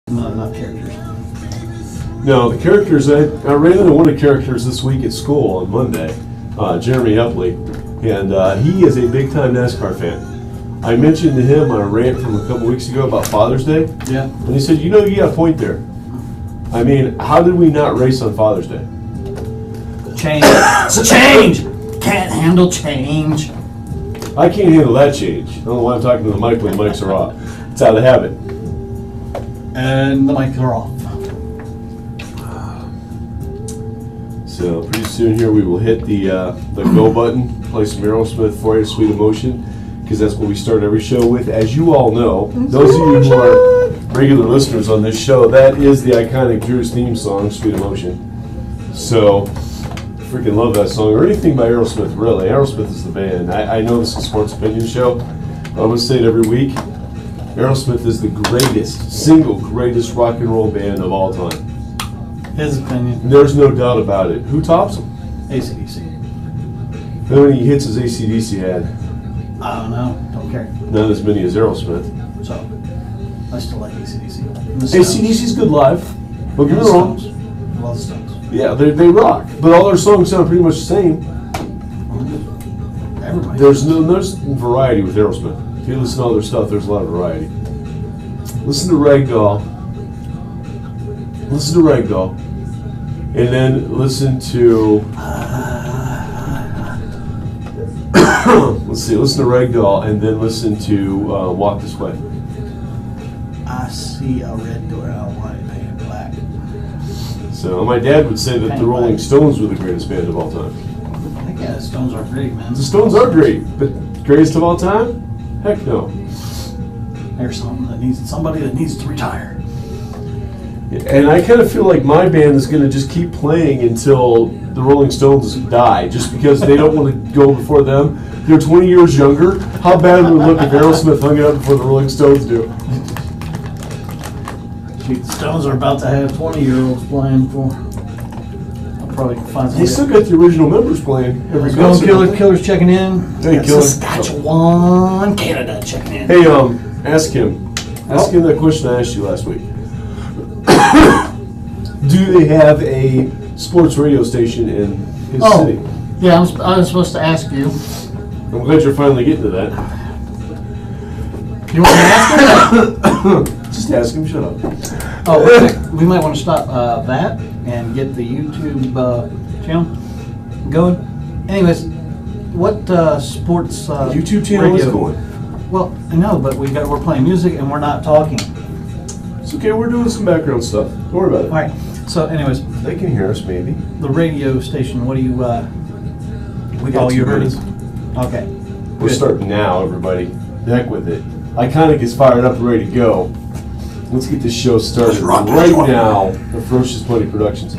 No, not characters. No, the characters, I ran into one of the characters this week at school on Monday, Jeremy Epley, and he is a big-time NASCAR fan. I mentioned to him on a rant from a couple weeks ago about Father's Day, Yeah. and he said, you know, you got a point there. I mean, how did we not race on Father's Day? Change. It's change! Can't handle change. I can't handle that change. I don't know why I'm talking to the mic when the mics are off. It's out of habit. And the mics are off. So pretty soon here we will hit the go button, play some Aerosmith for you, Sweet Emotion, because that's what we start every show with. As you all know, those of you who are regular listeners on this show, that is the iconic Drew's theme song, Sweet Emotion. So, freaking love that song, or anything by Aerosmith, really. Aerosmith is the band. I know this is a sports opinion show, but I'm going to say it every week. Aerosmith is the greatest, single greatest rock and roll band of all time. His opinion. There's no doubt about it. Who tops them? AC/DC. How many hits has AC/DC had? I don't know. Don't care. Not as many as Aerosmith. So, I still like AC/DC. AC/DC's good live. Don't get me wrong. Love the Stones. Yeah, they rock. But all their songs sound pretty much the same. Everybody. There's variety with Aerosmith. If you listen to all their stuff, there's a lot of variety. Listen to Ragdoll. Listen to Ragdoll. And then listen to... let's see, listen to Ragdoll and then listen to Walk This Way. I see a red door out white painted black. So my dad would say that the Rolling Stones were the greatest band of all time. Yeah, the Stones are great, man. The Stones are great, but greatest of all time? Heck no. There's somebody that needs to retire. And I kind of feel like my band is going to just keep playing until the Rolling Stones die, just because they don't want to go before them. They're 20 years younger. How bad would it look if Aerosmith hung it up before the Rolling Stones do? The Stones are about to have 20-year-olds playing for. I'll probably find some. They still got the original members playing every concert. Killer's checking in. Hey, Killer. Saskatchewan, Canada checking in. Hey, ask him that question I asked you last week. Do they have a sports radio station in his city? Yeah, I was supposed to ask you. I'm glad you're finally getting to that. You want me to ask him? Just ask him, shut up. Oh, we might want to stop that and get the YouTube channel going. Anyways, what sports YouTube channel radio? is going. Well, I know, but we're playing music and we're not talking. It's okay, we're doing some background stuff. Don't worry about it. All right. So, anyways, They can hear us, maybe. the radio station. What do you? We got 2 minutes. Okay. We're starting now, everybody. Heck with it. Iconic is fired up and ready to go. Let's get this show started right now. The Ferocious Bunny Productions.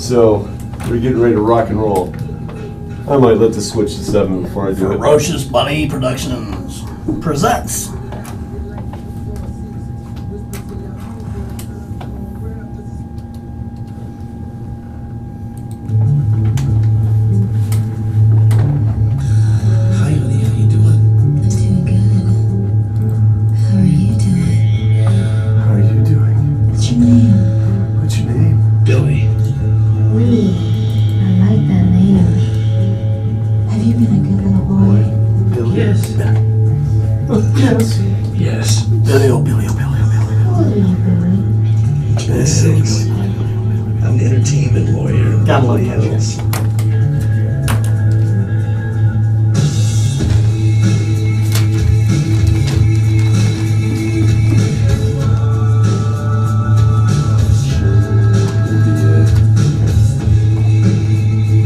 So, we're getting ready to rock and roll. I might let this switch to 7 before I do it. Ferocious Bunny Productions presents. Yes. Billy, oh Billy. I'm 26. I'm an entertainment lawyer. Gotta love Beverly Hills.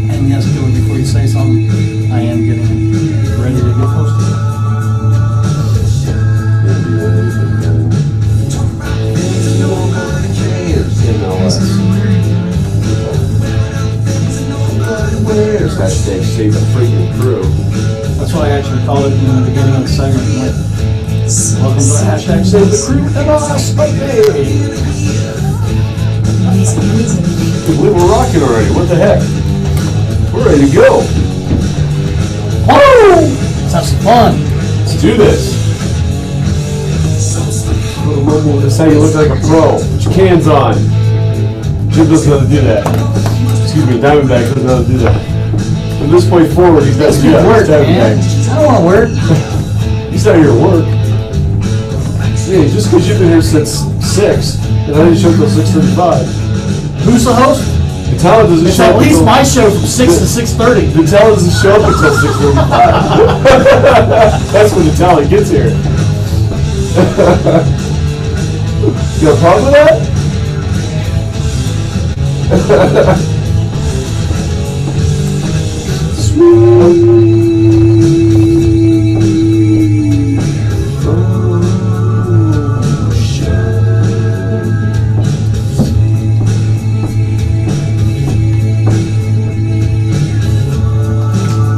And yes, Billy, before you say something, I am getting ready to get posted. Hashtag save the freaking crew. That's why I actually called it in the beginning of the segment. Like, welcome to the hashtag save the crew and us, baby. We're rocking already. What the heck? We're ready to go. Woo! Let's have some fun. Let's do this. mumble. That's how you look like a pro. Put your cans on. Jim doesn't know how to do that. Excuse me, Diamondback doesn't know how to do that. From this point forward, he's not going to work, man. Diamondback. I don't want to work. He's not here to work. Yeah, just because you've been here since 6, and I didn't show up till 6:35. Who's the host? The talent doesn't It's show up at least until, my show from 6 to 6:30. the talent doesn't show up until 6:35. That's when the talent gets here. You got a problem with that?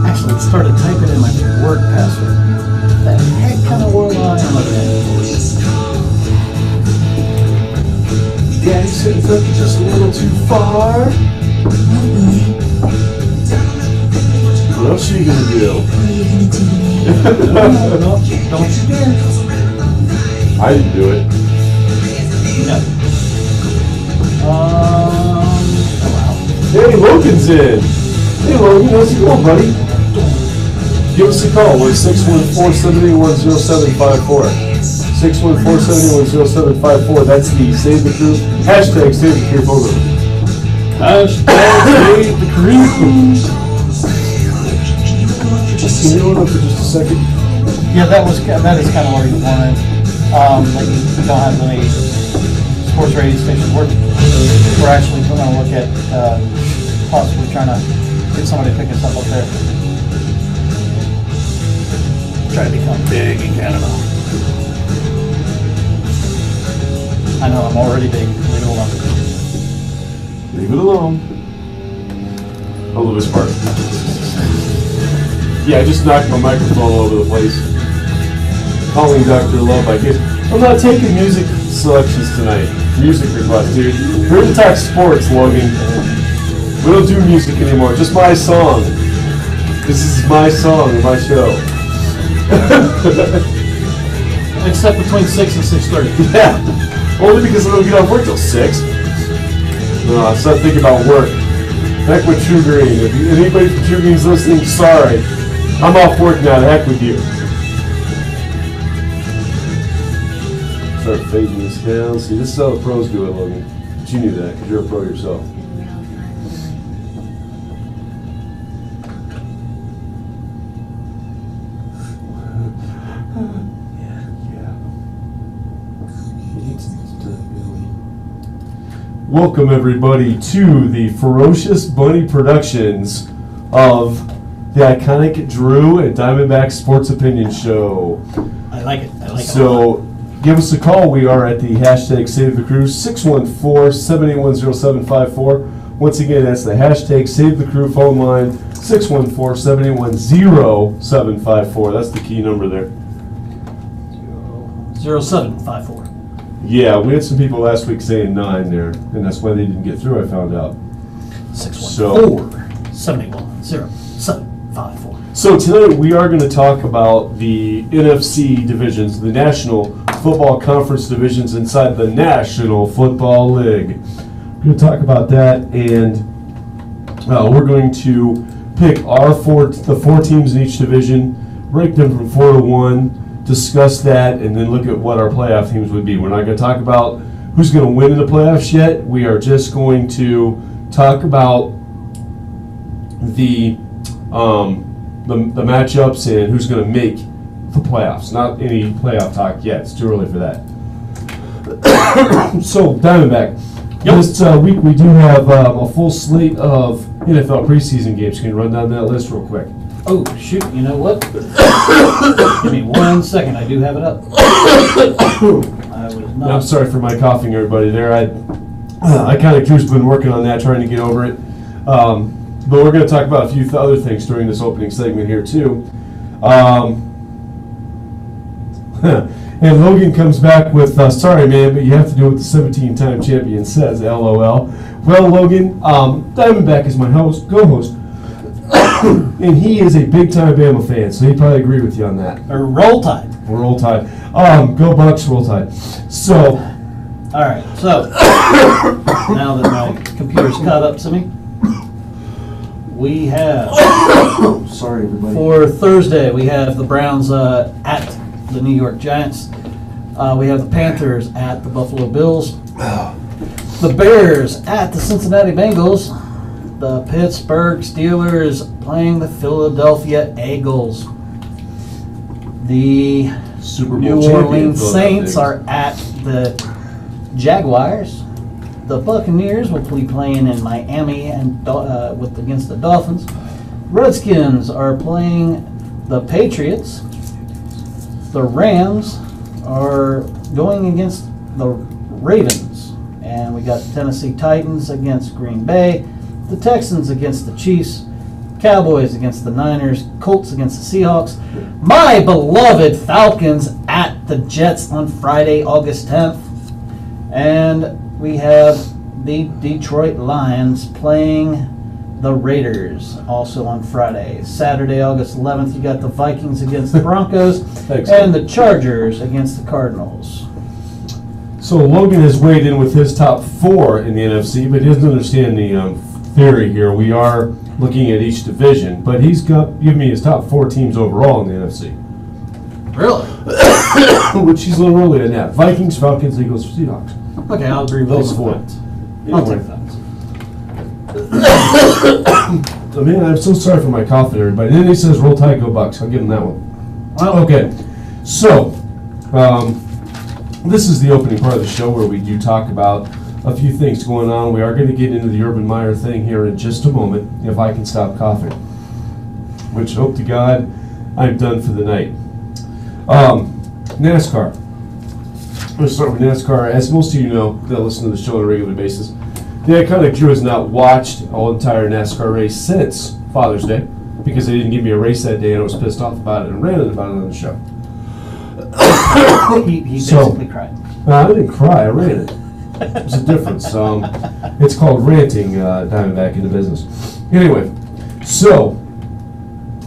Actually, it started typing in my work password. The heck kind of world am I looking at? Daddy said it's like just a little too far. What else are you gonna do? No, don't you dare. I didn't do it. No. Hey, Logan's in. Hey, Logan, how's it going, buddy? Give us a call. We're 614-781-0754. 614-781-0754. That's the Save the Crew. Hashtag Save the Crew phone number. Hashtag Save the Crew. Can you hold up for just a second? Yeah, that is kind of where you wanted. Like you don't have any sports radio stations. We're actually going to look at possibly trying to get somebody to pick us up there. Try to become big in Canada. I know I'm already big. Leave it alone. Leave it alone. I love this part. Yeah, I just knocked my microphone all over the place. Calling Dr. Love, I guess. I'm not taking music selections tonight. Music requests, dude. We're to talk sports, Logan. We don't do music anymore. Just my song. This is my song and my show. Except between 6 and 6:30. Yeah. Only because I don't get off work till 6. No, I start thinking about work. Heck with True Green. If anybody from True Green's listening, sorry. I'm off work now. The heck with you. Start fading this down. See, this is how the pros do it, Logan. But you knew that because you're a pro yourself. Welcome everybody to the Ferocious Bunny Productions of the iconic Drew and Diamondback Sports Opinion Show. I like it. So give us a call. We are at the hashtag Save the Crew, 614-781-0754. Once again, that's the hashtag Save the Crew phone line, 614-781-0754. That's the key number there. 0754. Yeah, we had some people last week saying 9 there, and that's why they didn't get through, I found out. 614-781-0754. So tonight we are going to talk about the NFC divisions, the National Football Conference divisions inside the National Football League. We're going to talk about that, and we're going to pick the 4 teams in each division, rank them from 4 to 1, discuss that, and then look at what our playoff teams would be. We're not going to talk about who's going to win in the playoffs yet. We are just going to talk about the matchups and who's going to make the playoffs. Not any playoff talk yet. It's too early for that. So, Diamondback, this week we do have a full slate of NFL preseason games. Can you run down that list real quick? Oh, shoot, you know what? Give me 1 second, I do have it up. I was not. I'm sorry for my coughing, everybody. There, I kind of Drew's been working on that, trying to get over it. But we're going to talk about a few other things during this opening segment here too. And Logan comes back with, sorry man, but you have to do what the 17-time champion says, LOL. Well, Logan, Diamondback is my co-host. And he is a big-time Bama fan, so he'd probably agree with you on that. Or Roll Tide. Roll Tide. Go Bucks, Roll Tide. So, all right, so now that my computer's caught up to me, we have, sorry everybody. for Thursday, we have the Browns at the New York Giants. We have the Panthers at the Buffalo Bills. The Bears at the Cincinnati Bengals. The Pittsburgh Steelers playing the Philadelphia Eagles. The Super Bowl New champion Orleans Philadelphia Saints are at the Jaguars. The Buccaneers will be playing in Miami and against the Dolphins. Redskins are playing the Patriots. The Rams are going against the Ravens. And we got the Tennessee Titans against Green Bay. The Texans against the Chiefs. Cowboys against the Niners. Colts against the Seahawks. My beloved Falcons at the Jets on Friday, August 10th. And we have the Detroit Lions playing the Raiders also on Friday. Saturday, August 11th, you got the Vikings against the Broncos and the Chargers against the Cardinals. So Logan has weighed in with his top 4 in the NFC, but he doesn't understand the theory here. We are looking at each division, but he's given me his top 4 teams overall in the NFC. Really? Which he's a little early in that. Vikings, Falcons, Eagles, Seahawks. Okay, I'll agree with Those you 4. with that. I'll take that. I mean, I'm so sorry for my cough, everybody. Then he says, "Roll Tide, go Bucks." I'll give him that one. Okay, so this is the opening part of the show where we do talk about a few things going on. We are going to get into the Urban Meyer thing here in just a moment, if I can stop coughing. Which, hope to God, I'm done for the night. NASCAR. Let's start with NASCAR. As most of you know that listen to the show on a regular basis, the iconic Drew has not watched an entire NASCAR race since Father's Day because they didn't give me a race that day and I was pissed off about it and ranted about it on the show. He basically cried. I didn't cry, I ranted. There's a difference. It's called ranting, Diamondback in the business. Anyway, so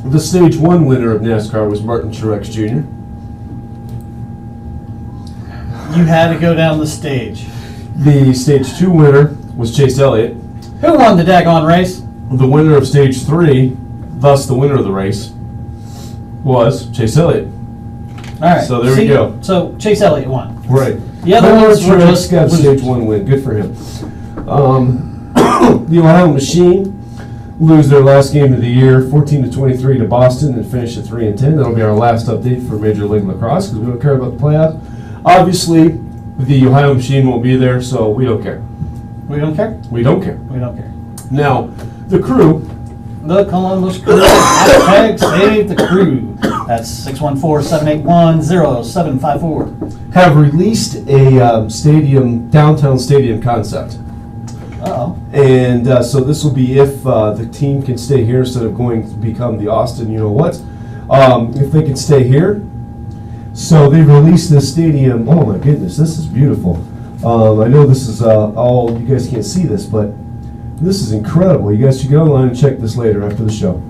the Stage 1 winner of NASCAR was Martin Truex Jr. You had to go down the stage. The Stage 2 winner was Chase Elliott. Who won the daggone race? The winner of Stage 3, thus the winner of the race, was Chase Elliott. All right. So there we go. So Chase Elliott won. Right. The other ones were Truex just got a losers. Stage 1 win. Good for him. The Ohio Machine lose their last game of the year, 14-23 to Boston, and finish at 3-10. That'll be our last update for Major League Lacrosse because we don't care about the playoffs. Obviously, the Ohio Machine won't be there, so we don't care. We don't care? We don't care. We don't care. Now, the crew. The Columbus Crew. Hashtag save the crew. That's 614-781-0754. Have released a downtown stadium concept. Uh-oh. And so this will be if the team can stay here instead of going to become the Austin you-know-what. If they can stay here. So they've released this stadium. Oh my goodness, this is beautiful. I know this is all, you guys can't see this, but this is incredible. You guys should go online and check this later after the show.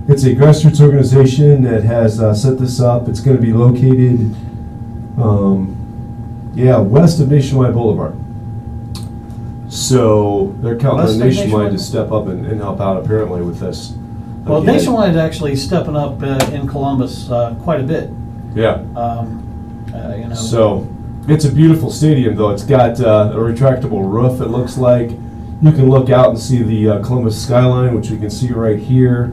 It's a grassroots organization that has set this up. It's going to be located, west of Nationwide Boulevard. So they're counting on Nationwide to step up and help out apparently with this. Well, Nationwide is actually stepping up in Columbus quite a bit. Yeah. You know. So it's a beautiful stadium, though. It's got a retractable roof, it looks like. You can look out and see the Columbus skyline, which we can see right here.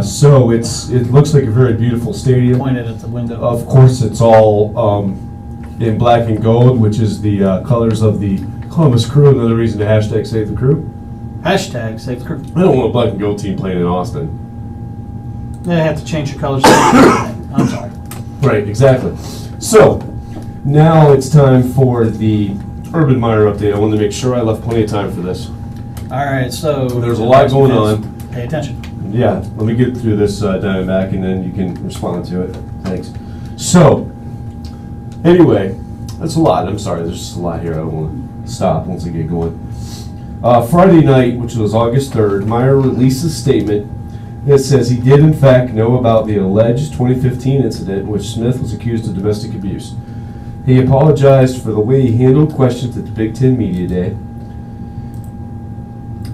So it looks like a very beautiful stadium. Pointed at the window. Of course, it's all in black and gold, which is the colors of the Columbus Crew. Another reason to hashtag save the crew. Hashtag save the crew. I don't want a black and gold team playing in Austin. They have to change your colors. I'm sorry. Right, exactly. So now it's time for the Urban Meyer update. I wanted to make sure I left plenty of time for this. All right, so There's a lot going on. Pay attention. Yeah, let me get through this Diamondback and then you can respond to it. Thanks. So, anyway, that's a lot. I'm sorry, there's just a lot here. I don't want to stop once I get going. Friday night, which was August 3rd, Meyer released a statement that says he did in fact know about the alleged 2015 incident in which Smith was accused of domestic abuse. He apologized for the way he handled questions at the Big Ten Media Day.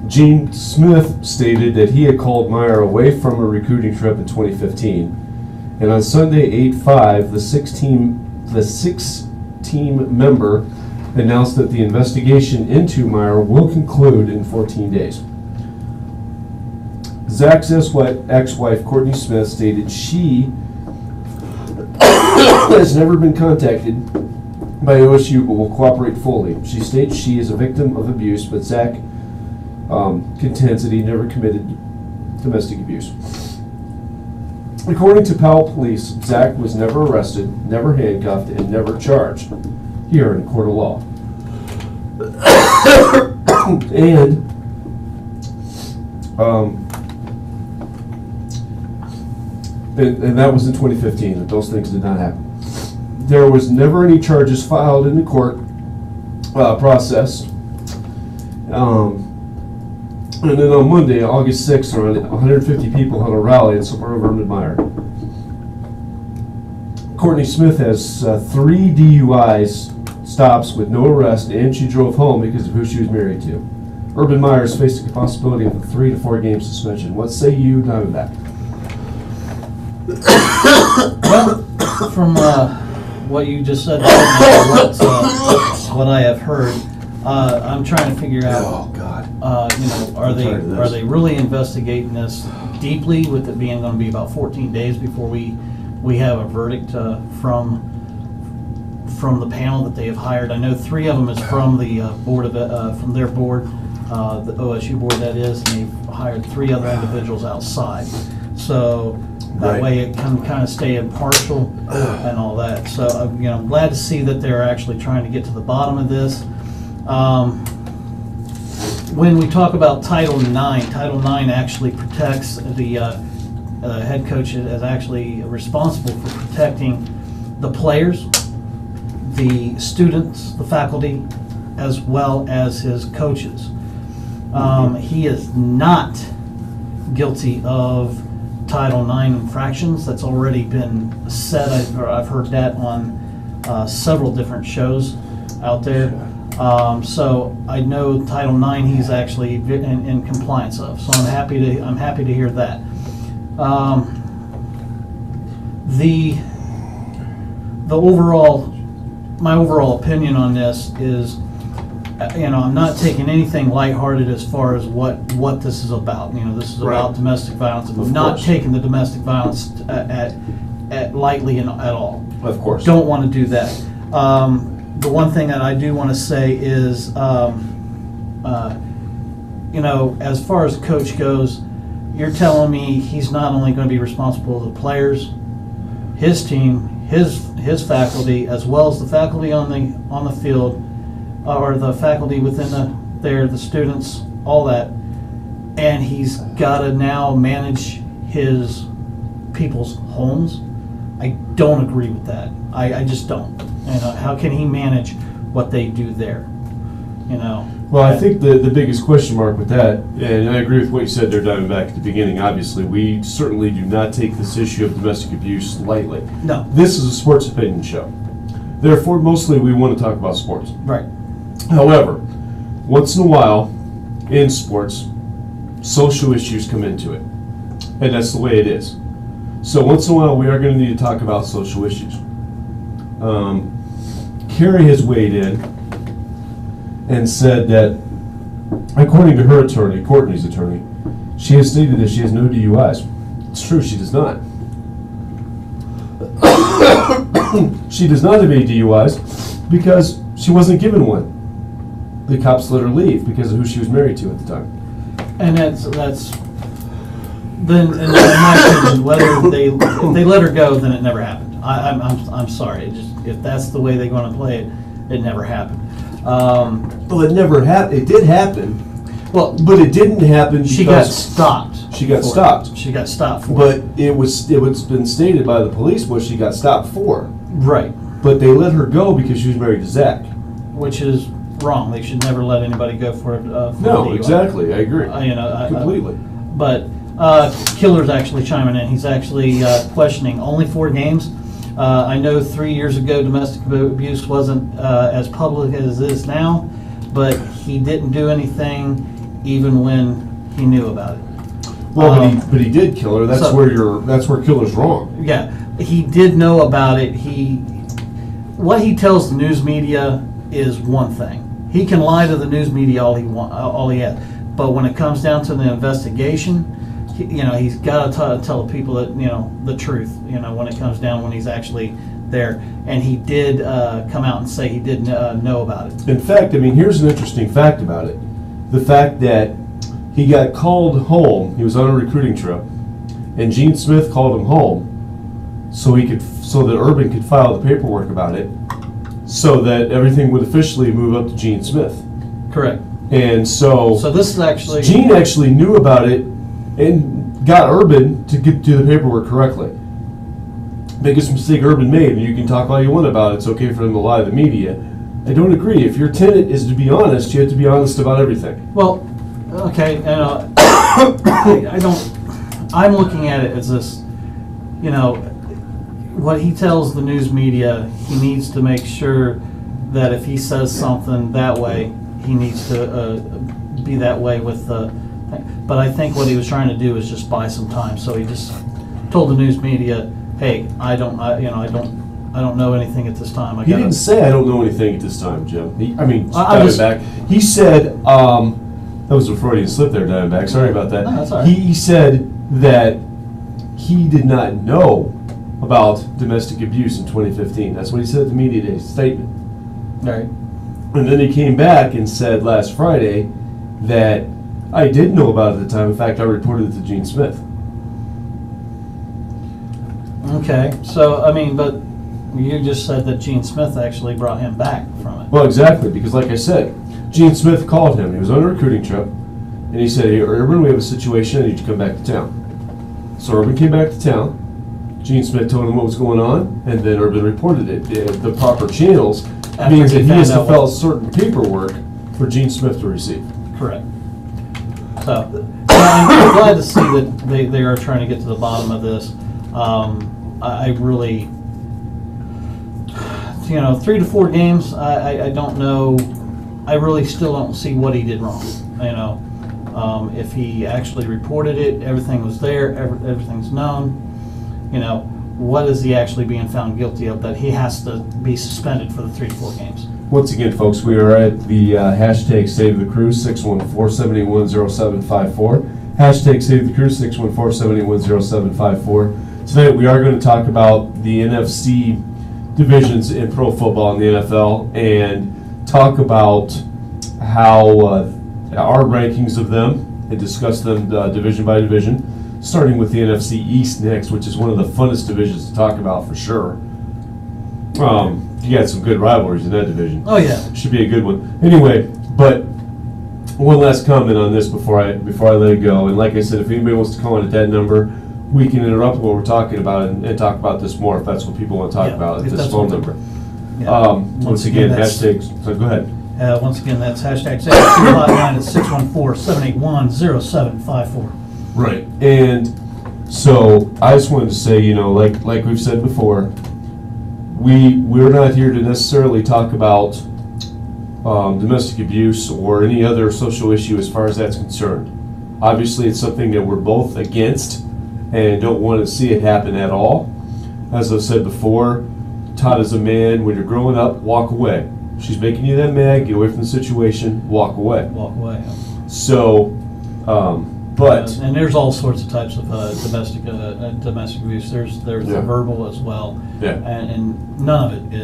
Gene Smith stated that he had called Meyer away from a recruiting trip in 2015, and on Sunday, 8/5, the six-team member announced that the investigation into Meyer will conclude in 14 days. Zach's ex-wife, Courtney Smith, stated she has never been contacted by OSU but will cooperate fully. She states she is a victim of abuse, but Zach contends that he never committed domestic abuse. According to Powell Police, Zach was never arrested, never handcuffed, and never charged here in a court of law. And that was in 2015, that those things did not happen. There was never any charges filed in the court process. And then on Monday, August 6th, around 150 people held a rally in suburban Vernon-Meyer. Courtney Smith has 3 DUIs stops with no arrest, and she drove home because of who she was married to. Urban Meyer is facing the possibility of a 3 to 4 game suspension. What say you, Diamondback? Well, from what you just said, what I have heard, I'm trying to figure out. Oh God! Are they really investigating this deeply? With it being going to be about 14 days before we have a verdict from the panel that they have hired. I know 3 of them is from the board of from their board, the OSU board that is, and they've hired 3 other individuals outside. So that way it can kind of stay impartial and all that. So I'm glad to see that they're actually trying to get to the bottom of this. When we talk about Title IX, Title IX actually protects the head coach is actually responsible for protecting the players, the students, the faculty, as well as his coaches. He is not guilty of Title IX infractions. That's already been said. I've heard that on several different shows out there. So I know Title IX he's actually in compliance of. So I'm happy to hear that. My overall opinion on this is, I'm not taking anything lighthearted as far as what this is about. This is about domestic violence. I'm not taking the domestic violence at lightly at all. Of course. Don't want to do that. The one thing that I do want to say is, as far as coach goes, you're telling me he's not only going to be responsible for the players, his team, his faculty, as well as the faculty on the field, or the faculty within the students, all that, and he's got to now manage his people's homes. I don't agree with that. I just don't. How can he manage what they do there? Well, I think the biggest question mark with that, and I agree with what you said there, Diamondback, at the beginning, obviously, we certainly do not take this issue of domestic abuse lightly. No. This is a sports opinion show. Therefore, mostly we want to talk about sports. Right. However, once in a while, in sports, social issues come into it. And that's the way it is. So once in a while, we are going to need to talk about social issues. Carrie has weighed in and said that, according to her attorney, Courtney's attorney, she has stated that she has no DUIs. It's true, she does not. She does not have any DUIs because she wasn't given one. The cops let her leave because of who she was married to at the time. And that's then, in my opinion, whether if they let her go, then it never happened. I'm sorry. If that's the way they're going to play it, it never happened. Well, it never happened. It did happen. Well, but it didn't happen because she got stopped. She got stopped. She got stopped for but it was been stated by the police what she got stopped for. Right. But they let her go because she was married to Zach. Which is wrong. They should never let anybody go for a No, DUI. exactly. I agree. Completely. But Killer's actually chiming in. He's actually questioning only 4 games. I know 3 years ago domestic abuse wasn't as public as it is now, but he didn't do anything even when he knew about it. Well, but he did, Killer. That's where Killer's wrong. Yeah, he did know about it. What he tells the news media is one thing. He can lie to the news media all he has, but when it comes down to the investigation, he's got to tell the people that the truth. When it comes down when he's actually there, and he did come out and say he did know about it. In fact, I mean, here's an interesting fact about it: the fact that he got called home. He was on a recruiting trip, and Gene Smith called him home so that Urban could file the paperwork about it, so that everything would officially move up to Gene Smith. Correct. And so this is actually Gene actually knew about it and got Urban to do the paperwork correctly. Biggest mistake Urban made, and you can talk all you want about it. It's okay for them to lie to the media. I don't agree. If your tenet is to be honest, you have to be honest about everything. Well, okay, and I'm looking at it as this, what he tells the news media, he needs to make sure that if he says something that way, he needs to be that way with the. But I think what he was trying to do is just buy some time. So he just told the news media, "Hey, I don't know anything at this time." He didn't say I don't know anything at this time, Jim. Diamondback. He said that was a Freudian slip there, Diamondback. Sorry about that. No, that's all right. He said that he did not know about domestic abuse in 2015. That's what he said at the media day statement. Right. And then he came back and said last Friday that I did know about it at the time. In fact, I reported it to Gene Smith. Okay, so but you just said that Gene Smith actually brought him back from it. Well, exactly, because like I said, Gene Smith called him. He was on a recruiting trip, and he said, "Hey, Urban, we have a situation. I need you to come back to town." So Urban came back to town. Gene Smith told him what was going on, and then Urban reported it. The proper channels means that he has to fill certain paperwork for Gene Smith to receive. Correct. So I'm glad to see that they are trying to get to the bottom of this. I really, 3 to 4 games. I don't know. I really still don't see what he did wrong. If he actually reported it, everything was there, everything's known. What is he actually being found guilty of that he has to be suspended for the 3 to 4 games? Once again, folks, we are at the hashtag Save the Crew 614-781-0754. Hashtag Save the Crew 614-781-0754. Tonight we are going to talk about the NFC divisions in pro football in the NFL and talk about how our rankings of them and discuss them division by division, starting with the NFC East next, which is one of the funnest divisions to talk about for sure. You got some good rivalries in that division. Oh yeah, should be a good one. Anyway, but one last comment on this before I let it go. And like I said, if anybody wants to call in at that number, we can interrupt what we're talking about and talk about this more if that's what people want to talk about at this phone number. Yeah. Once again, hashtag. So go ahead. Once again, that's hashtag Save the Crew hotline at 614-781-0754. Right, and so I just wanted to say, like we've said before, we're not here to necessarily talk about domestic abuse or any other social issue as far as that's concerned. Obviously, it's something that we're both against and don't want to see it happen at all. As I've said before, Todd is a man, when you're growing up, walk away. She's making you that mad, get away from the situation, walk away. Walk away. So, but and there's all sorts of types of domestic abuse. There's the verbal as well. Yeah. And none of it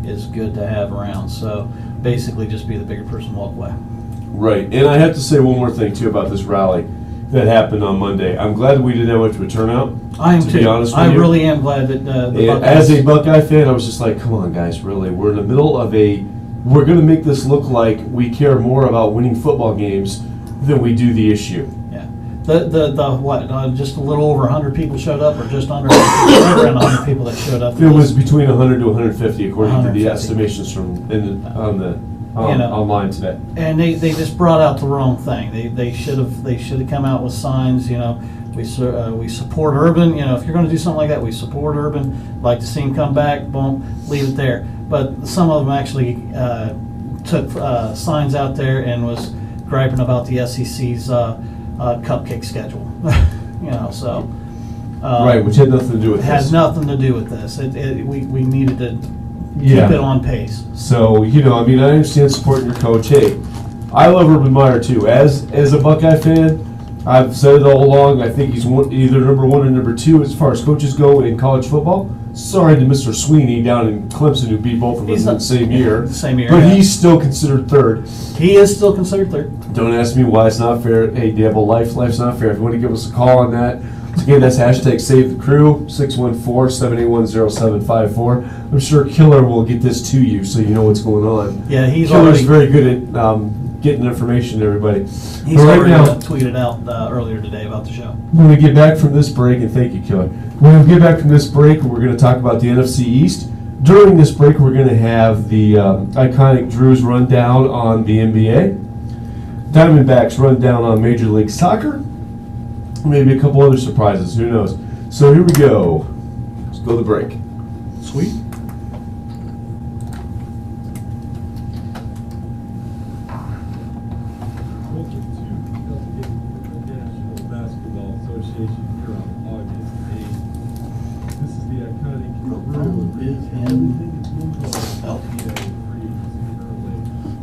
is good to have around. So basically, just be the bigger person, walk away. Right, and I have to say one more thing too about this rally that happened on Monday. I'm glad that we didn't have much of a turnout. I am to too. Be honest with I you. really am glad that the As Buckeyes. a Buckeye fan, I was just like, come on, guys, really, we're in the middle of we're going to make this look like we care more about winning football games than we do the issue. Yeah. Just a little over 100 people showed up, or just under right around 100 people that showed up. It was between 100 to 150, according to the 150. estimations on the online today. And they just brought out the wrong thing. They should have come out with signs. We support Urban. If you're going to do something like that, we support Urban. Like to see him come back. Boom, leave it there. But some of them actually took signs out there and was griping about the SEC's cupcake schedule. So. Right, which had nothing to do with Has this. nothing to do with this. We needed to Yeah. keep it on pace. So, I understand supporting your coach. Hey, I love Urban Meyer too. As a Buckeye fan, I've said it all along, I think he's either number 1 or number 2 as far as coaches go in college football. Sorry to Mr. Sweeney down in Clemson, who beat both of them in the same year. But yeah. he's still considered third. He is still considered third. Don't ask me why it's not fair. Hey, Dabble, life's not fair. If you want to give us a call on that, again, that's hashtag Save the Crew, 614-781-0754. I'm sure Killer will get this to you so you know what's going on. Yeah, he's Killer's already very good at getting information to everybody. he's But already now, tweeted out earlier today about the show. when we get back from this break, and thank you, Killer. When we get back from this break, we're going to talk about the NFC East. During this break, we're going to have the iconic Drew's rundown on the NBA, Diamondbacks rundown on Major League Soccer, maybe a couple other surprises. Who knows? So here we go. Let's go to the break. Sweet. Welcome to National Basketball Association here on August 8th. This is the iconic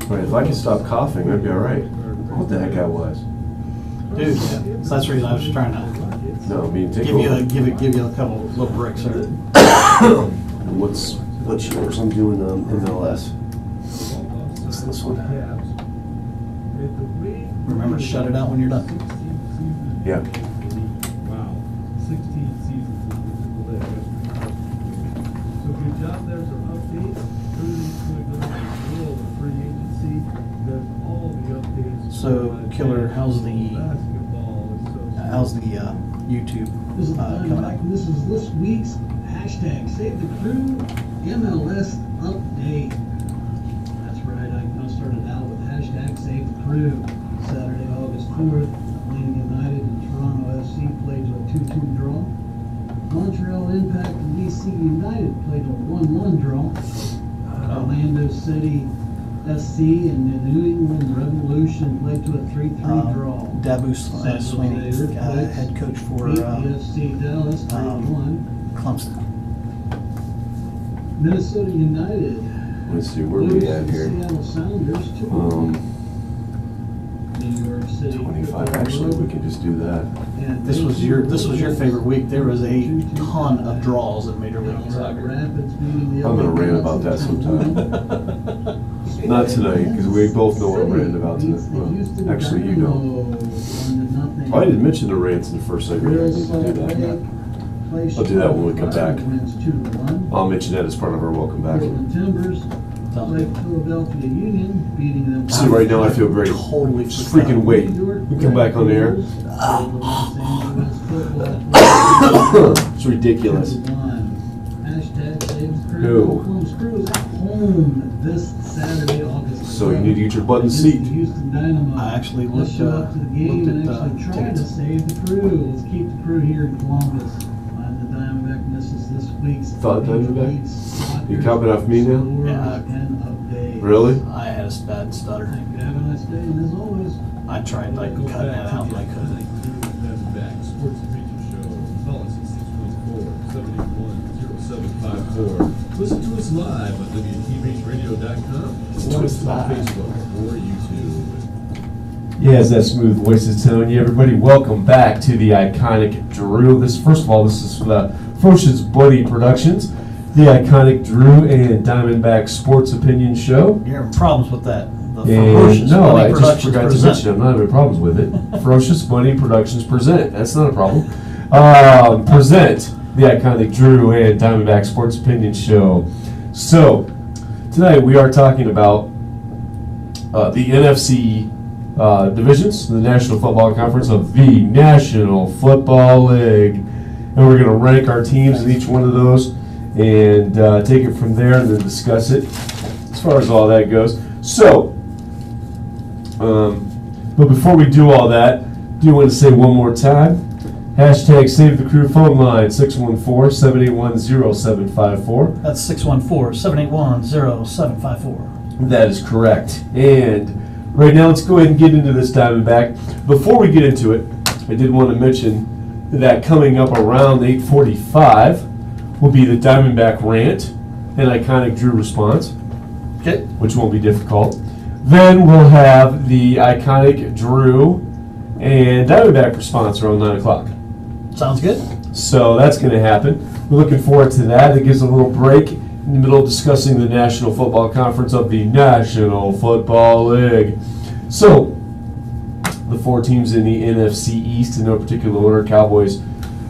Right, if I could stop coughing, that'd be all right. What the heck I was? Dude, yeah. So that's the reason I was trying to No, I mean, take give you over. give you a couple little breaks there. What's yours? I'm doing MLS. What's this one? Remember to shut it out when you're done. Yeah. Wow, 16 seasons in the league. So good job. There's our updates. Everything's going to go to the world of free agency. There's all the updates. So, Killer, how's the YouTube This is coming up? Diamondback, and this is this week's hashtag Save the Crew MLS update. That's right, I started out with hashtag Save the Crew. Saturday, August 4th, Atlanta United and Toronto FC played a 2-2 draw. Montreal Impact and DC United played a 1-1 draw. Orlando City SC and the New England Revolution played to a 3-3 draw. Dabu Sweeney, head coach for FC Dallas 3-1. Clemson. Minnesota United. Let's see, where are we at here? Seattle Sounders 2-1. New York City. 25. Actually, we can just do that. And This was your favorite week. There was a ton of draws in Major League Soccer. Rapids beating the I'm gonna LA rant about that Galaxy sometime. 2-1. Not tonight, because we both know what I'm ranting about Beats tonight. the Well, Houston actually, you don't. Dynamo 1-0. Oh, I didn't mention the rants in the first segment. I Real need to Salt do that. Lake plays I'll do that when we come back. Chicago, wins 2-1. I'll mention that as part of our welcome back. Portland Timbers played Philadelphia Union, beating them. See, right now I feel great. Totally Just freaking wait. We come back on air. It's ridiculous. Hashtag Save the Crew. Who? Oklahoma Crew is at home this Saturday, August. So you need to get your butt in the against seat. the Houston Dynamo. I actually Let's show up to the game and looked at actually try to tickets. save the crew. Let's keep the crew here in Columbus. I'm the Diamondback, and this is this week's Thought Diamondback? Major League Soccer You copping off me now? scores Yeah. and updates. Really? I had a bad stutter. Have a nice day, and as always, I tried like cutting that out, but I couldn't. Diamondback Sports and Feature Show. Call us at 614-781-0754. Listen to us live on WTBHradio.com. Listen to Or us on live. Facebook or YouTube. Yeah, as that smooth voice is telling you, everybody, welcome back to the iconic Drew. First of all, this is the Ferocious Buddy Productions, the iconic Drew and Diamondback Sports Opinion Show. You're having problems with that. The And Ferocious no, Bunny I just Productions forgot to present. mention, I'm not having problems with it. Ferocious Bunny Productions present. That's not a problem. Present the iconic Drew and Diamondback Sports Opinion Show. So, tonight we are talking about the NFC divisions, the National Football Conference of the National Football League. And we're going to rank our teams in each one of those and take it from there and then discuss it as far as all that goes. So, but before we do all that, do want to say one more time, hashtag Save the Crew phone line, 614-781-0754. That's 614-781-0754. That is correct. And right now, let's go ahead and get into this Diamondback. Before we get into it, I did want to mention that coming up around 8:45 will be the Diamondback rant and iconic Drew response, Okay. which won't be difficult. Then we'll have the iconic Drew and Diamondback response around 9 o'clock. Sounds good. So that's going to happen. We're looking forward to that. It gives a little break in the middle of discussing the National Football Conference of the National Football League. So, the 4 teams in the NFC East in no particular order: Cowboys,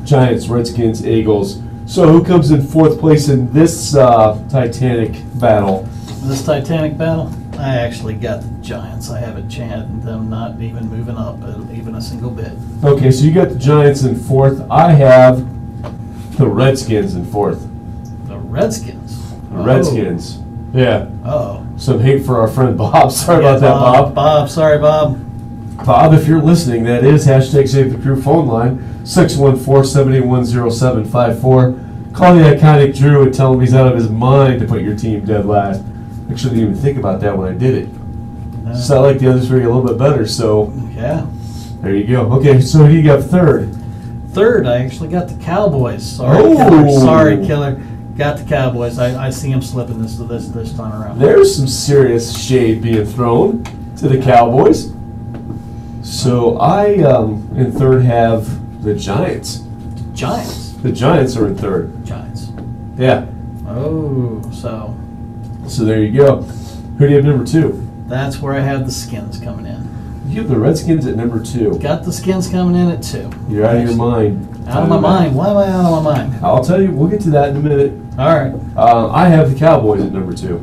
Giants, Redskins, Eagles. So who comes in 4th place in this titanic battle? This Titanic battle, I actually got the Giants. I have a chance of them not even moving up even a single bit. Okay, so you got the Giants in 4th. I have the Redskins in 4th. The Redskins. The Redskins. Yeah. Oh. Some hate for our friend Bob. Sorry about that, Bob. Bob, sorry, Bob. Bob, if you're listening, that is hashtag Save the Crew phone line, 614-781-0754. Call the iconic Drew and tell him he's out of his mind to put your team dead last. Actually, didn't even think about that when I did it. So I like the others three a little bit better, so Yeah. there you go. Okay, so who do you got 3rd? 3rd, I actually got the Cowboys. Sorry, Oh. Killer. Sorry, Killer. Got the Cowboys. I see them slipping this time around. There's some serious shade being thrown to the Cowboys. So I, in 3rd, have the Giants. Giants. The Giants are in 3rd. Giants. Yeah. Oh, so So there you go. Who do you have number 2? that's where I have the Skins coming in. You have the Redskins at number 2. Got the Skins coming in at 2. You're out of your mind. Out of my mind. Why am I out of my mind? I'll tell you. We'll get to that in a minute. All right. I have the Cowboys at number 2.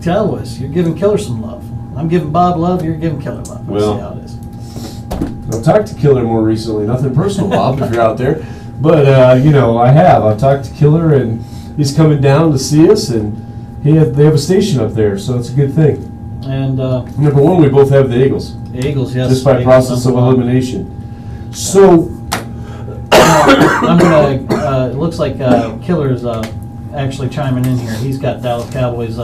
Cowboys, you're giving Killer some love. I'm giving Bob love, you're giving Killer love. Let's Well. see how it is. I've talked to Killer more recently. Nothing personal, Bob, if you're out there. But, I have. I've talked to Killer, and he's coming down to see us, and they have a station up there, so it's a good thing. And Number 1, we both have the Eagles, the Eagles, yes. just by Eagles process of number 1. elimination. So, I'm gonna. It looks like Killer's actually chiming in here. He's got Dallas Cowboys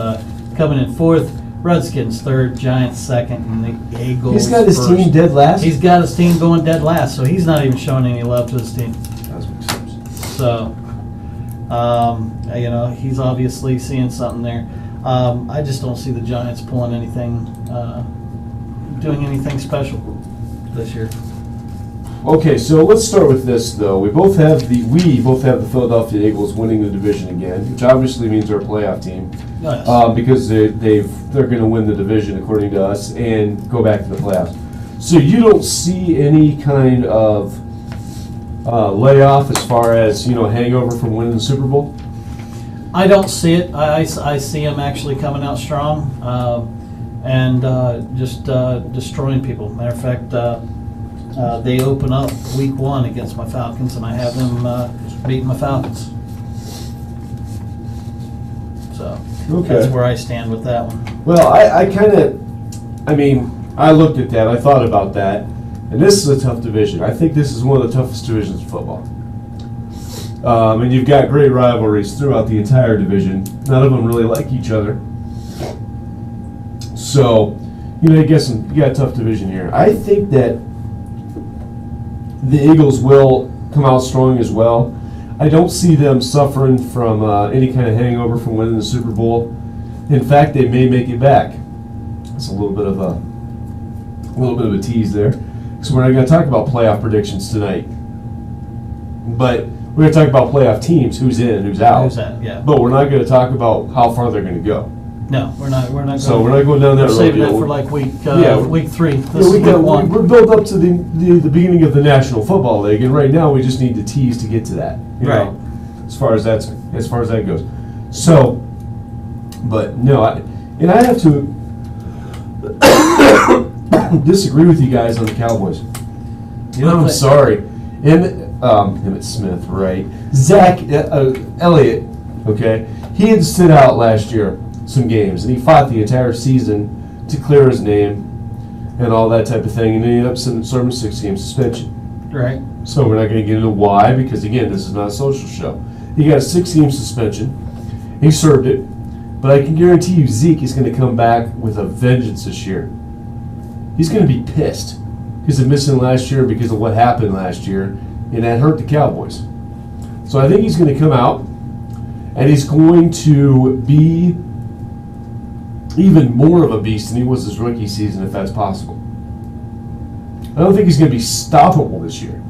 coming in 4th, Redskins 3rd, Giants 2nd, and the Eagles. he's got his 1st. team dead last. He's got his team going dead last, so he's not even showing any love to his team. That's what it seems. So, he's obviously seeing something there. I just don't see the Giants pulling anything, doing anything special this year. Okay, so let's start with this though. We both have the Philadelphia Eagles winning the division again, which obviously means they're a playoff team Yes. because they're going to win the division according to us and go back to the playoffs. So you don't see any kind of layoff as far as hangover from winning the Super Bowl. I don't see it. I see them actually coming out strong and just destroying people. Matter of fact, they open up week 1 against my Falcons, and I have them beating my Falcons. So that's where I stand with that one. Well, I looked at that, I thought about that, and this is a tough division. I think this is one of the toughest divisions in football. And you've got great rivalries throughout the entire division. None of them really like each other. So, you got a tough division here. I think that the Eagles will come out strong as well. I don't see them suffering from any kind of hangover from winning the Super Bowl. In fact, they may make it back. That's a little bit of a tease there. So we're not going to talk about playoff predictions tonight, but we're going to talk about playoff teams, who's in and who's out. Who's that? Yeah. But we're not going to talk about how far they're going to go. No, we're not. We're not. So we're not going down that We're road saving yet. that for like week 3. This Yeah, is week 1. we're built up to the beginning of the National Football League, and right now we just need to tease to get to that. Right. As far as that goes. So, but no, I have to disagree with you guys on the Cowboys. I'm sorry. Emmett Smith, right? Zach Elliott, okay? He had stood out last year. some games, and he fought the entire season to clear his name and all that type of thing, and he ended up serving a 6-game suspension. Right. So we're not going to get into why, because again, this is not a social show. He got a 6-game suspension. He served it, but I can guarantee you Zeke is going to come back with a vengeance this year. He's going to be pissed because of missing last year because of what happened last year, and that hurt the Cowboys. So I think he's going to come out, and he's going to be even more of a beast than he was his rookie season, if that's possible. I don't think he's going to be stoppable this year.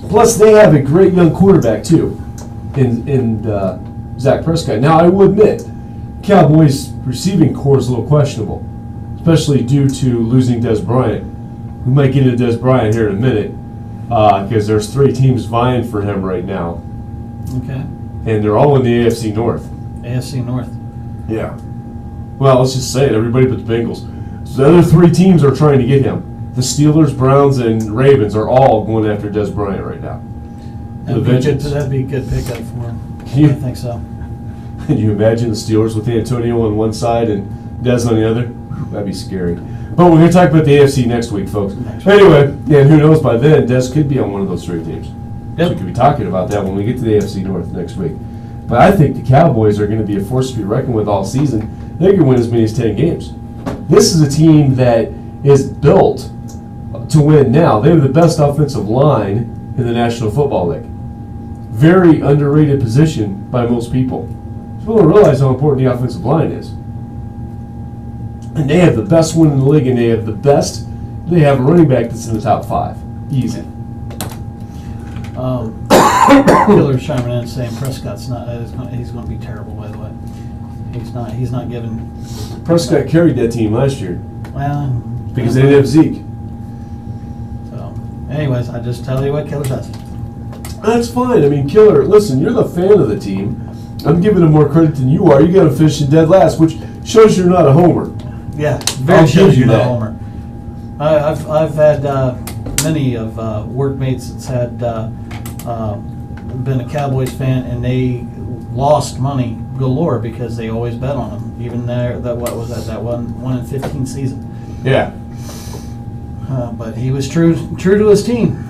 Plus, they have a great young quarterback, too, in Dak Prescott. Now, I will admit, Cowboys' receiving core is a little questionable, especially due to losing Des Bryant. We might get into Des Bryant here in a minute, because there's 3 teams vying for him right now. Okay. And they're all in the AFC North. AFC North. Yeah. Well, let's just say it. Everybody but the Bengals. So the other 3 teams are trying to get him. The Steelers, Browns, and Ravens are all going after Des Bryant right now. That'd be a good pickup for him. You- I think so. Can you imagine the Steelers with Antonio on one side and Des on the other? That'd be scary. But we're going to talk about the AFC next week, folks. Anyway, yeah, and who knows, by then, Des could be on one of those 3 teams. So we Yep. could be talking about that when we get to the AFC North next week. But I think the Cowboys are going to be a force to be reckoned with all season. They can win as many as 10 games. This is a team that is built to win now. They have the best offensive line in the National Football League. Very underrated position by most people. People don't realize how important the offensive line is. And they have the best one in the league, and they have a running back that's in the top 5. Easy. Killer's chiming in saying Prescott's not. He's going to be terrible. By the way, He's not giving. Prescott carried that team last year Well, because they didn't have Zeke. So, anyways, I just tell you what Killer does. That's fine. I mean, Killer, listen, you're the fan of the team. I'm giving him more credit than you are. You got him finishing dead last, which shows you're not a homer. Yeah, I'll very give shows you you're not a that. homer. I've had many of workmates that's had been a Cowboys fan, and they lost money galore because they always bet on them. Even that one in 15 season. Yeah. But he was true to his team.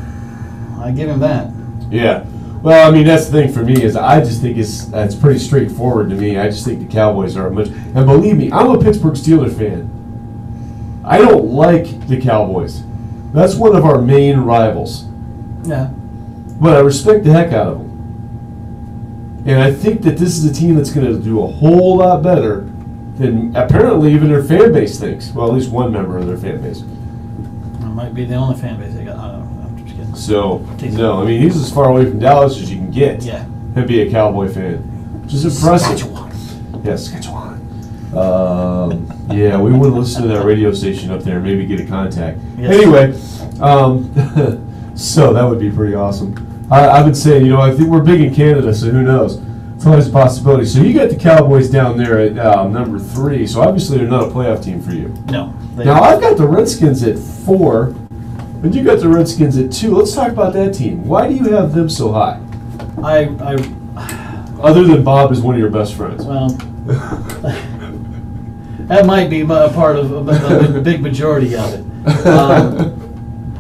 I give him that. Yeah. Well, I mean, that's the thing for me is I just think it's pretty straightforward to me. I just think the Cowboys are and believe me, I'm a Pittsburgh Steelers fan. I don't like the Cowboys. That's one of our main rivals. Yeah. But I respect the heck out of them. And I think that this is a team that's going to do a whole lot better than apparently even their fan base thinks. Well, at least one member of their fan base. It might be the only fan base they got. I don't know. I'm just kidding. So, no, I mean, he's as far away from Dallas as you can get. Yeah. And be a Cowboy fan. Which is impressive. Saskatchewan. Yeah, Saskatchewan. Yeah, we wouldn't listen to that radio station up there and maybe get a contact. Yes. Anyway, so that would be pretty awesome. I would say, I think we're big in Canada, so who knows? It's always a possibility. So you got the Cowboys down there at number 3, so obviously they're not a playoff team for you. No. Now, I've got the Redskins at 4, and you got the Redskins at 2. Let's talk about that team. Why do you have them so high? Other than Bob is one of your best friends. Well, that might be a part of the big majority of it.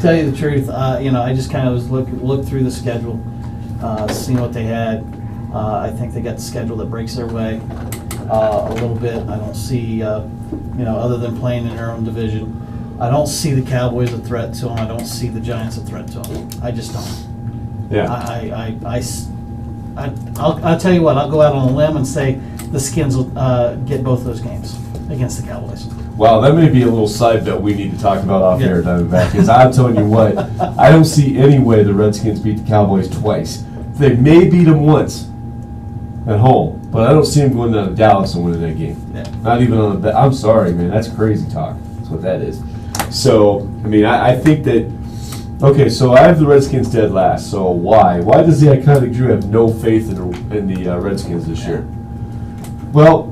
Tell you the truth, I just kind of was looked through the schedule, seeing what they had. I think they got the schedule that breaks their way a little bit. I don't see, other than playing in their own division, I don't see the Cowboys a threat to them. I don't see the Giants a threat to them. I just don't. Yeah. I'll tell you what, I'll go out on a limb and say the Skins will get both those games against the Cowboys. Wow, that may be a little side bet we need to talk about off air, Diamondback, because I'm telling you what, I don't see any way the Redskins beat the Cowboys twice. They may beat them once at home, but I don't see them going down to Dallas and winning that game. Yeah. Not even on the bet. I'm sorry, man, that's crazy talk. That's what that is. So, I mean, I think that, okay, so I have the Redskins dead last, so why? Why does the iconic Drew have no faith in the Redskins this year? Well,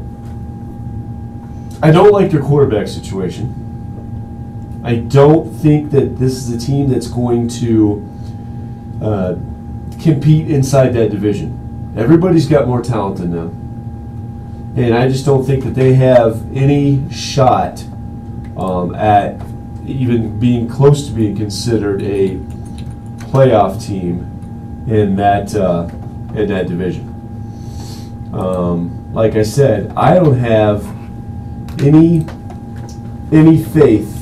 I don't like their quarterback situation. I don't think that this is a team that's going to compete inside that division. Everybody's got more talent than them. And I just don't think that they have any shot at even being close to being considered a playoff team in that division. Like I said, I don't have any faith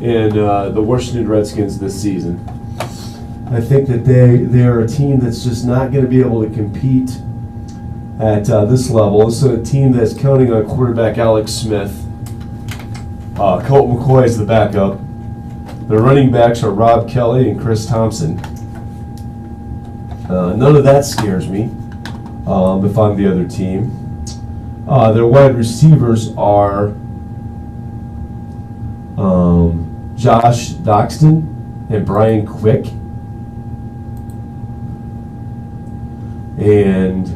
in the Washington Redskins this season. I think that they are a team that's just not going to be able to compete at this level. It's a team that's counting on quarterback Alex Smith. Colt McCoy is the backup. The running backs are Rob Kelly and Chris Thompson. None of that scares me if I'm the other team. Their wide receivers are Josh Doxton and Brian Quick. And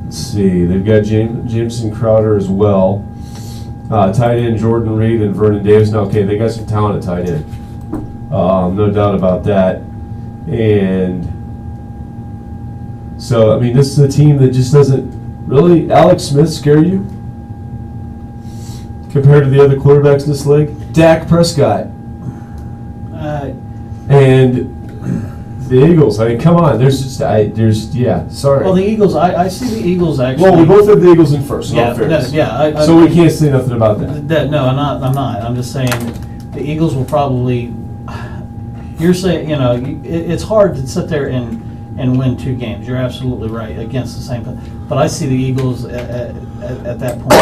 let's see, they've got Jameson Crowder as well. Tight end Jordan Reed and Vernon Davis. Now, okay, they got some talent at tight end. No doubt about that. And so, I mean, this is a team that just doesn't really. Alex Smith scare you compared to the other quarterbacks in this league? Dak Prescott. And the Eagles. I mean, come on. Sorry. Well, the Eagles. I see the Eagles actually. Well, we both have the Eagles in first. Yeah, So we can't say nothing about that. No, I'm not. I'm just saying the Eagles will probably. You're saying, it's hard to sit there and win 2 games. You're absolutely right against the same. But I see the Eagles at that point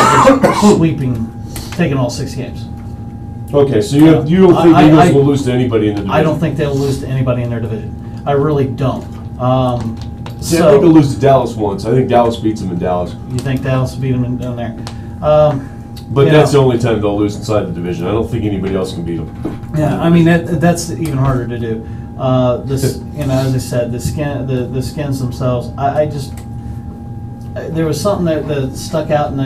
just sweeping, taking all 6 games. Okay, so you don't think the Eagles will lose to anybody in the division? I don't think they'll lose to anybody in their division. I really don't. I think they'll lose to Dallas once. I think Dallas beats them in Dallas. You think Dallas beat them down there? But that's the only time they'll lose inside the division. I don't think anybody else can beat them. Yeah, I mean that's even harder to do. As I said, the skins themselves. I just there was something that stuck out in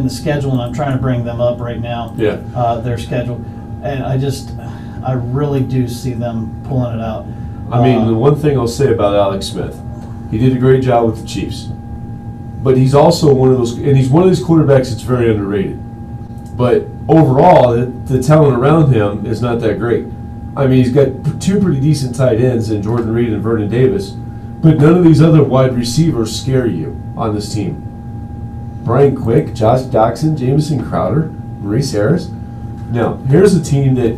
the schedule, and I'm trying to bring them up right now. Yeah. Their schedule, and I really do see them pulling it out. I mean, the one thing I'll say about Alex Smith, he did a great job with the Chiefs. But he's also one of those, and he's one of these quarterbacks that's very underrated. But overall, the talent around him is not that great. I mean, he's got 2 pretty decent tight ends in Jordan Reed and Vernon Davis, but none of these other wide receivers scare you on this team. Brian Quick, Josh Doxson, Jameson Crowder, Maurice Harris. Now, here's a team that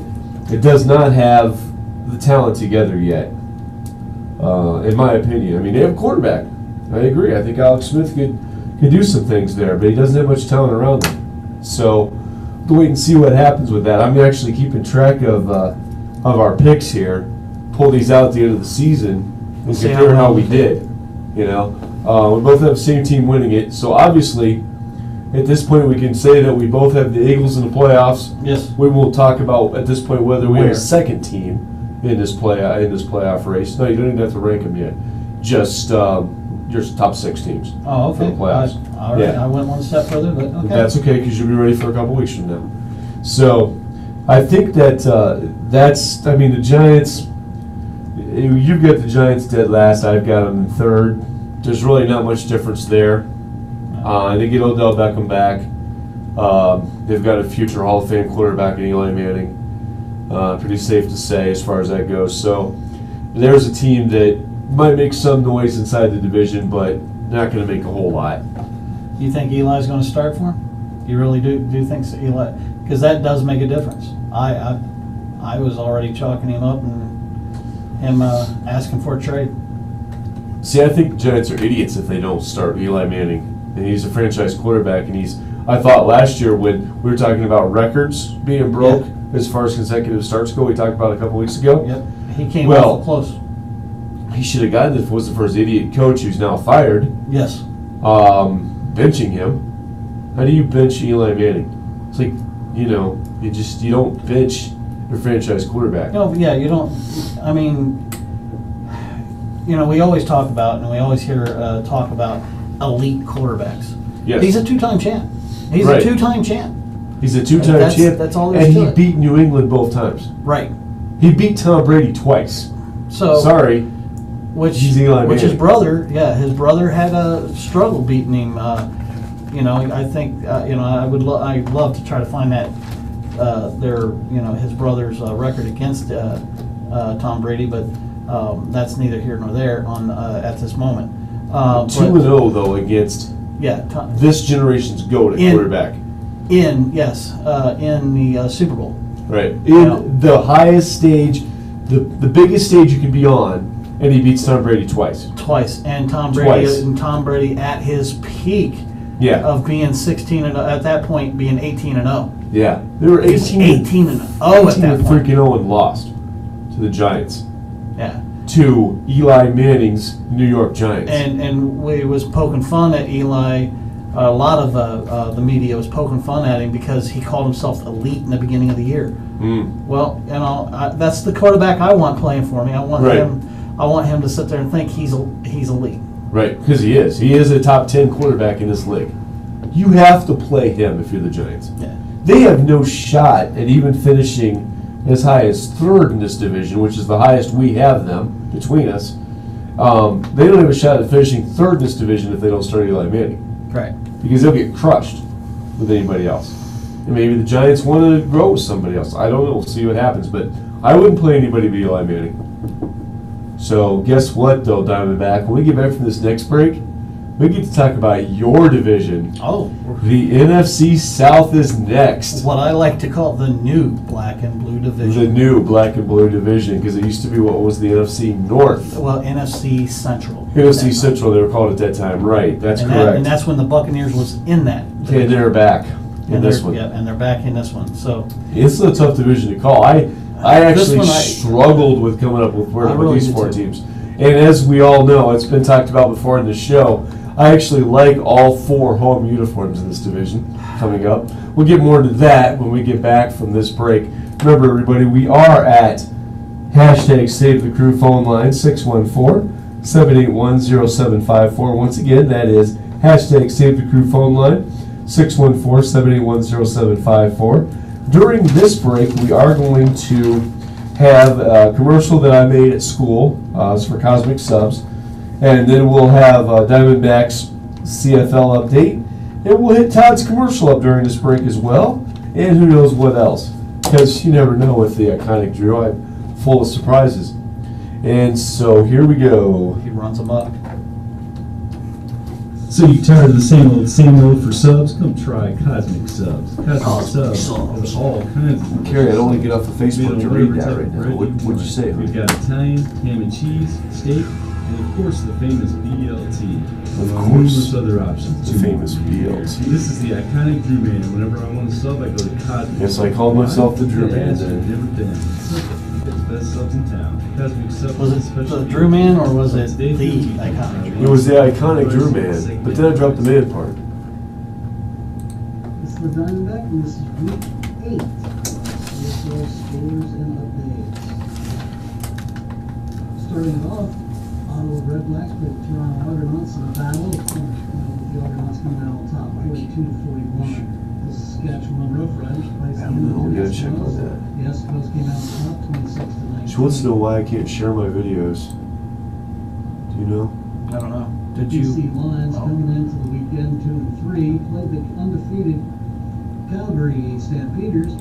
does not have the talent together yet, in my opinion. I mean, they have a quarterback. I agree. I think Alex Smith could do some things there, but he doesn't have much talent around him. So we'll wait and see what happens with that. I'm actually keeping track of our picks here. Pull these out at the end of the season and compare how we did. We both have the same team winning it. So obviously, at this point, we can say that we both have the Eagles in the playoffs. Yes. We won't talk about at this point whether we have a second team in this playoff race. No, you don't even have to rank them yet. Just your top 6 teams. Oh, okay. For the playoffs. All right. Yeah. I went one step further, but okay. That's okay because you'll be ready for a couple weeks from now. So, I think that the Giants. You've got the Giants dead last. I've got them in 3rd. There's really not much difference there. They get Odell Beckham back. They've got a future Hall of Fame quarterback in Eli Manning. Pretty safe to say as far as that goes. So, there's a team that might make some noise inside the division, but not going to make a whole lot. You think Eli's going to start for him? You really do think so, Eli? Because that does make a difference. I was already chalking him up and him asking for a trade. See, I think the Giants are idiots if they don't start Eli Manning. And he's a franchise quarterback, and I thought last year when we were talking about records being broke as far as consecutive starts go, we talked about a couple weeks ago. Yep, he came awful close. He should have gotten it if it was the first idiot coach who's now fired. Yes. Benching him. How do you bench Eli Manning? It's like, you don't bench your franchise quarterback. No, yeah, you don't. I mean, we always talk about, and we always hear talk about elite quarterbacks. Yes. He's a 2-time champ. He's right. a 2-time champ. He's a 2-time champ. That's all there is and to he it. beat New England both times. Right. He beat Tom Brady twice. So sorry. He's Eli which his Manning. his brother had a struggle beating him. I think I'd love to try to find that his brother's record against Tom Brady, but that's neither here nor there at this moment. 2-0 though against this generation's GOAT quarterback. In the Super Bowl. Right. In the highest stage, the biggest stage you can be on, and he beats Tom Brady twice. And Tom Brady at his peak of being 16 and at that point being 18-0. Yeah. They were 18 and 0 at that point. Freaking 0 and lost to the Giants. Yeah. To Eli Manning's New York Giants. And we was poking fun at Eli. A lot of the media was poking fun at him because he called himself elite in the beginning of the year. Well, that's the quarterback I want playing for me. I want him to sit there and think he's elite. Right, because he is. He is a top 10 quarterback in this league. You have to play him if you're the Giants. Yeah. They have no shot at even finishing as high as third in this division, which is the highest we have them between us. They don't have a shot at finishing third in this division if they don't start Eli Manning. Right. Because they'll get crushed with anybody else. And maybe the Giants want to grow with somebody else. I don't know. We'll see what happens. But I wouldn't play anybody but Eli Manning. So guess what, though, Diamondback? When we get back from this next break, we get to talk about your division. Oh. The NFC South is next. What I like to call the new black and blue division. The new black and blue division, because it used to be what was the NFC North. Well, NFC Central. NFC Central, they were called at that time. Right, that's correct. And that's when the Buccaneers was in that division. And they're back in this one. Yeah, and they're back in this one. So it's a tough division to call. I actually struggled with coming up with these four teams. And as we all know, it's been talked about before in the show, I actually like all 4 home uniforms in this division coming up. We'll get more into that when we get back from this break. Remember, everybody, we are at #SaveTheCrew phone line, 614-781-0754. Once again, that is #SaveTheCrew phone line, 614-781-0754. During this break, we are going to have a commercial that I made at school. It's for Cosmic Subs. And then we'll have Diamondback's CFL update. And we'll hit Todd's commercial up during this break as well. And who knows what else. Because you never know with the iconic Drew. I'm full of surprises. And so here we go. He runs them up. So you tired of the same old for subs? Come try Cosmic Subs. Cosmic Subs has all kinds of. Carrie, I don't want to get off the Facebook to read that right now. What'd you say? We've got Italian, ham and cheese, steak, and of course the famous BLT. Of course. Numerous other options. The famous BLT. This is the iconic Drew Man. Whenever I want to sub, I go to Cosmic. Yes, I call myself the Drew Man. Never been. Simple. It's the best subs in town. Cosmic Subs. Was it the Drew Man or was it the iconic Drew Man? It was the iconic Drew Man, but then I dropped the man part. This is the Diamondback, and this is week 8. CFL scores and updates. Starting it off, Ottawa Red Blacks played the Toronto Argonauts in a battle. With the Argonauts coming out on top, 42-41. The Saskatchewan Roughriders plays the We gotta check on that. The Eskimos came out on top, 26-19. She wants to know why I can't share my videos. Do you know? I don't know. BC Lions coming into the weekend 2-3 played the undefeated Calgary Stampeders.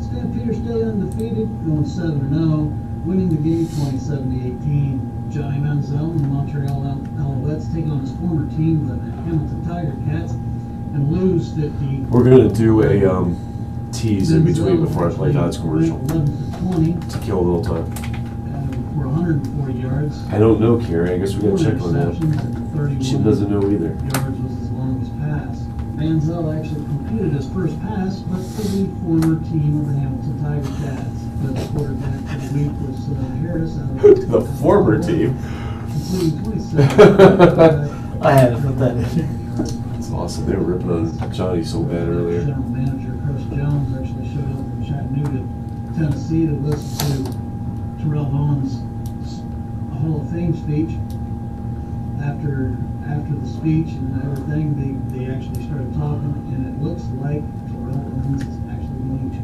Stampeders stay undefeated, going 7-0, winning the game 27-18. Johnny Manziel and the Montreal Alouettes take on his former team, the Hamilton Tiger Cats, and lose 50. We're gonna do a tease in between before I play Todd's commercial 11-20 to kill a little time. for 140 yards. I don't know, Carrie. I guess we gotta check on that. 31 She doesn't know either. yards was his longest pass. Manziel actually completed his first pass, but for the former team of the Hamilton Tiger Cats. The quarterback for the week was Harris out of The former team. completing 27. I had to put that in. That's awesome. They were ripping on Johnny so bad earlier. General Manager Chris Jones actually showed up in Chattanooga, Tennessee to listen to Terrell Vaughn's Hall of Fame speech. After the speech and everything, they actually started talking, and it looks like Terrell Owens is actually going to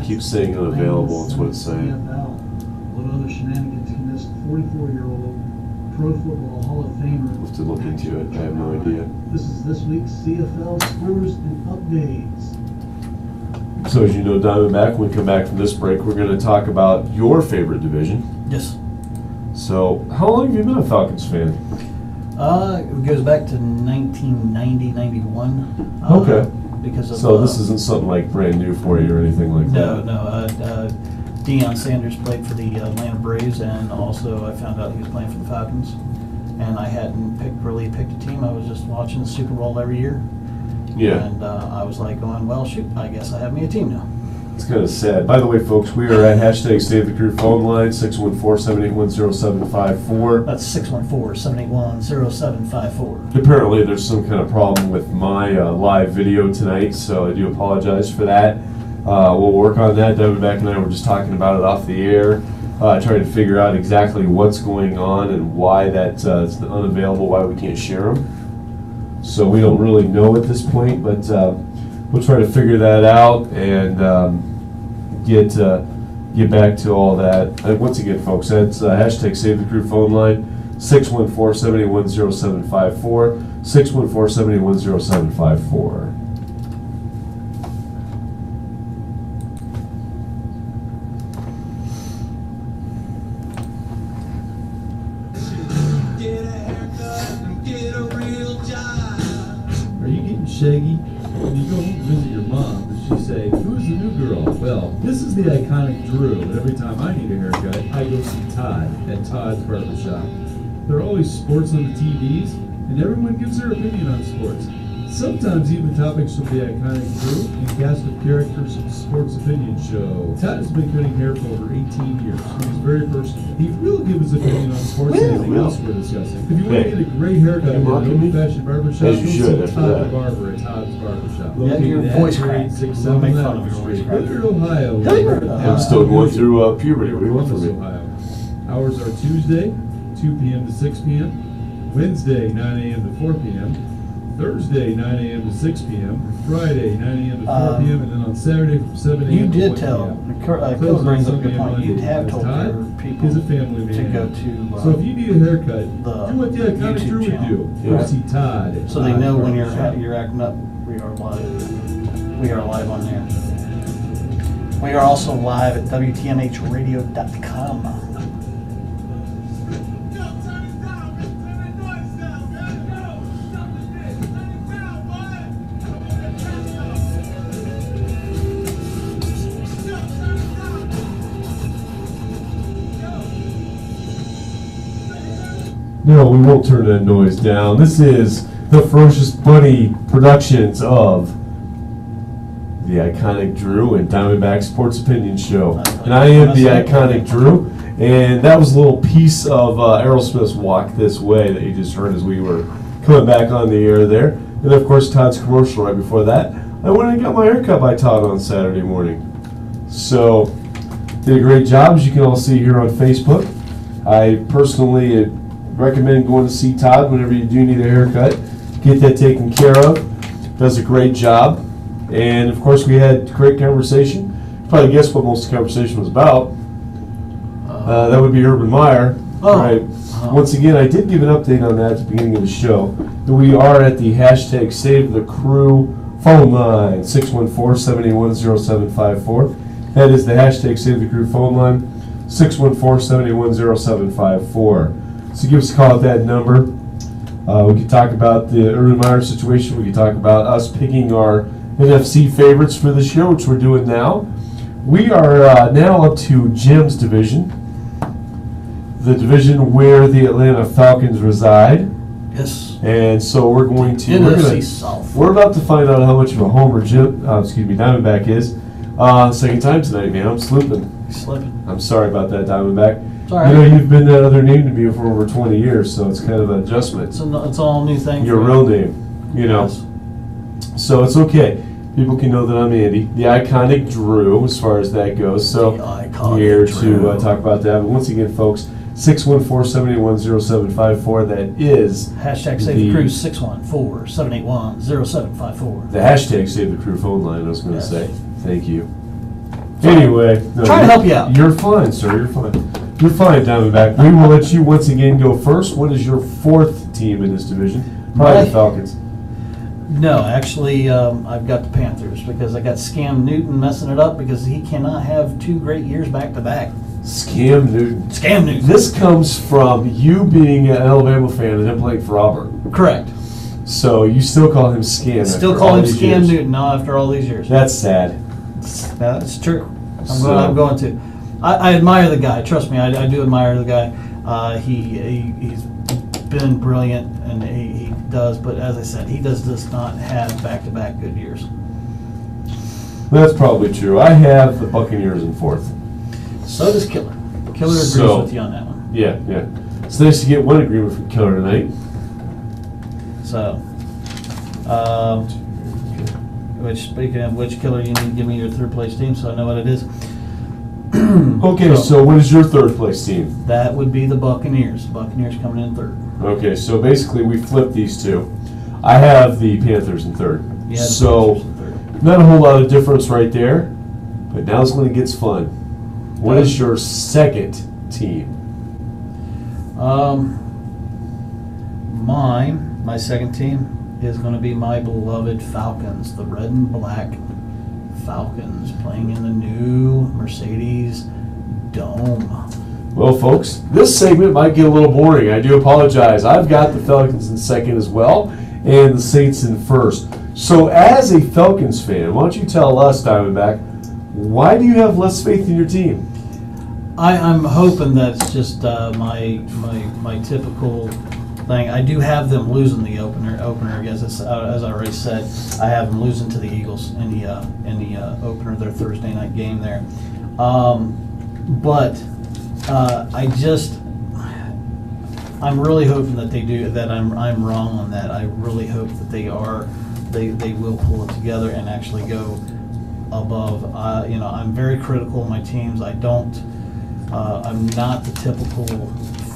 Keep saying unavailable. That's what it's saying. CFL. What other shenanigans can 44-year-old Pro Football Hall of Famer. We'll have to look into it. I have no idea. This is this week's CFL scores and updates. So as you know, Diamondback, when we come back from this break, we're going to talk about your favorite division. Yes. So how long have you been a Falcons fan? It goes back to 1990, 91. Okay. Because of, So this isn't something like brand new for you or anything like No, that? no. Deion Sanders played for the Atlanta Braves, and also I found out he was playing for the Falcons. And I hadn't really picked a team. I was just watching the Super Bowl every year. Yeah. And I was like going, well, shoot, I guess I have me a team now. It's kind of sad. By the way, folks, we are at hashtag Save the Crew phone line, 614-781-0754. That's 614-781-0754. Apparently there's some kind of problem with my live video tonight, so I do apologize for that. We'll work on that. Diamondback and I were just talking about it off the air, trying to figure out exactly what's going on and why that's unavailable, why we can't share them. So we don't really know at this point, but we'll try to figure that out and get back to all that. Once again, folks, that's hashtag Save the Crew phone line, 614-781-0754, 614-781-0754. Are you getting shaggy? When you go visit your mom, does she say, "Who's the new girl?" Well, this is the iconic Drew, and every time I need a haircut, I go see Todd at Todd's Barbershop. There are always sports on the TVs, and everyone gives their opinion on sports. Sometimes even topics from the iconic Drew and cast of characters from Sports Opinion Show. Todd has been cutting hair for over 18 years. He's very personal. He will give his opinion on sports and anything else we're discussing. If you want to get a great haircut in an old-fashioned barbershop, As you should, go see after Todd that. the Barber at Todd's Barbershop. Yeah, your Located voice at cracked. 867 Don't make fun of Adams your voice Street, crack. Hilliard, Ohio. Hilliard, I'm still going through puberty. What do you want from Columbus, me? Ohio. Hours are Tuesday, 2 p.m. to 6 p.m., Wednesday, 9 a.m. to 4 p.m., Thursday, 9 a.m. to 6 p.m., Friday, 9 a.m. to 4 p.m., and then on Saturday from 7 a.m. You to did 1 tell, p.m. Phil brings up a good Sunday and point. You'd Monday. have told Todd your people is a family man. to go to, so if you need a haircut, the do what the iconic YouTube Drew would channel. do. Go Yeah. see Todd. At so they Todd's know when Barbershop. you're acting up. We are live. We are live on there. We are also live at WTMHradio.com. No, we won't turn that noise down. This is the Ferocious Bunny productions of the iconic Drew and Diamondback Sports Opinion Show. And I am the iconic Drew, and that was a little piece of Aerosmith's Walk This Way that you just heard as we were coming back on the air there. And of course, Todd's commercial right before that. I went and got my hair cut by Todd on Saturday morning. So, did a great job, as you can all see here on Facebook. I personally recommend going to see Todd whenever you do need a haircut. Get that taken care of. Does a great job. And of course, we had great conversation. You probably guess what most of the conversation was about. That would be Urban Meyer. Oh. Right. Once again, I did give an update on that at the beginning of the show. We are at the hashtag Save the Crew phone line, 614-781-0754. That is the hashtag Save the Crew phone line, 614-781-0754. So give us a call at that number. We could talk about the Urban Meyer situation. We could talk about us picking our NFC favorites for this year, which we're doing now. We are now up to Jim's division, the division where the Atlanta Falcons reside. Yes. And so we're going to NFC South. we're about to find out how much of a homer Diamondback is. Second time tonight, man. I'm slipping. Slipping. I'm sorry about that, Diamondback. It's all right. You know, you've been that other name to me for over 20 years, so it's kind of an adjustment. It's all new thing. Your for real name, you know. Yes. So it's okay. People can know that I'm Andy, the iconic Drew, as far as that goes. So The iconic here Drew. to talk about that. But once again, folks, 614-781-0754. That is Hashtag Save the Crew, 614-781-0754. the hashtag Save the Crew phone line, I was going to Yes. say. Thank you. Anyway. Trying to help you out. You're fine, sir. You're fine. You're fine, Diamondback. We will let you once again go first. What is your fourth team in this division? Probably the Falcons. No, actually, I've got the Panthers because I got Scam Newton messing it up because he cannot have 2 great years back to back. Scam Newton. Scam Newton. This comes from you being an Alabama fan and him playing for Auburn. Correct. So you still call him Scam. Still after call all him these Scam years. Newton now after all these years. That's sad. That's true. So- I'm going to. I admire the guy. Trust me, I do admire the guy. He's been brilliant, and he does. But as I said, he does not have back-to-back good years. That's probably true. I have the Buccaneers in fourth. So does Killer. Killer agrees So- with you on that one. Yeah, yeah. It's nice to get one agreement from Killer tonight. So, which speaking of which, Killer, you need to give me your third place team so I know what it is. Okay, so what is your third place team? That would be the Buccaneers. Buccaneers coming in third. Okay, so basically we flipped these two. I have the Panthers in third. You had the So Panthers in third. not a whole lot of difference right there, but now it's when it gets fun. What is your second team? My second team is going to be my beloved Falcons, the red and black Falcons, playing in the new Mercedes Dome. Well, folks, this segment might get a little boring. I do apologize. I've got the Falcons in second as well, and the Saints in first. So as a Falcons fan, why don't you tell us, Diamondback, why do you have less faith in your team? I'm hoping that it's just my typical thing. I do have them losing the opener. As I already said, I have them losing to the Eagles in the opener, their Thursday night game there. But I'm really hoping that they do that. I'm wrong on that. I really hope that they will pull it together and actually go above. I'm very critical of my teams. I'm not the typical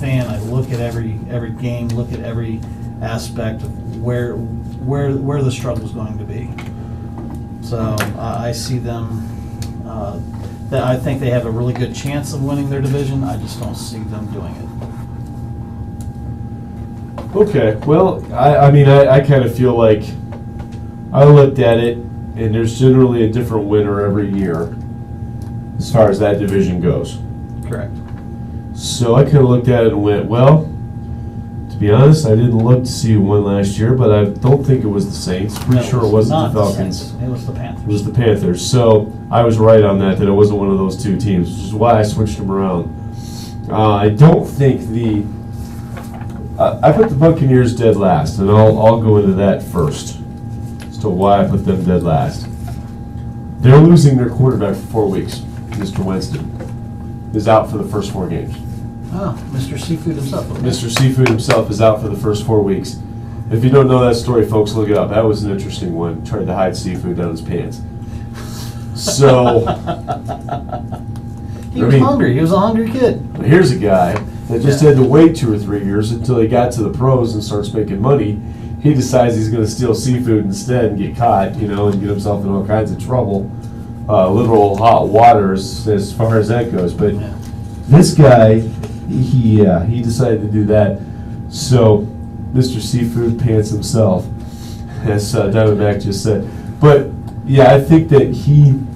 fan. I look at every game, look at every aspect of where the struggle is going to be. So I see them. That I think they have a really good chance of winning their division. I just don't see them doing it. Okay, well, I kind of feel like I looked at it, and there's generally a different winner every year as far as that division goes. Correct. So I kind of looked at it and went, well, to be honest, I didn't look to see who won last year, but I don't think it was the Saints. Pretty sure it wasn't not the Falcons. Saints. It was the Panthers. It was the Panthers. So I was right on that it wasn't one of those two teams, which is why I switched them around. I don't think I put the Buccaneers dead last, and I'll go into that first as to why I put them dead last. They're losing their quarterback for 4 weeks. Mr. Winston is out for the first 4 games. Oh, Mr. Seafood himself. Okay. Mr. Seafood himself is out for the first 4 weeks. If you don't know that story, folks, look it up. That was an interesting one. Tried to hide seafood down his pants. So He was hungry. He was a hungry kid. here's a guy that just had to wait 2 or 3 years until he got to the pros and starts making money. He decides he's going to steal seafood instead and get caught, and get himself in all kinds of trouble. Literal hot water as far as that goes. But Yeah. this guy, he decided to do that. So Mr. Seafood pants himself, as Diamondback just said. But yeah, I think that him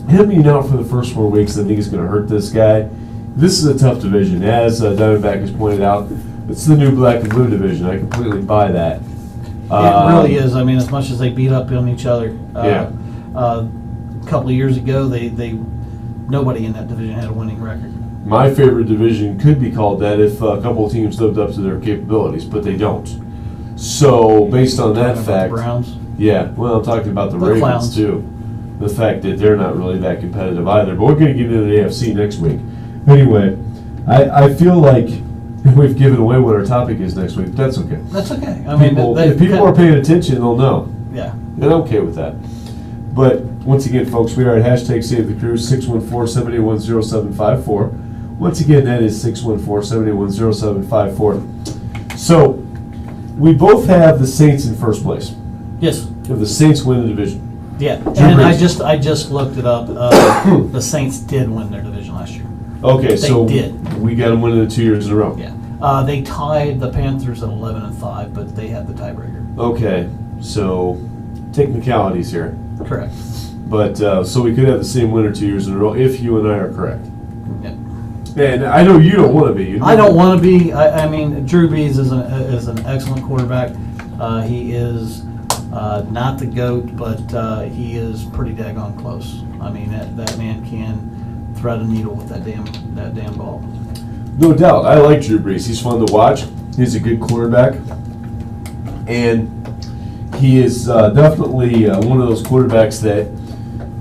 being out for the first 4 weeks, I think is going to hurt this guy. This is a tough division, as Diamondback has pointed out. It's the new black and blue division. I completely buy that. It really is. I mean, as much as they beat up on each other. Yeah. A couple of years ago, nobody in that division had a winning record. My favorite division could be called that if a couple of teams lived up to their capabilities, but they don't. So, based on that fact, Browns. yeah, well, I'm talking about the The Ravens Clowns. too. The fact that they're not really that competitive either. But we're going to get into the AFC next week. Anyway, I feel like we've given away what our topic is next week. But that's okay. That's okay. I mean, If people are paying attention, they'll know. Yeah. And I'm okay with that. But once again, folks, we are at hashtag Save the Crew, 614-781-0754. Once again, that is 614-781-0754. So, we both have the Saints in first place. Yes. If the Saints win the division. Yeah. Drew And Brees. I just looked it up. The Saints did win their division last year. Okay, so did. we got them winning the 2 years in a row. Yeah. They tied the Panthers at 11-5, but they had the tiebreaker. Okay, so technicalities here. Correct. But, so we could have the same winner 2 years in a row if you and I are correct. Yeah. And I know you don't want to be. I don't want to be. I mean, Drew Brees is an excellent quarterback. He is not the GOAT, but he is pretty daggone close. I mean, that man can thread a needle with that damn ball. No doubt. I like Drew Brees. He's fun to watch. He's a good quarterback. And he is definitely one of those quarterbacks that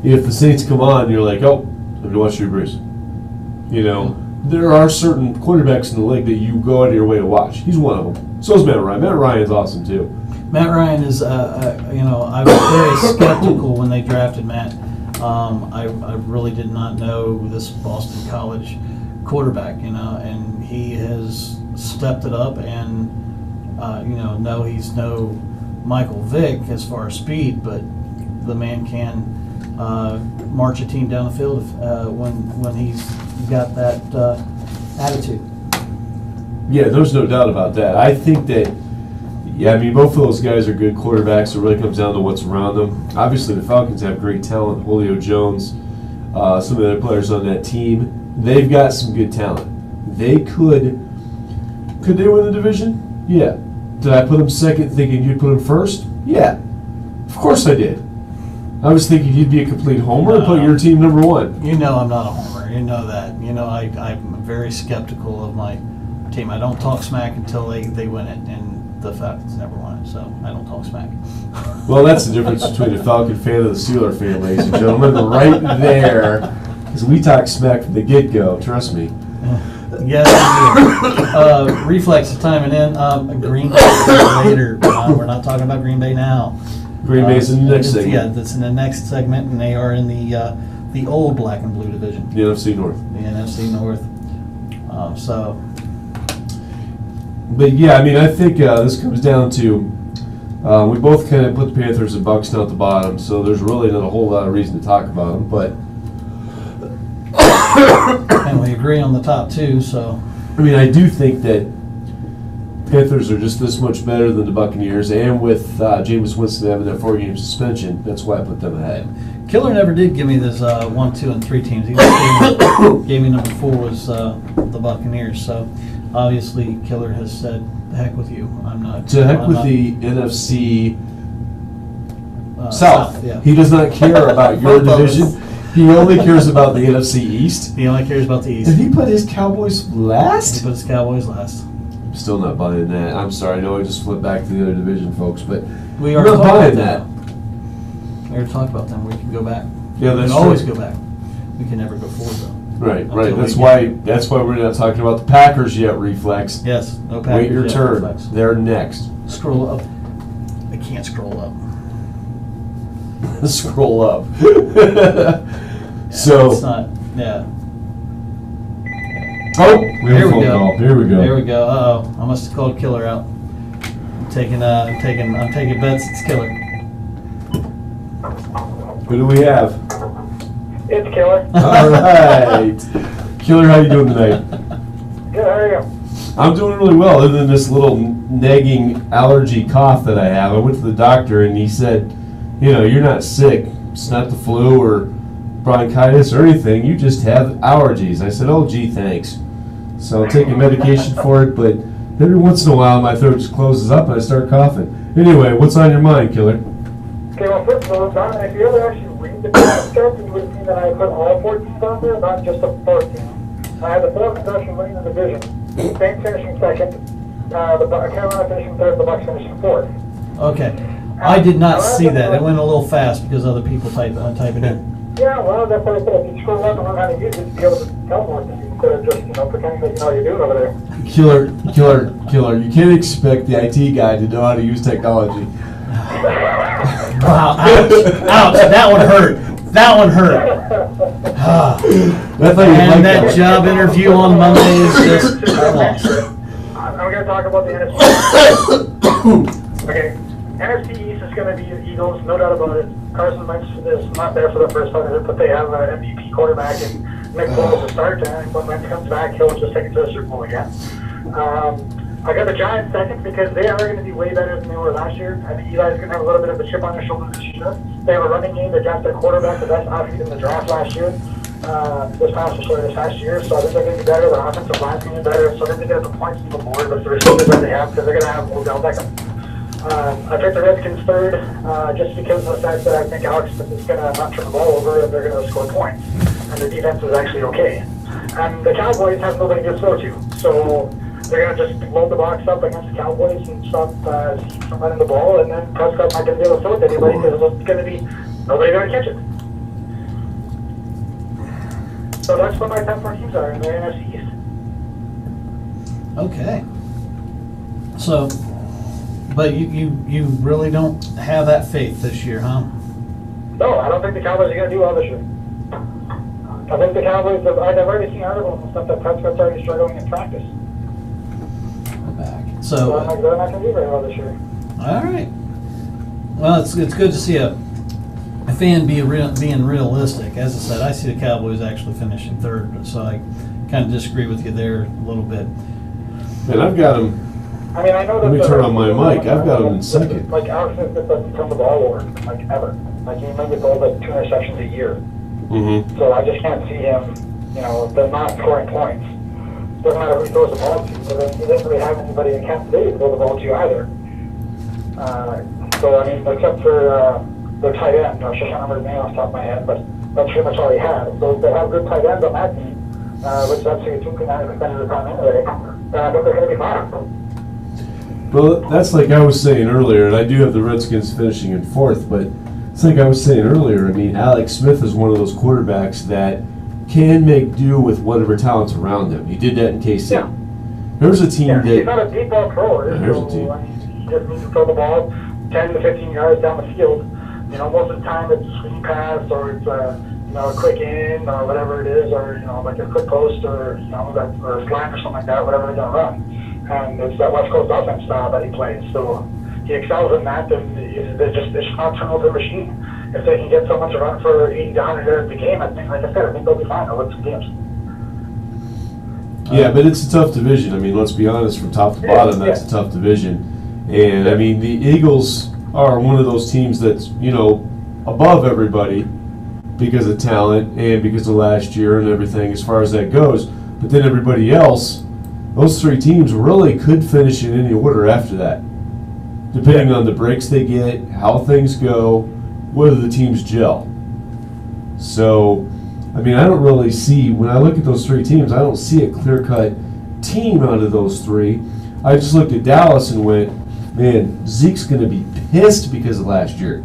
if the Saints come on, you're like, oh, I'm going to watch Drew Brees. You know, there are certain quarterbacks in the league that you go out of your way to watch. He's one of them. So is Matt Ryan. Matt Ryan's awesome, too. Matt Ryan is, I was very skeptical when they drafted Matt. I really did not know this Boston College quarterback, and he has stepped it up. And no, he's no Michael Vick as far as speed, but the man can march a team down the field when he's got that attitude. Yeah, there's no doubt about that. I think that, yeah, I mean, both of those guys are good quarterbacks. It really comes down to what's around them. Obviously, the Falcons have great talent. Julio Jones, some of the other players on that team, they've got some good talent. They could they win the division? Yeah. Did I put them second thinking you'd put them first? Yeah. Of course I did. I was thinking you'd be a complete homer and put your team number one. I'm not a homer. You know that. I'm very skeptical of my team. I don't talk smack until they win it, and the Falcons never won it, so I don't talk smack. Well, that's the difference between a Falcon fan and the Steeler fan, ladies and gentlemen. Right there. Because we talk smack from the get-go, trust me. Yes, Reflex is timing in. Green Bay later. We're not talking about Green Bay now. Green Bay's in the next segment. Yeah, that's in the next segment, and they are in the old black and blue division. The NFC North. The NFC North. But yeah, I mean, I think this comes down to we both kind of put the Panthers and Bucks down at the bottom, so there's really not a whole lot of reason to talk about them. But and we agree on the top two, so. I mean, I do think that Panthers are just this much better than the Buccaneers, and with Jameis Winston having that 4-game suspension, that's why I put them ahead. Killer never did give me this 1, 2, and 3 teams. He just gave me number 4 was the Buccaneers. So obviously, Killer has said, "The heck with you. I'm not." To heck with the NFC South. Yeah. He does not care about your division. He only cares about the NFC East. He only cares about the East. Did he put his Cowboys last? He put his Cowboys last. I'm still not buying that. I'm sorry. I know I just flipped back to the other division, folks, but We I'm are not buying that. We already talked about them. We can go back. Yeah, We that's can always true. go back. We can never go forward, though. Right. Until That's we why. That's why we're not talking about the Packers yet. Reflex. Yes, no Packers. Wait your yet, turn. Reflex. They're next. Scroll up. I can't scroll up. Scroll up. It's So. not. Yeah. Oh, we have Here a we phone go. call. Here we go. There we go. Uh-oh. I must have called Killer out. I'm taking bets. It's Killer. Who do we have? It's Killer. All right. Killer, how you doing tonight? Good, how are you? I'm doing really well, other than this little nagging allergy cough that I have. I went to the doctor and he said, you're not sick. It's not the flu or bronchitis or anything. You just have allergies. I said, oh, gee, thanks. So I'm taking medication for it, but every once in a while my throat just closes up and I start coughing. Anyway, what's on your mind, Killer? Okay, well, first of all, Don, if you ever actually read the transcript, you would have seen that I put all 4 teams on there, not just the 4 teams. I had the Falcons actually winning the division. Saints finishing second, the Carolina finishing third, the Bucks finishing fourth. Okay. I did not see that. It went a little fast because other people type it in. Yeah, well, that's what I said. If you scroll up and learn how to use it, you'll be able to tell more things instead of just, pretending that you know what you're doing over there. Killer, you can't expect the IT guy to know how to use technology. Wow, ouch, that one hurt. And that job interview on Monday is just lost. I'm going to talk about the NFC. Okay, NFC East is going to be the Eagles, no doubt about it. Carson Wentz is not there for the first time, but they have an MVP quarterback in Nick Foles to start, and when Wentz comes back, he'll just take it to the Super Bowl again. I got the Giants second because they are going to be way better than they were last year. I think Eli's going to have a little bit of a chip on their shoulder this year. They have a running game. They drafted their quarterback, the best athlete in the draft last year. This past year, so I think they're going to be better. Their offensive line's going to be better, so I think they get the points on the board, but the receivers that they have, because they're going to have Odell Beckham. I picked the Redskins third, just because of the fact that I think Alex Smith is going to not turn the ball over and they're going to score points. And the defense is actually okay. And the Cowboys have nobody to throw to, so they're going to just load the box up against the Cowboys and stop Zeke from running the ball, and then Prescott's not going to be able to throw it to anybody because it's going to be nobody going to catch it. So that's what my top 4 teams are in the NFC East. Okay. So, but you really don't have that faith this year, huh? No, I don't think the Cowboys are going to do well this year. I think the Cowboys, I've already seen articles and stuff that Prescott's already struggling in practice. Back. So So, they're not going to do very well this year. all right. Well, it's good to see a fan being realistic. As I said, I see the Cowboys actually finishing third, so I kind of disagree with you there a little bit. And I've got them. I mean, I know that. Let me turn on my mic. I've got them in second. Like Alex Smith doesn't turn the ball over, like ever. Like he maybe throws like 2 interceptions a year. Mm-hmm. So I just can't see him. They're not scoring points. Doesn't matter who he throws the ball to. But then he doesn't really have anybody in Kansas City to throw the ball to either. So I mean, except for their tight end, I can't remember his name off the top of my head, but that's pretty much all he had. So they have good tight ends on that team, which that's who took 90% of the time anyway. But they're going to be fine. Well, that's like I was saying earlier, and I do have the Redskins finishing in fourth, but it's like I was saying earlier, I mean, Alex Smith is one of those quarterbacks that can make do with whatever talent's around him. He did that in KC. Yeah. There's a team that... He's not a deep ball thrower. Here's a So, team. I mean, he just needs to throw the ball 10 to 15 yards down the field. Most of the time it's a screen pass or it's a quick in or whatever it is, or like a quick post or or a slant or something like that, whatever they're gonna run. And it's that West Coast offense style that he plays. So he excels in that, and it's just not turnover machine. If they can get someone to run for 80 to 100 yards a game, I think, like I said, I think they'll be fine. They'll win some games. Yeah, but it's a tough division. I mean, let's be honest, from top to bottom, that's a tough division. And, I mean, the Eagles are one of those teams that's, above everybody because of talent and because of last year and everything as far as that goes. But then everybody else, those 3 teams really could finish in any order after that, depending on the breaks they get, how things go, whether the teams gel. So, I mean, I don't really see, when I look at those 3 teams, I don't see a clear-cut team out of those 3. I just looked at Dallas and went, man, Zeke's going to be pissed because of last year.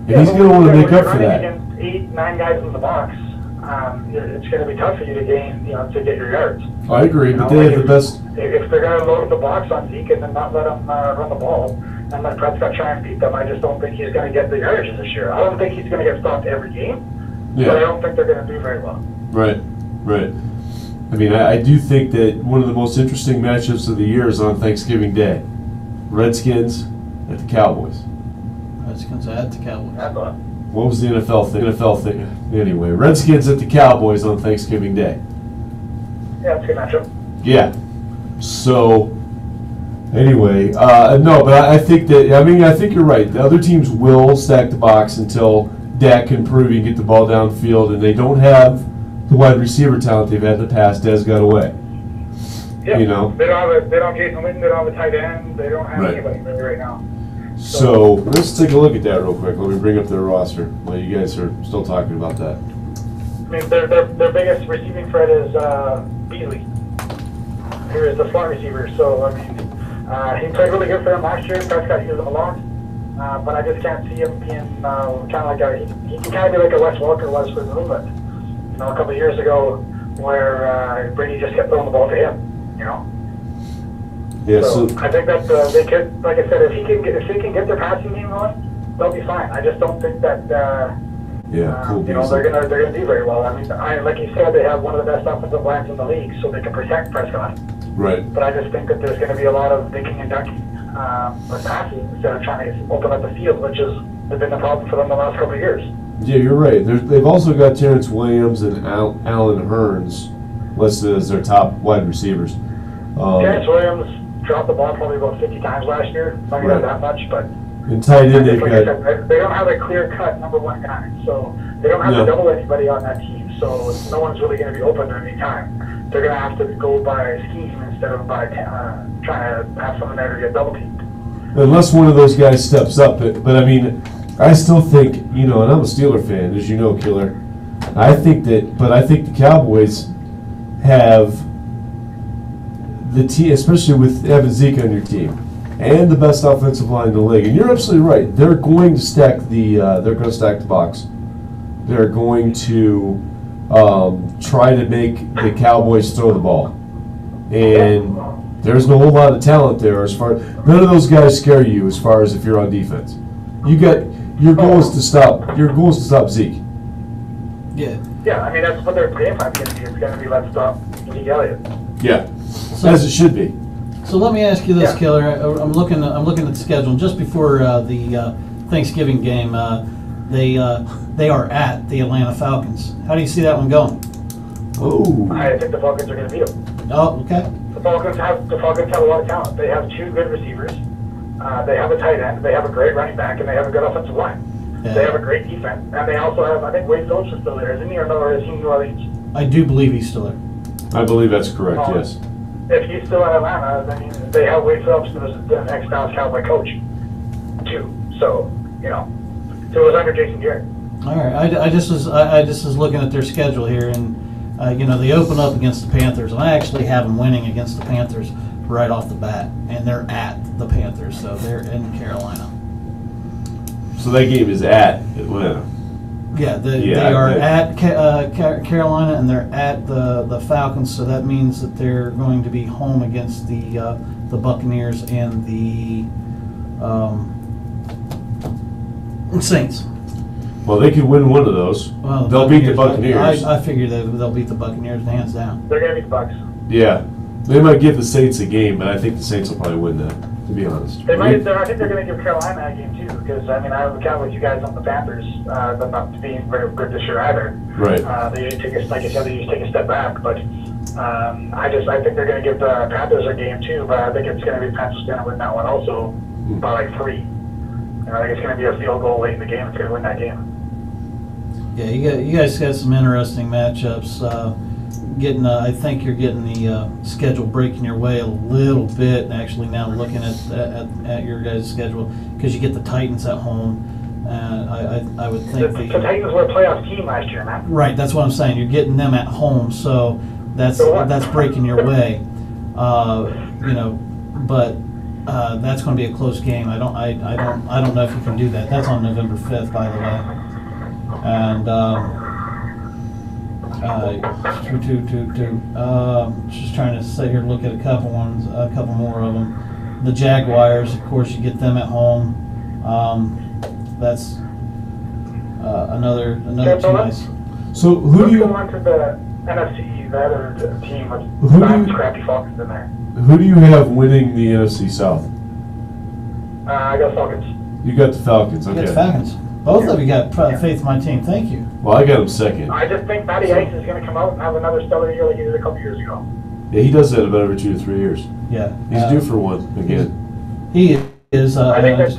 And he's going to want to make up for that. Against 8, 9 guys in the box, it's going to be tough for you to gain, to get your yards. I agree, but they have the best. If they're going to load the box on Zeke and then not let him run the ball, and let Prescott try and beat them, I just don't think he's going to get the yardage this year. I don't think he's going to get stopped every game, but I don't think they're going to do very well. Right. I mean, I do think that one of the most interesting matchups of the year is on Thanksgiving Day. Redskins at the Cowboys. Redskins at the Cowboys. That's all. What was the NFL thing? Anyway, Redskins at the Cowboys on Thanksgiving Day. Yeah, it's a good matchup. Yeah. So, anyway, no, but I think you're right. The other teams will stack the box until Dak can prove he can get the ball downfield, and they don't have the wide receiver talent they've had in the past. Dez got away. Yeah. They don't have Jason Witten, they don't have a tight end, they don't have anybody really right now. So let's take a look at that real quick. Let me bring up their roster while you guys are still talking about that. I mean, their biggest receiving threat is Beasley, who is the slot receiver. So, I mean, he played really good for them last year. Prescott used him a lot. But I just can't see him being kind of like he can kind of be like a Wes Welker was for New England, a couple of years ago, where Brady just kept throwing the ball to him, Yeah, so I think that they could, like I said, if they can get their passing game going, they'll be fine. I just don't think that they're gonna do very well. I mean, like you said, they have one of the best offensive lines in the league, so they can protect Prescott. Right. But I just think that there's going to be a lot of dinking and dunking with passing instead of trying to open up the field, which has been the problem for them the last couple of years. Yeah, you're right. They've also got Terrence Williams and Alan Hearns listed as their top wide receivers. Terrence Williams dropped the ball probably about 50 times last year. Not Right. that much, but And tight end, they've like I got. said, they don't have a clear-cut number one guy, so they don't have No. to double anybody on that team. So no one's really going to be open at any time. They're going to have to go by scheme instead of by trying to have someone there to get double teamed. Unless one of those guys steps up. But I mean, I still think, and I'm a Steeler fan, as you know, Killer. I think the Cowboys have the team, especially with having Zeke on your team, and the best offensive line in the league. And you're absolutely right. They're going to stack the box. They're going to try to make the Cowboys throw the ball. And there's no whole lot of talent there none of those guys scare you as far as if you're on defense. Your goal is to stop Zeke. Yeah. Yeah, I mean, that's what their game plan is going to be. It's going to be let's stop Zeke Elliott. Yeah. As it should be. So let me ask you this, Yeah. Killer. I'm looking at the schedule just before the Thanksgiving game. They are at the Atlanta Falcons. How do you see that one going? Oh. I think the Falcons are going to beat them. Oh, okay. The Falcons have a lot of talent. They have two good receivers. They have a tight end. They have a great running back, and they have a good offensive line. Yeah. They have a great defense, and they also have. I think Wade Phillips is still there, isn't he? Or is he in New Orleans? I do believe he's still there. I believe that's correct, yes. If he's still in Atlanta, then they have Wade Phillips, the next Dallas Cowboy coach, too. So so it was under Jason Garrett. All right. I just was looking at their schedule here, and they open up against the Panthers, and I actually have them winning against the Panthers right off the bat, and they're at the Panthers, so they're in Carolina. So that game is at Atlanta. Yeah, they are at Carolina, and they're at the Falcons. So that means that they're going to be home against the Buccaneers and the Saints. Well, they could win one of those. Well, They'll beat the Buccaneers. I figure they'll beat the Buccaneers hands down. They're going to beat the Bucks. Yeah. They might give the Saints a game, but I think the Saints will probably win that, to be honest. They might. I think they're going to give Carolina a game too, because I would count with you guys on the Panthers, but not being very good this year either. Right. They usually take a step back, but I think they're going to give the Panthers a game too. But I think it's going to be Panthers going to win that one also by like 3. I think it's going to be a field goal late in the game. It's going to win that game. Yeah, you guys got some interesting matchups. I think you're getting the schedule breaking your way a little bit. Actually, now looking at your guys' schedule, because you get the Titans at home. I would think the Titans were a playoff team last year, man. Right, that's what I'm saying. You're getting them at home, so that's breaking your way. But that's going to be a close game. I don't know if you can do that. That's on November 5th, by the way. And just trying to sit here and look at a couple more of them. The Jaguars, of course, you get them at home. That's another team nice. So who do you? Let's go on to the NFC, the other team with the crappy Falcons in there. Who do you have winning the NFC South? I got Falcons. You got the Falcons. You Okay. got the Falcons. Both of you got faith in my team. Thank you. Well, I got him second. I just think Matty Ice is going to come out and have another stellar year like he did a couple years ago. Yeah, he does that about every 2 to 3 years. Yeah. He's due for one again. He is. I think that,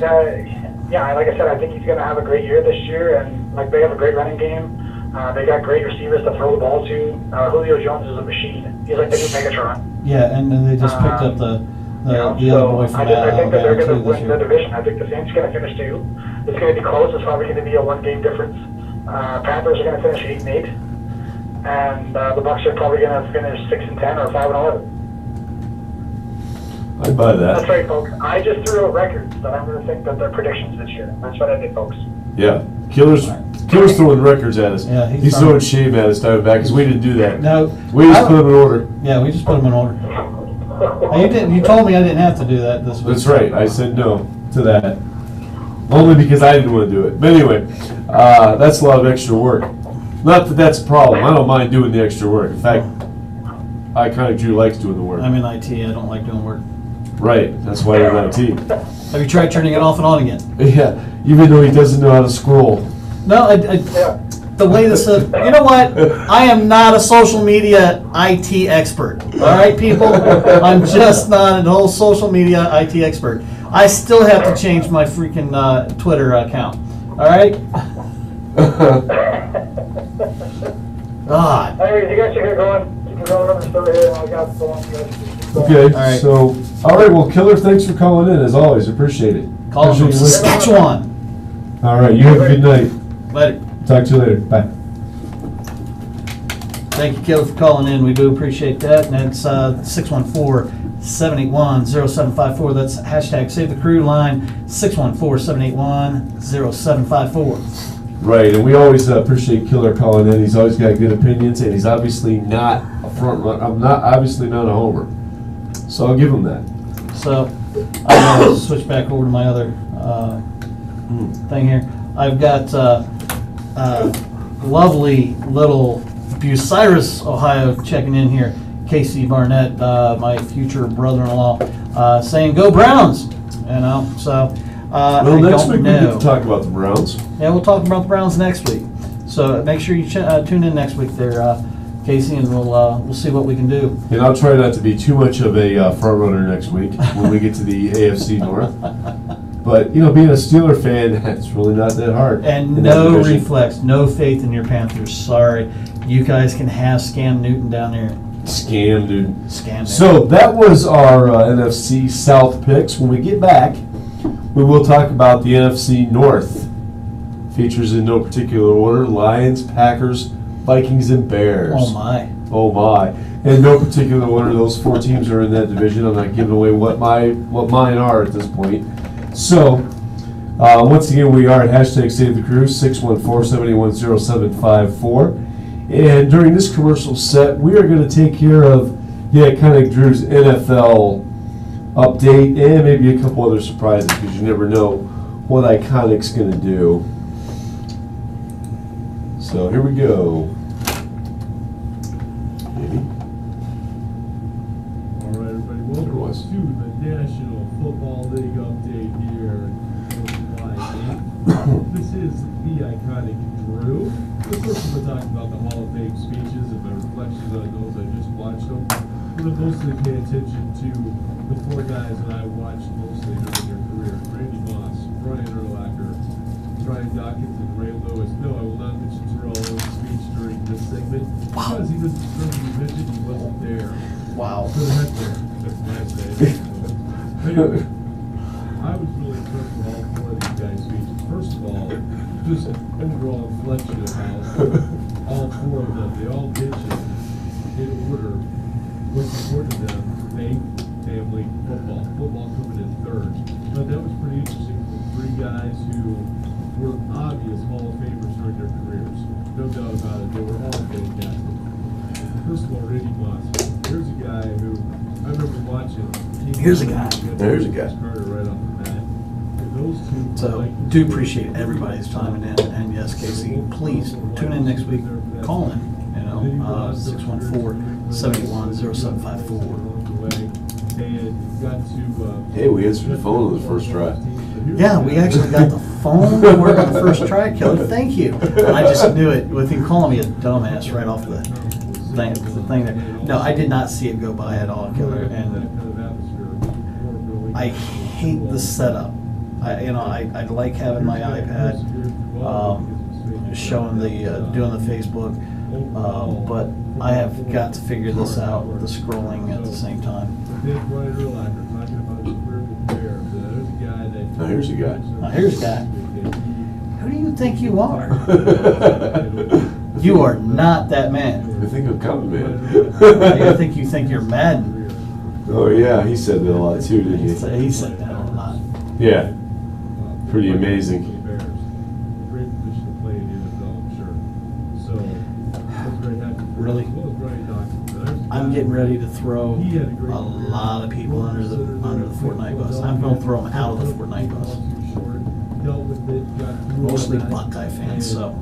like I said, I think he's going to have a great year this year, and like they have a great running game. They got great receivers to throw the ball to. Julio Jones is a machine. He's like the new Megatron. Yeah, and then they just picked up the other boy from I think that they're Alabama going to too this win the year. division. I think the Saints are going to finish 2. It's going to be close. It's probably going to be a 1-game difference. Panthers are going to finish 8-8, and the Bucks are probably going to finish 6-10 or 5-11. I'd buy that. That's right, folks. I just threw out records that I'm going to think that they're predictions this year. That's what I did, folks. Yeah. Killer's throwing records at us. Yeah, he's throwing shame at us, Diamondback, because we didn't do that. No, We just put them in order. Yeah, we just put them in order. Hey, you didn't. You told me I didn't have to do that this week. That's right. I said no to that. Only because I didn't want to do it. But anyway, that's a lot of extra work. Not that that's a problem. I don't mind doing the extra work. In fact, I kind of Drew likes doing the work. I'm in IT. I don't like doing work. Right. That's why you're on IT. Have you tried turning it off and on again? Yeah. Even though he doesn't know how to scroll. No, Yeah. the way this, you know what? I am not a social media IT expert. All right, people? I'm just not a whole social media IT expert. I still have to change my freaking Twitter account. All right? God. Anyways, you guys should get going. Keep going on the story here, and I got the one you guys. Okay, right. so, all right, well, Killer, thanks for calling in, as always, appreciate it. Call from Appreciate you listening. Saskatchewan. All right, you have a good night. Later. Talk to you later, bye. Thank you, Killer, for calling in. We do appreciate that. And it's 614-781-0754. That's hashtag Save the Crew line, 614-781-0754. Right, and we always appreciate Killer calling in. He's always got good opinions, and he's obviously not a front runner. I'm obviously not a homer, so I'll give him that. So I'm going to switch back over to my other thing here. I've got lovely little Bucyrus, Ohio, checking in here. Casey Barnett, my future brother-in-law, saying "Go Browns!" You know, so. Well, next week we get to talk about the Browns. Yeah, we'll talk about the Browns next week. So make sure you tune in next week there, Casey, and we'll see what we can do. And I'll try not to be too much of a front runner next week when we get to the AFC North. But, you know, being a Steeler fan, it's really not that hard. And no reflex, no faith in your Panthers. Sorry. You guys can have Scam Newton down there. Scam, dude. Scam Newton. So that was our NFC South picks. When we get back, we will talk about the NFC North. Features in no particular order: Lions, Packers, Vikings, and Bears. Oh my. Oh my. In no particular order, those four teams are in that division. I'm not giving away what mine are at this point. So, once again, we are at hashtag Save the Crew, 614-781-0754. And during this commercial set, we are going to take care of Iconic Drew's NFL update and maybe a couple other surprises, because you never know what Iconic's going to do. So here we go. Maybe. All right, everybody, There welcome was. to the National Football League update here on July 8th. This is the Iconic Drew. This is we're talking about the Hall of Fame speeches and my reflections on those. I just watched them. I'm going to mostly pay attention to the four guys that I watched mostly during their career: Randy Moss, Brian Urlacher, Brian Dawkins, and Ray Lewis. No, I will not mention Terrell Owens' speech during this segment because he doesn't deserve to be mentioned. He wasn't there. Wow. To the heck there. That's what I say. Anyway, I was really impressed with all four of these guys' speeches. First of all, just overall inflection of how all four of them, they all mentioned in order what's important to them: faith, family, football. Football coming in third. But that was pretty interesting from three guys who were obvious Hall of Famers during their careers. No doubt about it. They were all fantastic. First of all, Randy Moss. Here's a guy who I remember watching. Here's a guy. There's a guy. Carter right off the bat. And those two. So do appreciate everybody's time and yes, Casey, please tune in next week. Call in, 614-781-0754. And got to. Hey, we answered the phone on the first try. Yeah, we actually got the phone to work on the first try, Killer. Thank you. And I just knew it with him calling me a dumbass right off the thing there. No, I did not see it go by at all, Killer. And I hate the setup. I like having my iPad showing doing the Facebook, but I have got to figure this out with the scrolling at the same time. Now here's a guy. Now here's a guy. Who do you think you are? You are not that man. I think I'm coming, man. I think you think you're Madden. Oh yeah, he said that a lot too, didn't he? He said that a lot. Yeah, pretty amazing. Great position to play in the NFL, I'm sure. So, I was very happy. Really? As well as Brian Dawkins. I'm getting ready to throw a lot of people under the Fortnite bus. I'm going to throw them out of the Fortnite bus. Mostly Buckeye fans, so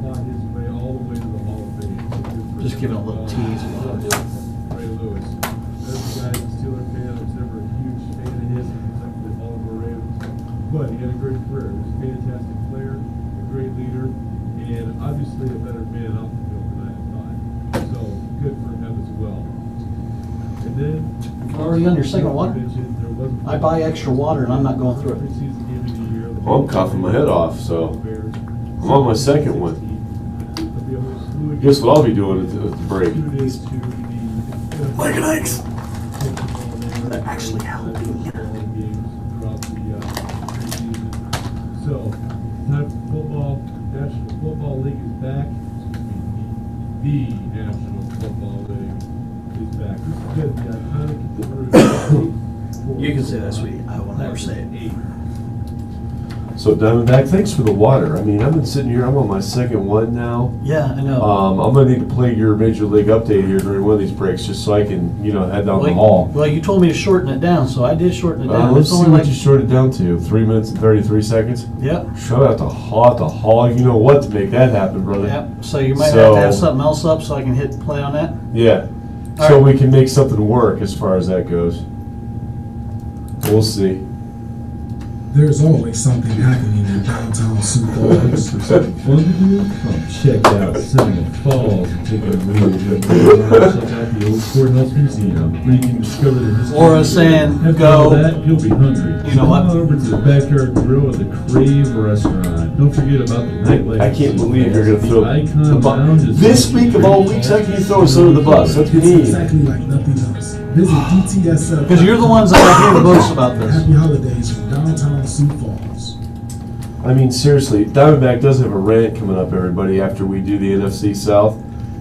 just giving a little tease of what I'm doing. Ray Lewis. There's a guy who's a Steeler fan. I was never a huge fan of his except for the Baltimore Ravens. But he had a great career. He was a fantastic player, a great leader, and you on your second water? I buy extra water and I'm not going through it. Well, I'm coughing my head off, so I'm on my second one. Guess what I'll be doing at the break? Like legs. That actually helped me. So, National Football League is back. The National Football League is back. This is good. The iconic You can say that, sweetie. I will never say it. So Diamondback, thanks for the water. I mean, I've been sitting here. I'm on my second one now. Yeah, I know. I'm gonna need to play your Major League update here during one of these breaks, just so I can, head down the hall. Well, you told me to shorten it down, so I did shorten it down. Let's see what you shorted down to. 3 minutes and 33 seconds. Yep. Shout out to Hall. You know what to make that happen, brother. Yep. So you might have to have something else up so I can hit play on that. Yeah. All So right. we can make something work as far as that goes. We'll see. There's always something happening in downtown Sioux Falls. Something fun to do? Come check out Seminole Falls and take a real good look. Check out the old courthouse museum where you can discover the history. Laura's saying, After go. all that, you'll be hungry. You know Come what? on over to the Backyard Grill at the Crave Restaurant. Don't forget about the nightlife. I can't believe you're going to throw Icon the Lounge is This week of all weeks, how can you throw us under the bus? That's It's mean. exactly like nothing else. Visit DTSF. Because you're the ones that are hearing books about this. Happy holidays from downtown Sioux Falls. I mean, seriously, Diamondback does have a rant coming up, everybody, after we do the NFC South.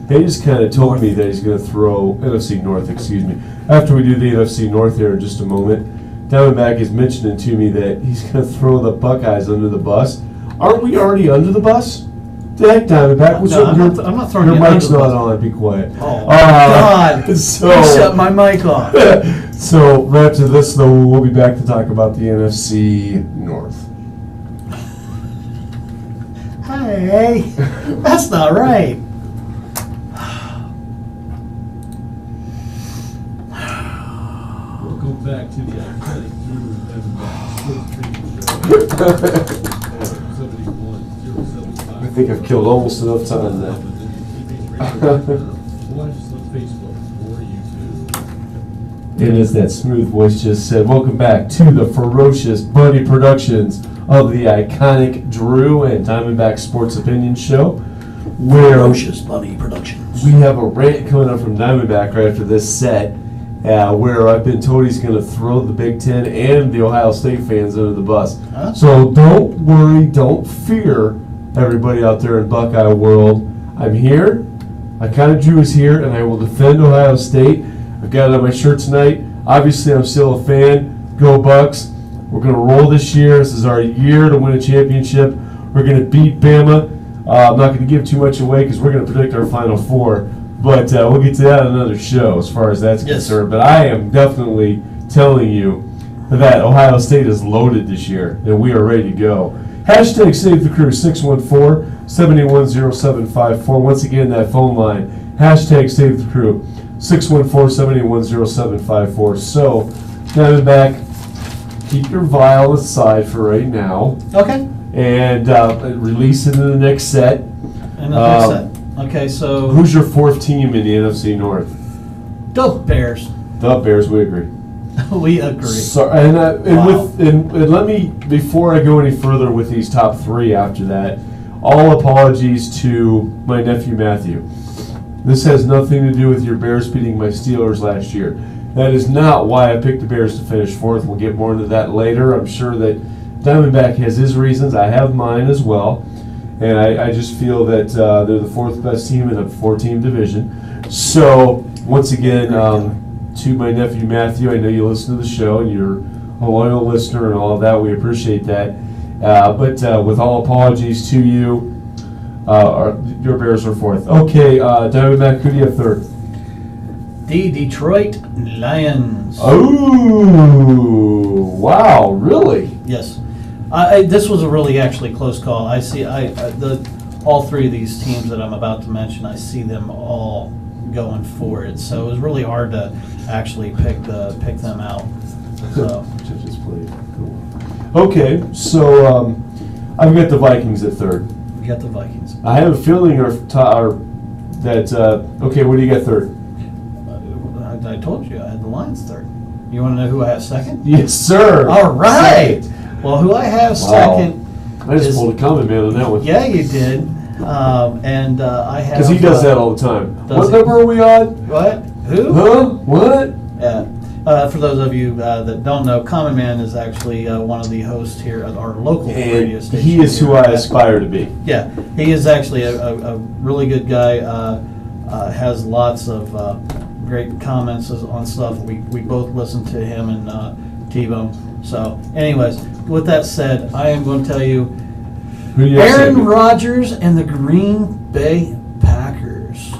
He just kind of told me that he's going to throw NFC North, excuse me. After we do the NFC North here in just a moment, Diamondback is mentioning to me that he's going to throw the Buckeyes under the bus. Aren't we already under the bus? The heck, Diamondback? What's No, up? I'm not throwing your you mic's under the not bus. on. Be quiet. Oh, God. So, You shut my mic off. so right after this, though, we'll be back to talk about the NFC North. Hey, that's not right. Welcome back to the iconic Drew and Diamondback I think I've killed almost enough time there. Watch us on Facebook or YouTube. And as that smooth voice just said, welcome back to the ferocious Bunny Productions of the iconic Drew and Diamondback Sports Opinion Show, where Ferocious Bunny Productions. we have a rant coming up from Diamondback right after this set, where I've been told he's going to throw the Big Ten and the Ohio State fans under the bus. Huh? So don't worry, don't fear, everybody out there in Buckeye world. I'm here. Iconic Drew is here, and I will defend Ohio State. I've got it on my shirt tonight. Obviously, I'm still a fan. Go Bucks. We're going to roll this year. This is our year to win a championship. We're going to beat Bama. I'm not going to give too much away because we're going to predict our Final Four. But we'll get to that on another show as far as that's concerned. But I am definitely telling you that Ohio State is loaded this year, and we are ready to go. Hashtag Save the Crew, 614-781-0754. Once again, that phone line, hashtag Save the Crew, 614-781-0754. So, Diamondback, keep your vial aside for right now Okay. and release it in the next set. And the next set. Okay, so Who's your fourth team in the NFC North? the Bears. The Bears, we agree. We agree. So, and let me, before I go any further with these top three after that, all apologies to my nephew Matthew. This has nothing to do with your Bears beating my Steelers last year. That is not why I picked the Bears to finish fourth. We'll get more into that later. I'm sure that Diamondback has his reasons. I have mine as well. And I just feel that they're the fourth best team in a four-team division. So, once again, to my nephew Matthew, I know you listen to the show and you're a loyal listener and all of that. We appreciate that. But with all apologies to you, your Bears are fourth. Okay, Diamondback, who do you have third? The Detroit Lions. Oh, wow, really? Yes. This was a really actually close call. I see all three of these teams that I'm about to mention, I see them all going for it. So it was really hard to actually pick them out. So. Just played. Cool. Okay, so I've got the Vikings at third. We got the Vikings. I have a feeling okay, what do you got third? I told you I had the Lions third. You want to know who I have second? Yes, sir. All right. Well, who I have Wow. second I just is- pulled a common man on that one. Yeah, you did. And I have... Because he does that all the time. Does What he? number are we on? What? Who? Huh? What? Yeah. For those of you that don't know, Common Man is actually one of the hosts here at our local radio And station. he is who here I at- aspire to be. Yeah, he is actually a really good guy. Has lots of great comments on stuff. We both listen to him and T-Bone. So, anyways, with that said, I am going to tell you Who do you have Aaron second? Rodgers and the Green Bay Packers.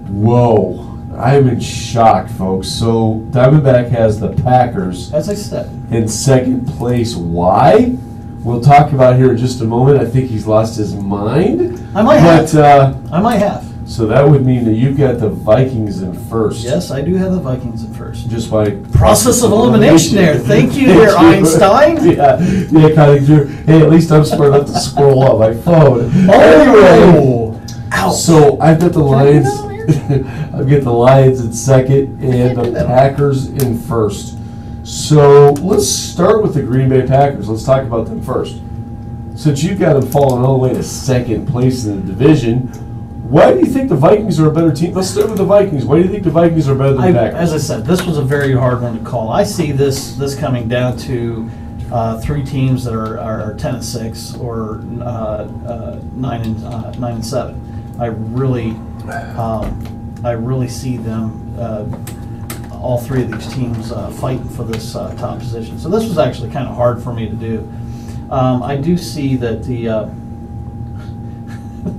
Whoa. I am in shock, folks. So, Diamondback has the Packers As I said, in second place. Why? We'll talk about here in just a moment. I think he's lost his mind. I might have. But, I might have. so that would mean that you've got the Vikings in first. Yes, I do have the Vikings at first. Just by Process of elimination there. Thank you there, Einstein. Yeah, kind of Drew. Hey, at least I'm smart enough to scroll up my phone. Oh! Ouch. So I've got the Can I do Lions. that on here? I've got the Lions in second and can't do the that. Packers in first. So let's start with the Green Bay Packers. Let's talk about them first. Since you've got them falling all the way to second place in the division, why do you think the Vikings are a better team? Let's start with the Vikings. Why do you think the Vikings are better than the Packers? As I said, this was a very hard one to call. I see this coming down to three teams that are 10-6 or 9-7. I really see them, all three of these teams fighting for this top position. So this was actually kind of hard for me to do. I do see that the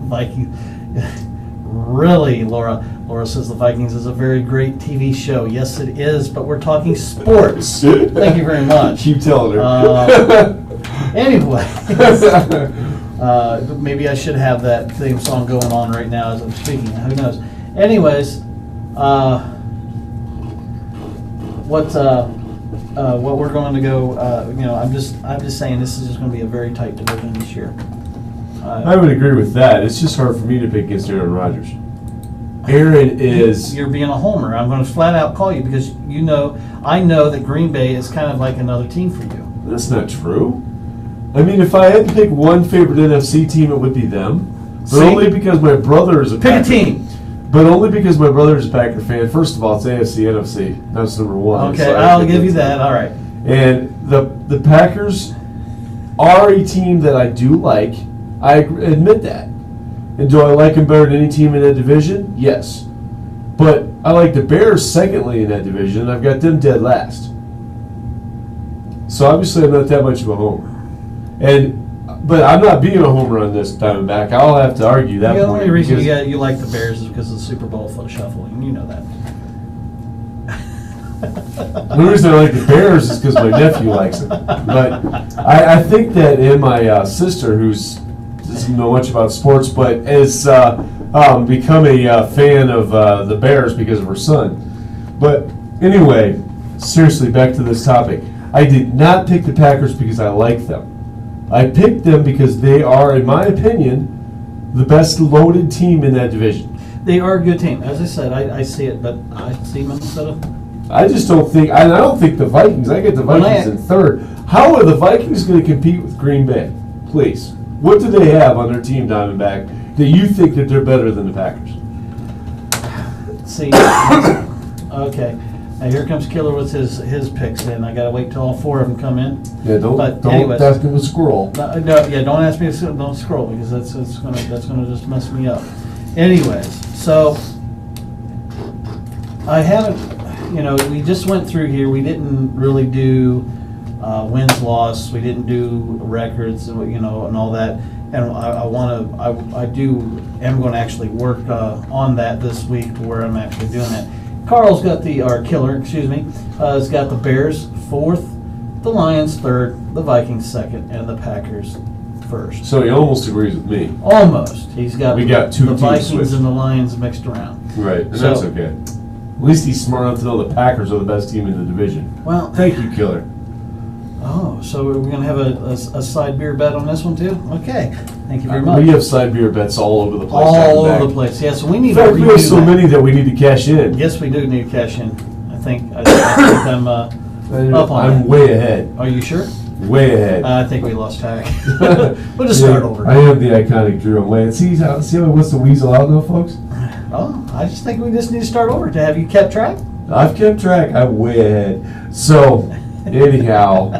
Vikings. Really, Laura says the Vikings is a very great TV show. Yes, it is, but we're talking sports. Thank you very much. Keep telling her. Anyway, maybe I should have that theme song going on right now as I'm speaking. Who knows? Anyways, what we're going to go? I'm just saying this is just going to be a very tight division this year. I would agree with that. It's just hard for me to pick against Aaron Rodgers. Aaron is... You're being a homer. I'm going to flat out call you because I know that Green Bay is kind of like another team for you. That's not true. I mean, if I had to pick one favorite NFC team, it would be them. But See? only because my brother is a Pick a Packer. team. But only because my brother is a Packer fan. First of all, it's AFC, NFC. That's number one. Okay, So I I'll think give you that's- that. All right. And the Packers are a team that I do like. I admit that. And do I like them better than any team in that division? Yes. But I like the Bears secondly in that division, and I've got them dead last. So obviously I'm not that much of a homer. But I'm not being a homer on this Diamondback. I'll have to argue that The point. only reason because- you like the Bears is because of the Super Bowl shuffling. You know that. The only reason I like the Bears is because my nephew likes them. But I think that in my sister, who doesn't know much about sports, but has become a fan of the Bears because of her son. But anyway, seriously, back to this topic. I did not pick the Packers because I like them. I picked them because they are, in my opinion, the best loaded team in that division. They are a good team. As I said, I see it, but I see Minnesota. I just don't think. I don't think the Vikings. I get the Vikings in third. How are the Vikings going to compete with Green Bay? Please, what do they have on their team, Diamondback, that you think that they're better than the Packers? See, okay. Now here comes Killer with his picks in. I gotta wait till all four of them come in. Yeah, don't anyways. ask him to scroll. No, yeah, don't ask me to don't scroll because that's gonna just mess me up. Anyways, so I haven't. We just went through here. We didn't really do wins, loss. We didn't do records, and all that. And am going to actually work on that this week to where I'm actually doing that. Carl's got Killer, has got the Bears fourth, the Lions third, the Vikings second, and the Packers first. So he almost agrees with me. Almost. He's got We got two the teams Vikings switched. and the Lions mixed around. Right, and So- that's okay. At least he's smart enough to know the Packers are the best team in the division. Well, Thank you, Killer. oh, so we're going to have a side beer bet on this one too? Okay. Thank you very much. We have side beer bets all over the place. All Diamondback. over the place. Yes, we need In to fact, we have redo so that. many that we need to cash in. Yes, we do need to cash in. I think I'm up on I'm that. way ahead. Are you sure? Way ahead. I think we lost track. We'll just start over. I am the iconic Drew. I'm way. See how he wants to weasel out though, folks? Oh, I just think we just need to start over. Have you kept track? I've kept track. I'm way ahead. So, anyhow,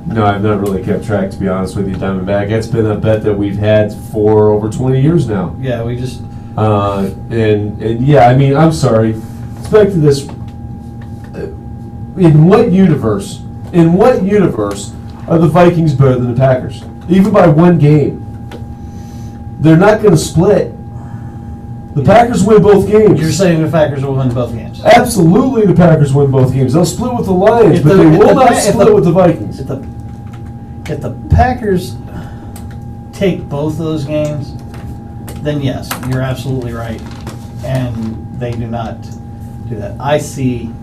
no, I've not really kept track, to be honest with you, Diamondback. That's been a bet that we've had for over 20 years now. Yeah, we just. And yeah, I mean, I'm sorry. Let's back to this. In what universe are the Vikings better than the Packers? Even by one game. They're not going to split. The Packers win both games. You're saying the Packers will win both games? Absolutely, the Packers win both games. They'll split with the Lions, but they will not split with the Vikings. If the Packers take both of those games, then yes, you're absolutely right. And they do not do that. I see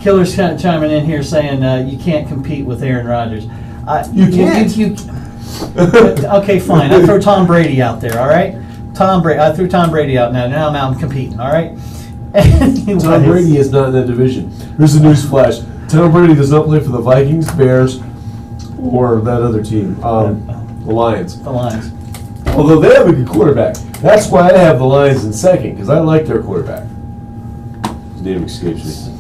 Killer's kind of chiming in here saying you can't compete with Aaron Rodgers. You can't. Okay, fine. I throw Tom Brady out there, all right? I threw Tom Brady out now. Now I'm competing, all right? Anyways. Tom Brady is not in that division. Here's the news flash. Tom Brady does not play for the Vikings, Bears, or that other team, the Lions. The Lions. Although they have a good quarterback. That's why I have the Lions in second, because I like their quarterback. His name escapes me.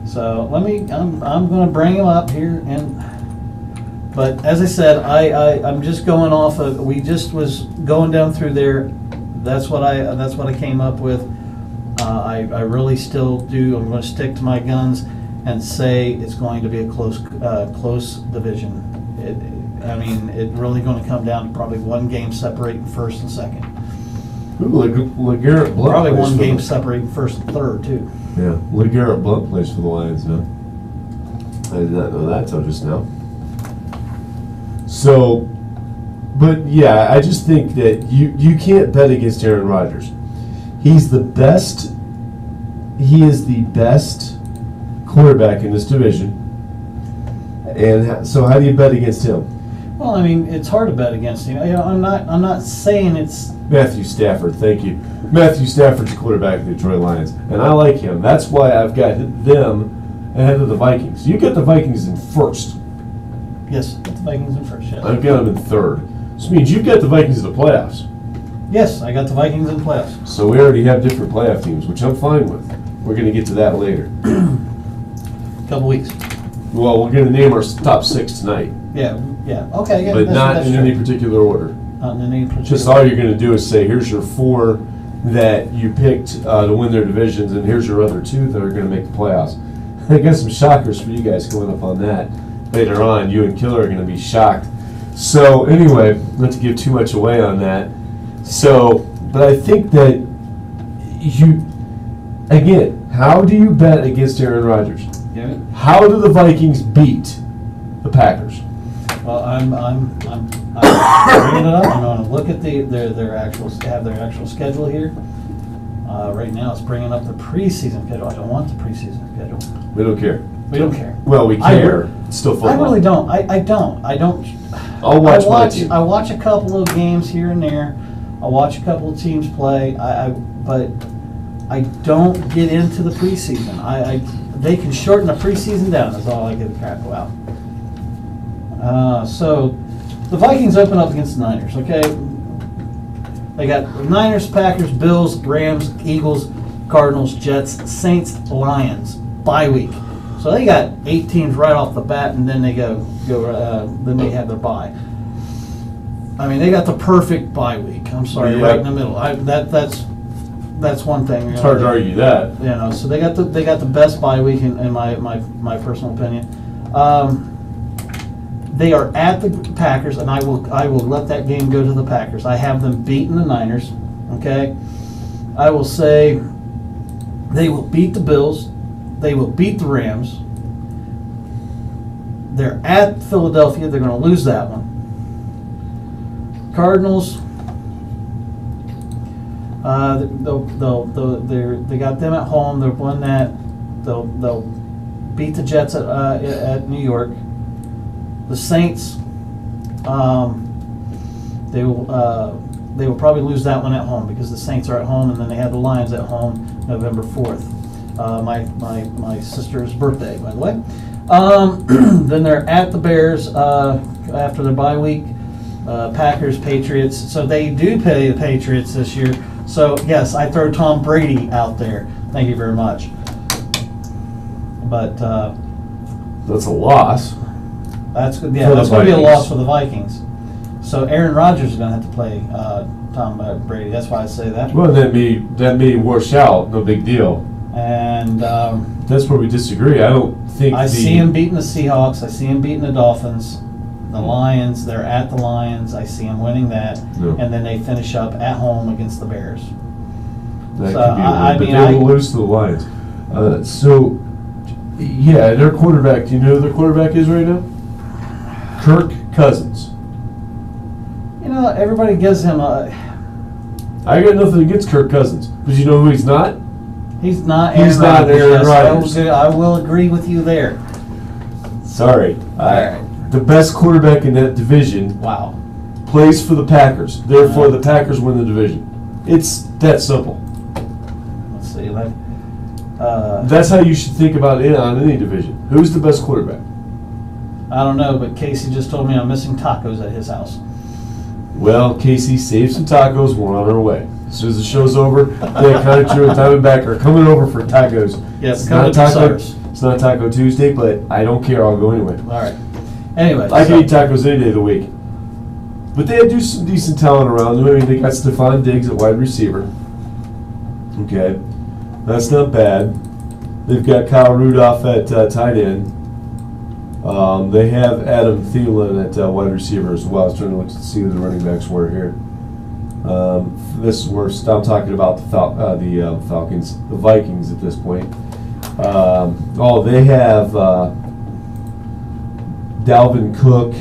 So I'm going to bring him up here, but as I said, I'm just going off of, we just was going down through there. That's what I came up with. I really still do. I'm going to stick to my guns and say it's going to be a close division. It's really going to come down to probably one game separating first and second. Ooh, LeGarrette Blount. Probably one game separating first and third too. Yeah, LeGarrette Blount plays for the Lions now. I did not know that till just now. So, but yeah, I just think that you can't bet against Aaron Rodgers. He's the best. He is the best quarterback in this division. And so, how do you bet against him? Well, I mean, it's hard to bet against him. I'm not saying it's Matthew Stafford. Thank you. Matthew Stafford's quarterback of the Detroit Lions, and I like him. That's why I've got them ahead of the Vikings. You get the Vikings in first. Yes, the Vikings in first. Yes. I've got them in third. This means you've got the Vikings in the playoffs. Yes, I got the Vikings in playoffs. So we already have different playoff teams, which I'm fine with. We're going to get to that later. Couple weeks. Well, we're going to name our top 6 tonight. Yeah, okay, yeah. But not in true. any particular order. Not in any particular Just all you're going to do is say, here's your 4 that you picked to win their divisions, and here's your other 2 that are going to make the playoffs. I got some shockers for you guys coming up on that later on. You and Killer are going to be shocked. So anyway, not to give too much away on that. So, but I think that again, how do you bet against Aaron Rodgers? Yeah. How do the Vikings beat the Packers? Well, I'm bringing it up. I'm going to look at their actual schedule here. Right now, it's bringing up the preseason schedule. I don't want the preseason schedule. We don't care. We don't care. Well, we care. It's still football. I really don't. I don't. I'll watch my team. I watch a couple of games here and there. I watch a couple of teams play. But I don't get into the preseason. They can shorten the preseason down. That's all I give a crap about. So the Vikings open up against the Niners. Okay, they got Niners, Packers, Bills, Rams, Eagles, Cardinals, Jets, Saints, Lions. Bye week. So they got 8 teams right off the bat, and then they then they have their bye. I mean, they got the perfect bye week. I'm sorry, Yep. right in the middle. That's one thing. It's hard to argue that. So they got the best bye week in my personal opinion. They are at the Packers, and I will let that game go to the Packers. I have them beating the Niners. Okay, I will say they will beat the Bills. They will beat the Rams. They're at Philadelphia. They're going to lose that one. Cardinals. They got them at home. They've won that. They'll beat the Jets at New York. The Saints. They will they will probably lose that one at home because the Saints are at home, and then they have the Lions at home November 4th. My sister's birthday, by the way. Then they're at the Bears after their bye week. Packers, Patriots. So they do play the Patriots this year. So yes, I throw Tom Brady out there. Thank you very much. But That's a loss. that's good. For Yeah, the that's going to be a Vikings. loss for the Vikings. So Aaron Rodgers is going to have to play Tom Brady. That's why I say that. Well, that may wash out. No big deal. And That's where we disagree. I don't think I see him beating the Seahawks. I see him beating the Dolphins. The Lions, they're at the Lions. I see them winning that. Yeah. And then they finish up at home against the Bears. That So, could be a I win, but mean, they will lose to the Lions. Yeah, their quarterback. Do you know who their quarterback is right now? Kirk Cousins. You know, everybody gives him a. I got nothing against Kirk Cousins, but you know who he's not? He's not. He's not Aaron Yes, Rodgers. I will agree with you there. Sorry. right. The best quarterback in that division Wow. plays for the Packers. Therefore, the Packers win the division. It's that simple. Let's see. Like, That's how you should think about it on any division. Who's the best quarterback? I don't know, but Casey just told me I'm missing tacos at his house. Well, Casey, save some tacos. We're on our way. As soon as the show's over, the iconic Drew and Diamondback are coming over for tacos. Yes, it's come not to taco. Bussards. It's not Taco Tuesday, but I don't care. I'll go anyway. All right. Anyway, I can eat tacos any day of the week. But they do some decent talent around them. I mean, they got Stephon Diggs at wide receiver. Okay, that's not bad. They've got Kyle Rudolph at tight end. They have Adam Thielen at wide receiver as well. I was trying to look to see who the running backs were here. This is where I'm talking about the Falcons, the Vikings at this point. They have Dalvin Cook,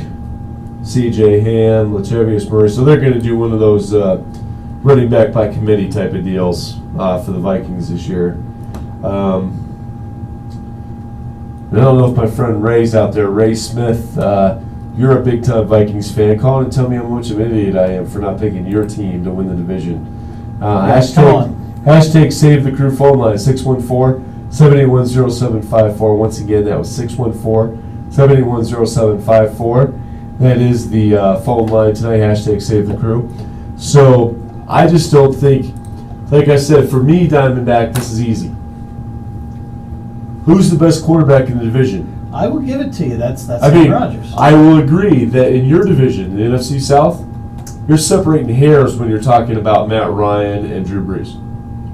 C.J. Ham, Latavius Murray. So they're going to do one of those running back by committee type of deals for the Vikings this year. I don't know if my friend Ray's out there. Ray Smith, you're a big-time Vikings fan. Call in and tell me how much of an idiot I am for not picking your team to win the division. Hashtag Save the Crew phone line, 614-781-0754. Once again, that was 614-781-0754. That is the phone line tonight, hashtag Save the Crew. So I just don't think, like I said, for me, Diamondback, this is easy. Who's the best quarterback in the division? I will give it to you. That's I mean, Aaron Rodgers. I will agree that in your division, the NFC South, you're separating hairs when you're talking about Matt Ryan and Drew Brees.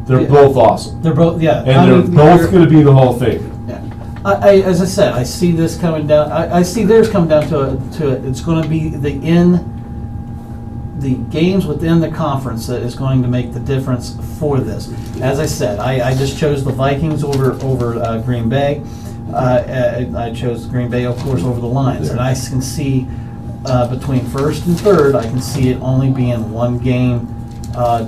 They're both awesome. They're both, yeah. And they're both going to be in the Hall of Fame. Yeah. As I said, I see this coming down. I see theirs come down to it. It's going to be the games within the conference that is going to make the difference for this. As I said, I just chose the Vikings over Green Bay. I chose Green Bay, of course, over the Lions. And I can see between first and third, I can see it only being one game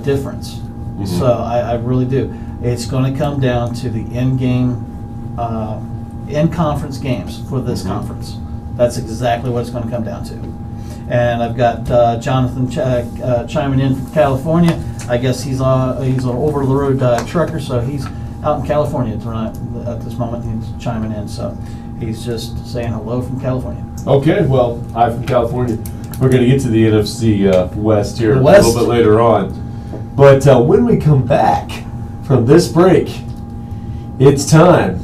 difference. Mm-hmm. So I really do. It's going to come down to the in-conference games for this conference. That's exactly what it's going to come down to. And I've got Jonathan chiming in from California. I guess he's an over-the-road trucker, so he's out in California tonight. At this moment, he's chiming in. So he's just saying hello from California. Okay, well, I'm from California. We're going to get to the NFC West here a little bit later on. But when we come back from this break, it's time,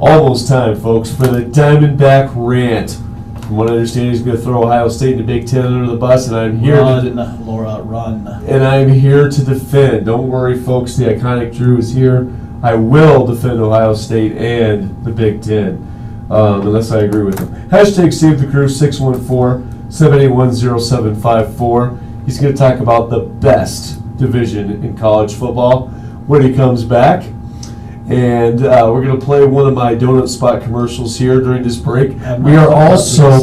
almost time, folks, for the Diamondback rant. From what I understand, he's going to throw Ohio State in the Big Ten under the bus, and I'm here run. And I'm here to defend. Don't worry, folks. The iconic Drew is here. I will defend Ohio State and the Big Ten, unless I agree with him. Hashtag Save the Crew, 614-781-0754. He's going to talk about the best division in college football when he comes back. And we're going to play one of my donut spot commercials here during this break. We are also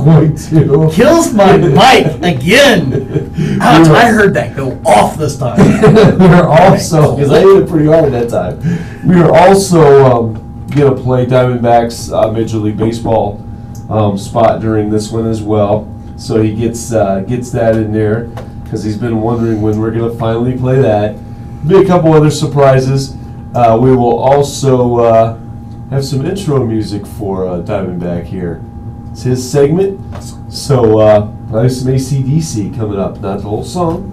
going to kills my mic again. Ouch, I heard that go off this time. We are also, because I hit it pretty hard that time. We are also going to play Diamondbacks Major League Baseball spot during this one as well. So he gets that in there because he's been wondering when we're going to finally play that. Be a couple other surprises. We will also have some intro music for Diamondback here. It's his segment. So probably some AC/DC coming up. Not the whole song.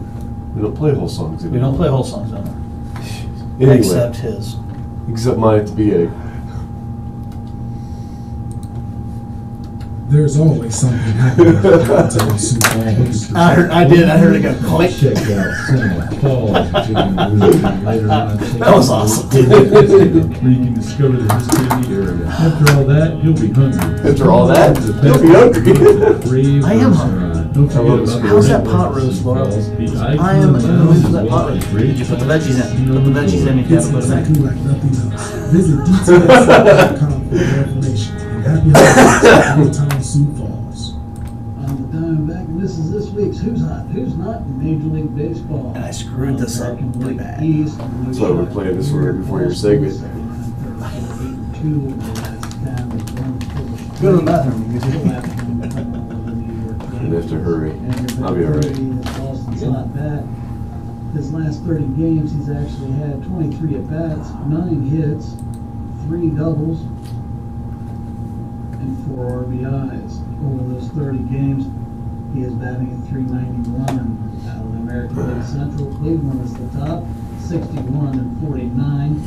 We don't play whole songs anymore. We don't play whole songs on there. Anyway, Except his. except mine at the beginning. There's always something happening in downtown Sioux Falls. I heard it go click. Check out Santa Paul later on. That was awesome. Where you can discover the history of the area. After all that, you'll be hungry. After all that, you'll be hungry. I am hungry. Don't forget about How's that pot roast, Laura? I am in the mood for that pot roast. Did you put the veggies in? Put the veggies in if you It's haven't put them exactly in. like nothing else. Visit details.com for more information. And happy holidays, downtown Sioux Falls. I'm the Diamondback, and this is this week's Who's Hot, Who's Not in Major League Baseball. And I screwed this up American really League bad. East, That's why we're playing this one right before your segment. Go to the bathroom. You have to hurry. I'll be alright. Boston's not bad. His last 30 games, he's actually had 23 at-bats, 9 hits, 3 doubles, and 4 RBIs. Over those 30 games, he is batting at .391. Out of the American League Central, Cleveland is the top, 61 and 49.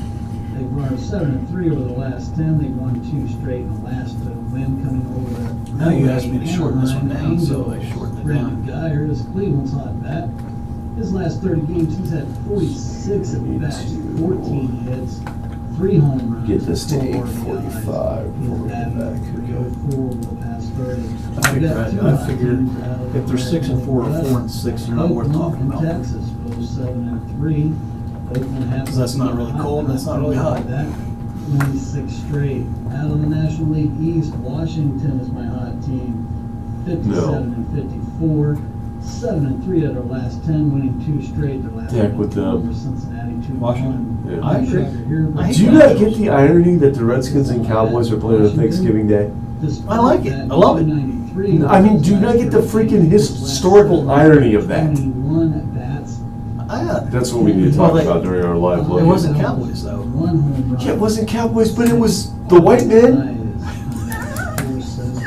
They've run 7-3 over the last 10. They've won 2 straight in the last win coming over the. Now you asked me to shorten this one down, so I shortened it Brandon down. Geyer is Cleveland's hot bat. His last 30 games, he's had 46 at bats, 14 hits, 3 home runs. Get this to 4 8:45 RBIs. He's before we batting get back. 304 over the past 30. I figured if they're 6 and 4 or 4 and 6, they're not worth talking Oakland about. and Texas, both 7 and 3. Oakland happens 'Cause that's not really cold and it's not really hot. That 26 straight. Out of the National League East, Washington is my hot team. 57 and 54. 7 and 3 out of their last 10, winning 2 straight. Their last Heck with them. over Cincinnati 2-1. Washington. Yeah. I agree. Do you not get the irony that the Redskins and Cowboys are playing on Thanksgiving Day? I like it. I love it. I mean, do you not get the freaking historical irony of that? 21 at bats. That's what we need to talk about during our live look. It wasn't Cowboys, though. 1 home run. Yeah, it wasn't Cowboys, but it was the white men.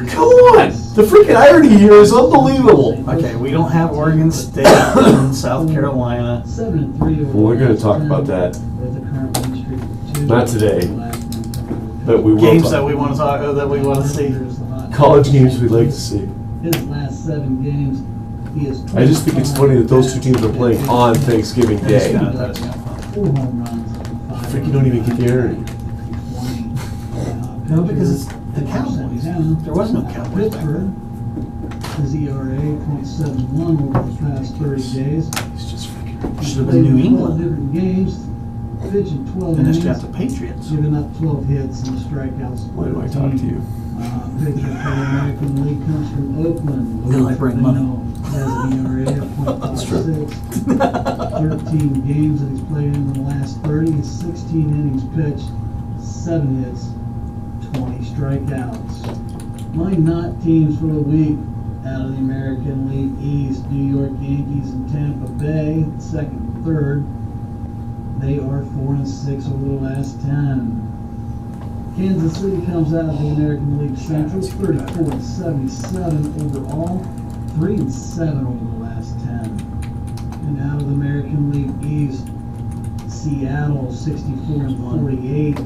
Come on! The freaking irony here is unbelievable. Okay, we don't have Oregon State and South Carolina. 7 and 3 over Well, we're the going last to talk 10, about that. with a current win streak of 2. Not today, The last one coming but we will. Games talk. that we want to talk, that we want to see. There's the hot College games we'd like to see. His last 7 games, he is. I just think it's funny that those two teams are playing on Thanksgiving Day. That is kind of fun. 4 home runs. and 5 Freaking don't even get the irony. 20. No, because it's the Cowboys. There was no Cowboys back Pittsburgh, then. his ERA .71 over the past 30 days. He's just freaking. Should have been New Played 12 England. different games, pitching 12 Finished innings, after Patriots. giving up 12 hits and strikeouts. Why do I talk to you? Pitcher for the American League comes from Oakland. Because I bring money. Has an ERA of That's true. .56. 13 games that he's played in the last 30, 16 innings pitched, 7 hits, 20 strikeouts. My not teams for the week out of the American League East, New York Yankees and Tampa Bay, second and third. They are 4 and 6 over the last 10. Kansas City comes out of the American League Central, 34 and 77 overall, 3 and 7 over the last 10. And out of the American League East, Seattle, 64 and 48.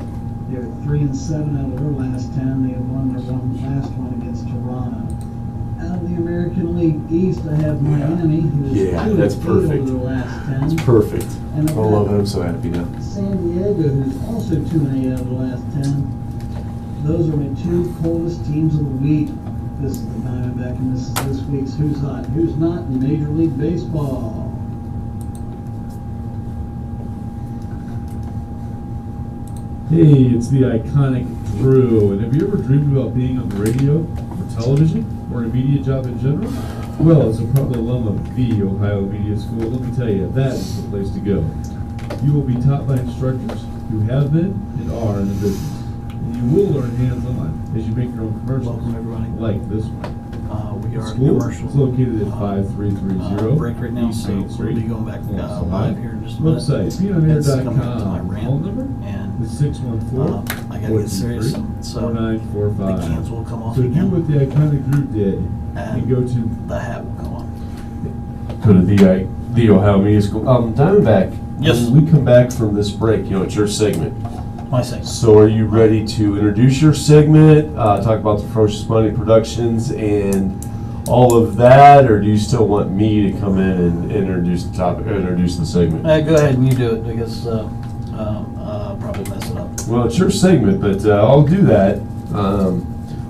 They're 3 and 7 out of their last 10. They have won their last one against Toronto. Out of the American League East, I have Miami, who's 2 and that's 8 perfect. over their last 10. It's perfect. And Oh, love it. I'm so happy now. San Diego, who's also 2 and 8 out of the last 10. Those are my 2 coldest teams of the week. This is the Diamondback, and this is this week's Who's Hot, Who's Not in Major League Baseball. Hey, it's the iconic Drew. And have you ever dreamed about being on the radio, or television, or a media job in general? Well, as a proud alum of the Ohio Media School, let me tell you, that is the place to go. You will be taught by instructors who have been and are in the business. And you will learn hands-on as you make your own commercials, Welcome, everybody. like this one. We are School commercial. is located at 5330 Break right now, East so Main we'll Street. be going back Columbus, live Ohio. here in just a minute. Website, It's coming up to my beanonair.com. rant, Phone number and is 614 I gotta get serious. So the 4945. cans will come off So do again, what the iconic group did and and go to the hat will go on. Go to the Ohio Media School. Diamondback. Yes. When we come back from this break, it's your segment. My segment. So are you ready to introduce your segment, talk about the Ferocious Money Productions and all of that, or do you still want me to come in and introduce the topic, introduce the segment? Go ahead and you do it because I'll probably mess it up. Well, it's your segment, but I'll do that.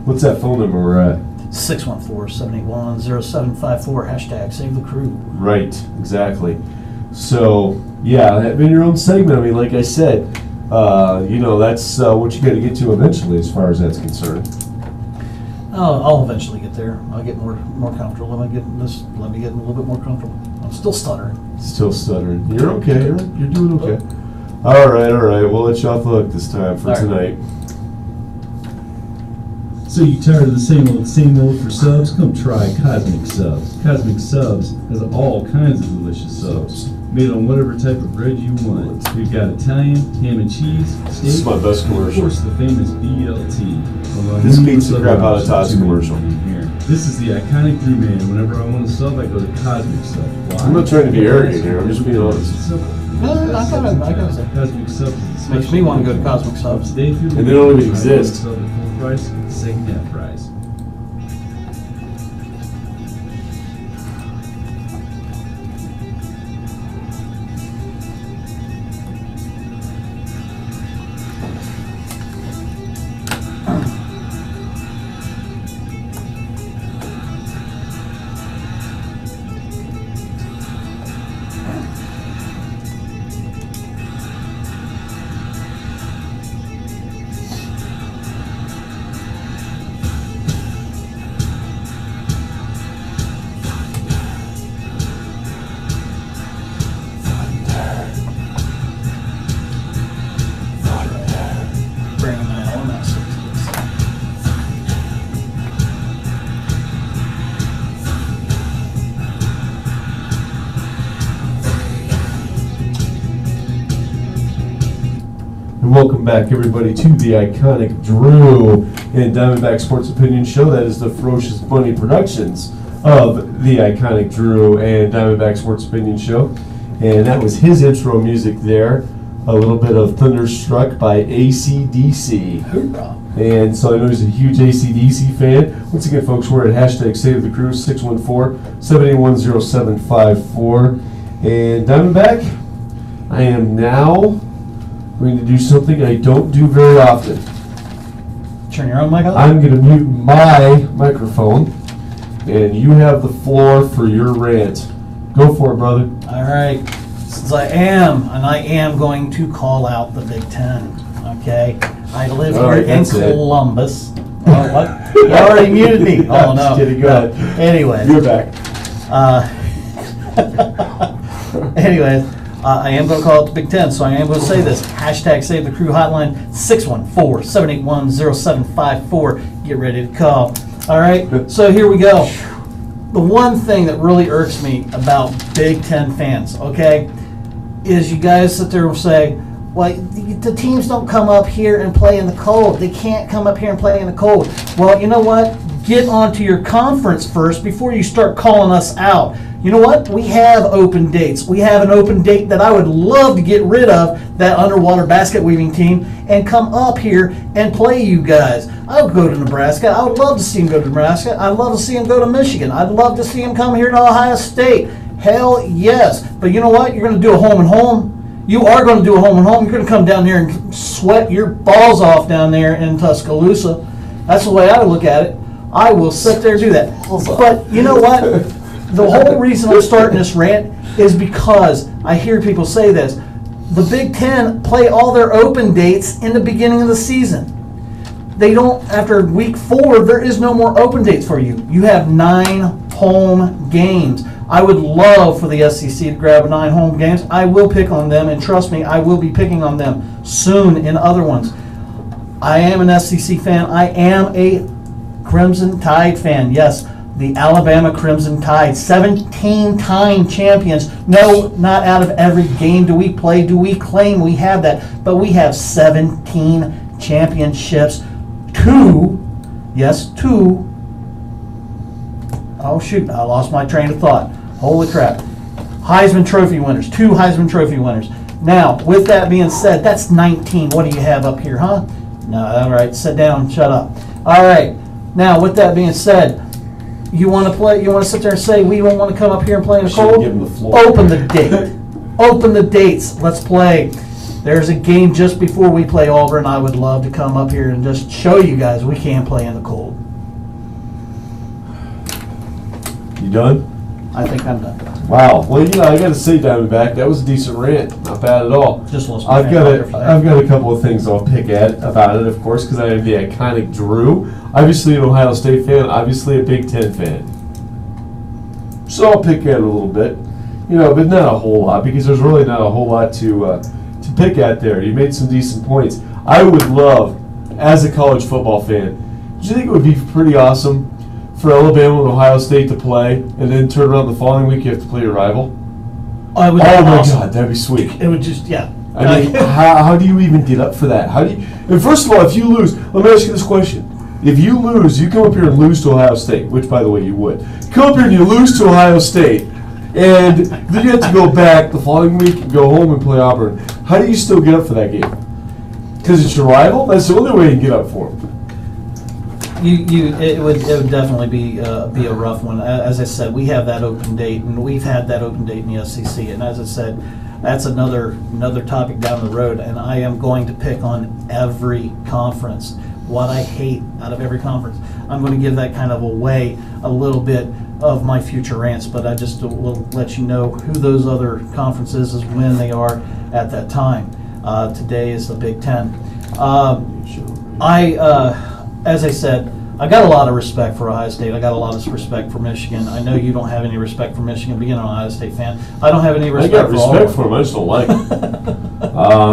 What's that phone number we're at? 614-781-0754, hashtag save the crew. Right, exactly. So, yeah, having your own segment, I mean, like I said, that's what you got to get to eventually as far as that's concerned. I'll eventually get there. I'll get more comfortable. Let me get a little bit more comfortable. I'm still stuttering. Still stuttering. You're okay. You're doing okay. All right. We'll let you off the hook this time for All right. tonight. So you tired of the same old for subs? Come try Cosmic Subs. Cosmic Subs has all kinds of delicious subs made on whatever type of bread you want. We've got Italian, ham and cheese, steak, This is my best and of commercial. course the famous BLT. among This numerous beats the other crap out of options Todd's to commercial. here. This is the iconic Drew Man. Whenever I want to sub, I go to Cosmic Subs. Why? I'm not trying to be arrogant here, I'm just being honest. It's simple. No, I gotta say. Cosmic Subs is Makes me wanna go to Cosmic Subs. Today through the And they don't week, even I exist. sub at full price, second half price. Bringing my own message. And welcome back, everybody, to the iconic Drew and Diamondback Sports Opinion Show. That is the Ferocious Bunny Productions of the iconic Drew and Diamondback Sports Opinion Show. And that was his intro music there. A little bit of Thunderstruck by AC/DC. Hoorah. And so I know he's a huge AC/DC fan. Once again, folks, we're at hashtag Save the Crew, 614-781-0754. And Diamondback, I am now going to do something I don't do very often. Turn your own mic on. I'm going to mute my microphone, and you have the floor for your rant. Go for it, brother. All right. Since I am going to call out the Big Ten. Okay. I live All here right, in that's it. Columbus. Oh, what? You already muted me. Oh no. Just kidding, go ahead. Anyways. You're back. Anyways, I am going to call it the Big Ten, so I am going to say this. Hashtag Save the Crew hotline, 614-781-0754. Get ready to call. All right, so here we go. The one thing that really irks me about Big Ten fans, okay, is you guys sit there and say, well, the teams don't come up here and play in the cold. They can't come up here and play in the cold. Well, you know what? Get onto your conference first before you start calling us out. You know what? We have open dates. We have an open date that I would love to get rid of, that underwater basket weaving team, and come up here and play you guys. I would go to Nebraska. I would love to see him go to Nebraska. I'd love to see him go to Michigan. I'd love to see him come here to Ohio State. Hell yes. But you know what? You're going to do a home and home. You are going to do a home and home. You're going to come down there and sweat your balls off down there in Tuscaloosa. That's the way I would look at it. I will sit there and do that. But you know what? The whole reason I'm starting this rant is because I hear people say this. The Big Ten play all their open dates in the beginning of the season. They don't, after week 4, there is no more open dates for you. You have 9 home games. I would love for the SEC to grab 9 home games. I will pick on them, and trust me, I will be picking on them soon in other ones. I am an SEC fan. I am a Crimson Tide fan, yes. the Alabama Crimson Tide, 17-time champions. No, not out of every game do we play, do we claim we have that, but we have 17 championships. 2. Oh shoot, I lost my train of thought. Holy crap. Heisman Trophy winners, 2 Heisman Trophy winners. Now, with that being said, that's 19. What do you have up here, huh? No, all right, sit down, shut up. All right, now with that being said, you want to play? You want to sit there and say we don't want to come up here and play in the cold? Give him the floor. Open the date. Open the dates. Let's play. There's a game just before we play Auburn. I would love to come up here and just show you guys we can play in the cold. You done? I think I'm done. Wow. Well, I got to say, Diamondback, that was a decent rant. Not bad at all. Just lost my I've got train of thought. I've got a couple of things I'll pick at about it, of course, because I am the iconic Drew. Obviously an Ohio State fan. Obviously a Big Ten fan. So I'll pick at it a little bit, but not a whole lot, because there's really not a whole lot to pick at there. You made some decent points. I would love, as a college football fan, do you think it would be pretty awesome for Alabama and Ohio State to play, and then turn around the following week you have to play your rival? Oh, my God, that'd be sweet. It would just, yeah. I mean, how do you even get up for that? And first of all, if you lose, let me ask you this question. If you lose, you come up here and lose to Ohio State, which, by the way, you would. Come up here and you lose to Ohio State, and then you have to go back the following week and go home and play Auburn. How do you still get up for that game? Because it's your rival? That's the only way you can get up for them. It would definitely be a rough one. As I said, we have that open date, and we've had that open date in the SEC. And as I said, that's another topic down the road. And I am going to pick on every conference what I hate out of every conference. I'm going to give that kind of away a little bit of my future rants, but I just will let you know who those other conferences is when they are at that time. Today is the Big Ten. As I said, I got a lot of respect for Ohio State. I got a lot of respect for Michigan. I know you don't have any respect for Michigan, being an Ohio State fan. I don't have any respect for all I got respect for them. I just don't like them.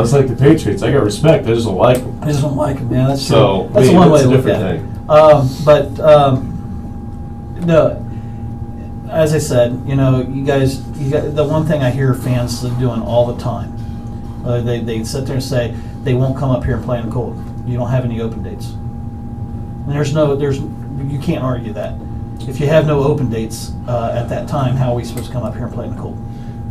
It's like the Patriots. I got respect. I just don't like them. I just don't like them, man. That's so, that's one way to look different at it. thing. No, as I said, you guys, the one thing I hear fans doing all the time, they sit there and say they won't come up here and play in the cold. You don't have any open dates. And you can't argue that. If you have no open dates at that time, how are we supposed to come up here and play in the cold?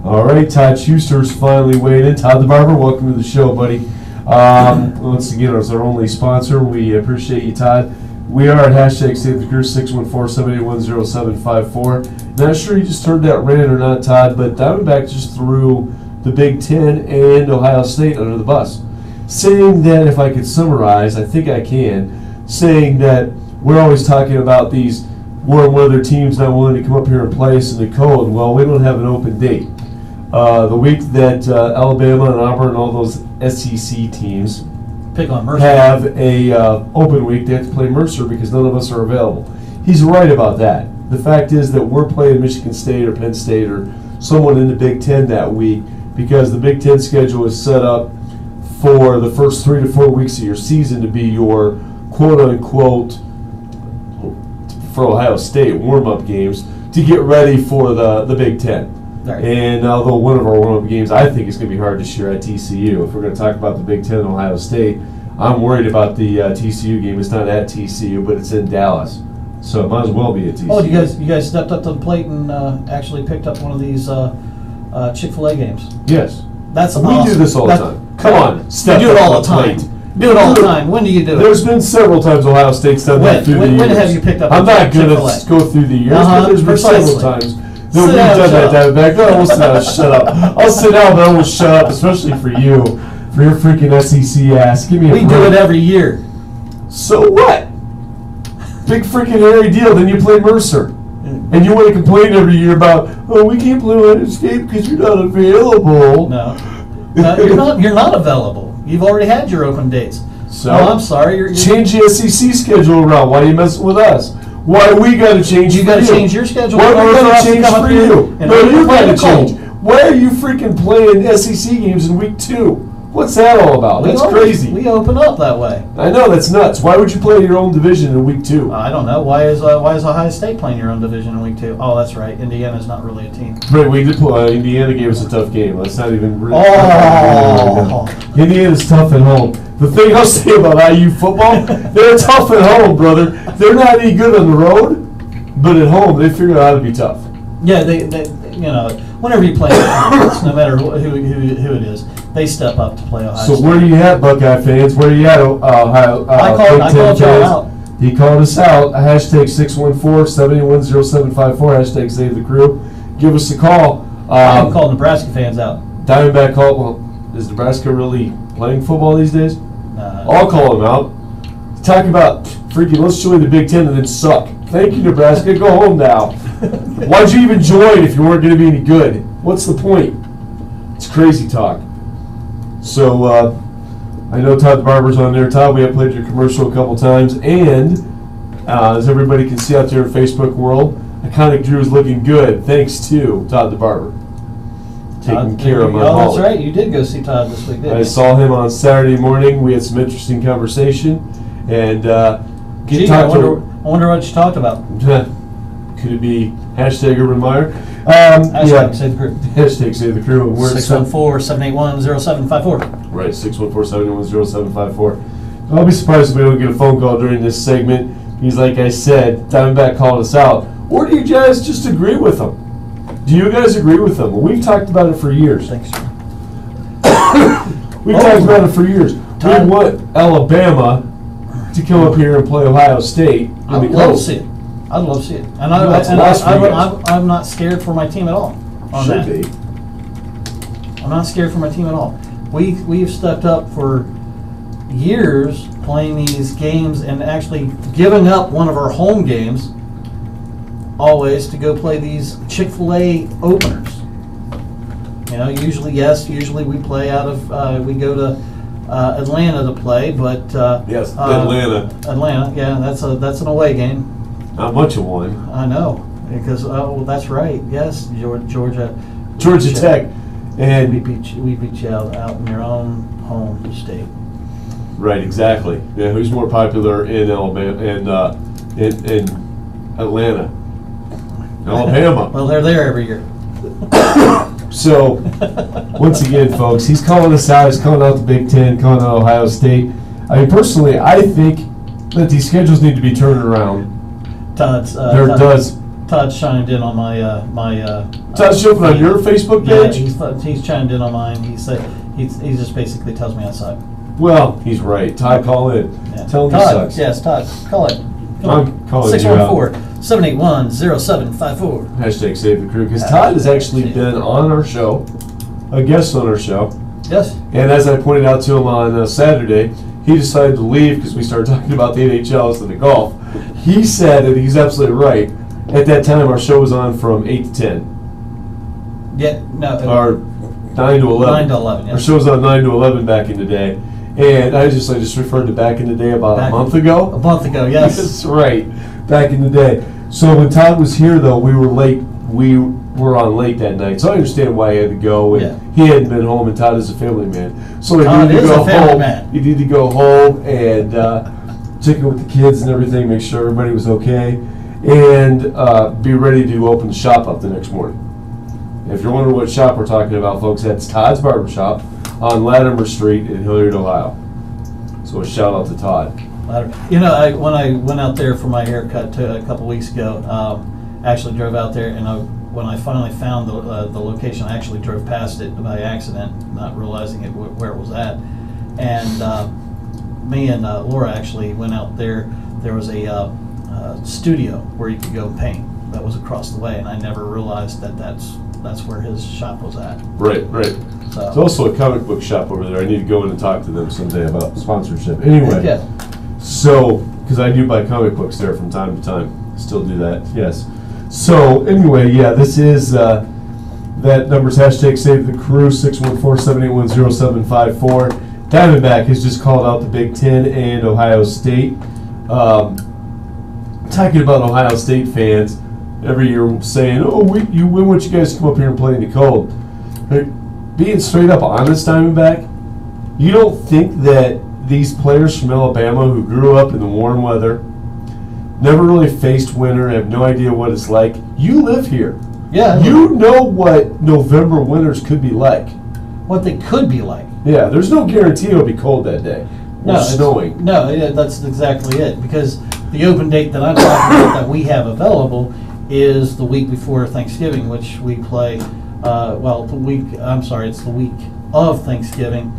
All right, Todd Schuster's finally weighed in. Todd the Barber, welcome to the show, buddy. Once again, as our only sponsor, we appreciate you, Todd. We are at hashtag Save the Crew, 614-781-0754. Not sure you just heard that rant or not, Todd, but Diamondback just threw the Big Ten and Ohio State under the bus, saying that, if I could summarize, I think I can, saying that we're always talking about these warm weather teams not willing to come up here and play us in the cold. Well, we don't have an open date. The week that Alabama and Auburn and all those SEC teams pick on Mercer have a open week, they have to play Mercer because none of us are available. He's right about that. The fact is that we're playing Michigan State or Penn State or someone in the Big Ten that week because the Big Ten schedule is set up for the first 3 to 4 weeks of your season to be your quote-unquote, for Ohio State, warm-up games to get ready for the Big Ten. Right. And although one of our warm-up games I think is going to be hard this year at TCU, if we're going to talk about the Big Ten and Ohio State, I'm worried about the TCU game. It's not at TCU, but it's in Dallas. So it might as well be at TCU. Oh, you guys stepped up to the plate and actually picked up one of these Chick-fil-A games. Yes. That's we awesome. do this all the time. Come on, step You do it up all on the time. plate. Do it all the time. When do you do it? There's been several times Ohio State's done that through the years. When have you picked up I'm a not going to Chick-fil-A? go through the years, but there's been several times that Sit we've down, done shut that, Diamondback. No, I won't sit down, shut up. I'll sit down, but I won't shut up, especially for you, for your freaking SEC ass. Give me a break. We do it every year. So what? Big freaking hairy deal. Then you play Mercer. And you want to complain every year about, oh, we can't play Ohio State because you're not available. No. You're not available. You've already had your open dates. So I'm sorry. You're change the SEC schedule around. Why are you messing with us? Why we got to change? You got to change your schedule. Why we got to change for you? No, you got to change. Cold. Why are you freaking playing SEC games in week 2? What's that all about? That's crazy. We open up that way. I know, that's nuts. Why would you play your own division in week 2? I don't know. Why is Ohio State playing your own division in week 2? Oh, that's right. Indiana's not really a team. Right, we did play. Indiana gave us a tough game. Let's not even really. Oh. Indiana's tough at home. The thing I'll say about IU football, they're tough at home, brother. They're not any good on the road, but at home they figure out how to be tough. Yeah, they whenever you play no matter who it is, they step up to play Ohio So State. where are you at, Buckeye fans? Where are you at, Ohio? I called y'all out. He called us out. Hashtag 614-781-0754. Hashtag save the crew. Give us a call. I haven't called Nebraska fans out. Diamondback called. Well, is Nebraska really playing football these days? I'll call them out. Talk about freaking, let's join the Big Ten and then suck. Thank you, Nebraska. Go home now. Why'd you even join if you weren't going to be any good? What's the point? It's crazy talk. So, I know Todd the Barber's on there. Todd, we have played your commercial a couple times. And, as everybody can see out there in Facebook world, Iconic Drew is looking good thanks to Todd the Barber. Taking care of my that's right. You did go see Todd this week, didn't I you? saw him on Saturday morning. We had some interesting conversation. And, Gee, I wonder what you talked about. Could it be hashtag Urban Meyer? Hashtag Save the Crew. Hashtag Save the Crew. And we're 614-781-0754. Right, 614-781-0754. I'll be surprised if we don't get a phone call during this segment. He's like I said, Diamondback called us out. Or do you guys just agree with him? Do you guys agree with him? Well, we've talked about it for years. Thanks. We've talked about it for years. We want Alabama to come up here and play Ohio State. I would love to see it. I'd love to see it. And I'm not scared for my team at all on that. Should be. I'm not scared for my team at all. We've stepped up for years playing these games and actually giving up one of our home games always to go play these Chick-fil-A openers. You know, usually we play out of, we go to Atlanta to play, but Yes, Atlanta. Atlanta, yeah, that's an away game. Not much of one. I know, because that's right. Yes, Georgia Tech, and we beat you out in your own home state. right, exactly. Yeah, who's more popular in Alabama and in Atlanta? Alabama. Well, they're there every year. So, once again, folks, he's calling us out. He's calling out the Big Ten, calling out Ohio State. I mean, personally, I think that these schedules need to be turned around. Todd's chimed in on my Todd's jumping on your Facebook yeah, page? he's chimed in on mine. He said he just basically tells me outside. Well, he's right. Todd, call in. Yeah. Tell him he Todd, sucks. yes, Todd, call it. I'm calling you out. 614-781-0754. Hashtag save the crew. Because Todd has actually been on our show, a guest on our show. Yes. And as I pointed out to him on Saturday, he decided to leave because we started talking about the NHL instead of golf. He said, and he's absolutely right, at that time our show was on from 8 to 10. Yeah, no. Or 9 to 11. 9 to 11, yes. Our show was on 9 to 11 back in the day. And I just referred to back in the day about a month ago. A month ago, yes. That's right, back in the day. So when Todd was here, though, we were late. We were on late that night, so I understand why he had to go. And he hadn't been home, and Todd is a family man, so he needed to go home. He needed to go home and check in with the kids and everything, make sure everybody was okay, and be ready to open the shop up the next morning. If you're wondering what shop we're talking about, folks, that's Todd's Barber Shop on Latimer Street in Hilliard, Ohio. So a shout out to Todd. You know, when I went out there for my haircut a couple weeks ago, actually drove out there, and when I finally found the location, I actually drove past it by accident, not realizing where it was at. And me and Laura actually went out there. There was a studio where you could go paint that was across the way, and I never realized that's where his shop was at. Right. There's also a comic book shop over there. I need to go in and talk to them someday about sponsorship. Anyway. Yeah. So, because I do buy comic books there from time to time. Still do that, yes. So, anyway, yeah, this is, that number's hashtag save the crew, 614-781-0754. Diamondback has just called out the Big Ten and Ohio State. Talking about Ohio State fans every year saying, we win what you guys come up here and play in the cold. But being straight up honest, Diamondback, You don't think that these players from Alabama who grew up in the warm weather, never really faced winter, have no idea what it's like. You live here. Yeah. You know what November winters could be like. What they could be like. Yeah, there's no guarantee it'll be cold that day. Or snowing. No, yeah, that's exactly it. Because the open date that I'm talking about that we have available is the week before Thanksgiving, which we play, it's the week of Thanksgiving,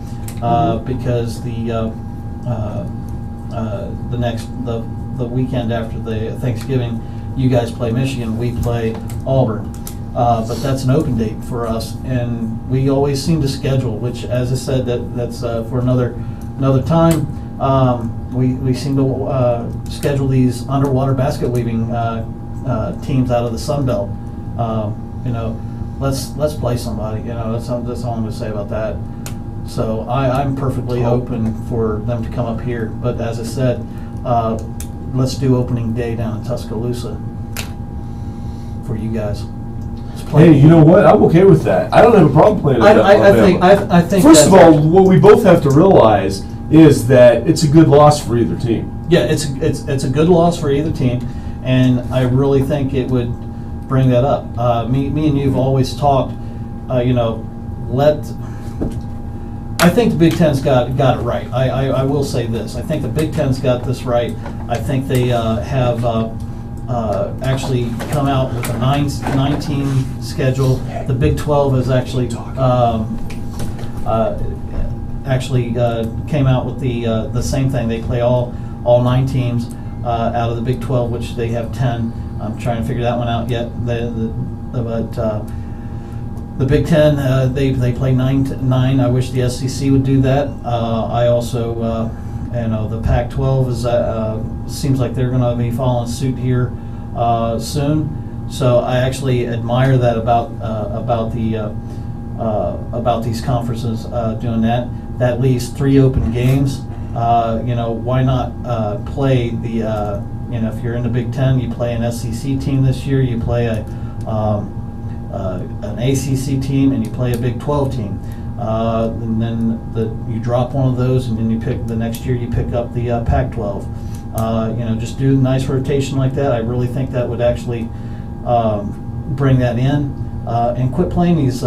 because the weekend after the Thanksgiving, you guys play Michigan, we play Auburn. But that's an open date for us, and we always seem to schedule, which, as I said, that's for another time. We seem to schedule these underwater basket weaving teams out of the Sun Belt. Let's play somebody. That's all I'm going to say about that. So I'm perfectly open for them to come up here. But as I said, let's do opening day down in Tuscaloosa for you guys. Hey, you know what? I'm okay with that. I don't have a problem playing at Alabama. I think. First of all, what we both have to realize is that it's a good loss for either team. Yeah, it's a good loss for either team, and I really think it would bring that up. Me and you've always talked. I think the Big Ten's got it right. I will say this. I think the Big Ten's got this right. I think they have actually come out with a 9-team schedule. The Big 12 has actually came out with the same thing. They play all 9 teams out of the Big 12, which they have 10. I'm trying to figure that one out yet. The Big Ten, they play 9. I wish the SEC would do that. I also, the Pac-12 is seems like they're going to be following suit here soon. So I actually admire that about these conferences doing that. That leaves 3 open games. Why not play the? If you're in the Big Ten, you play an SEC team this year. You play an ACC team, and you play a Big 12 team. And then you drop one of those, and then you pick the next year. You pick up the Pac-12. Just do a nice rotation like that. I really think that would actually bring that in, and quit playing these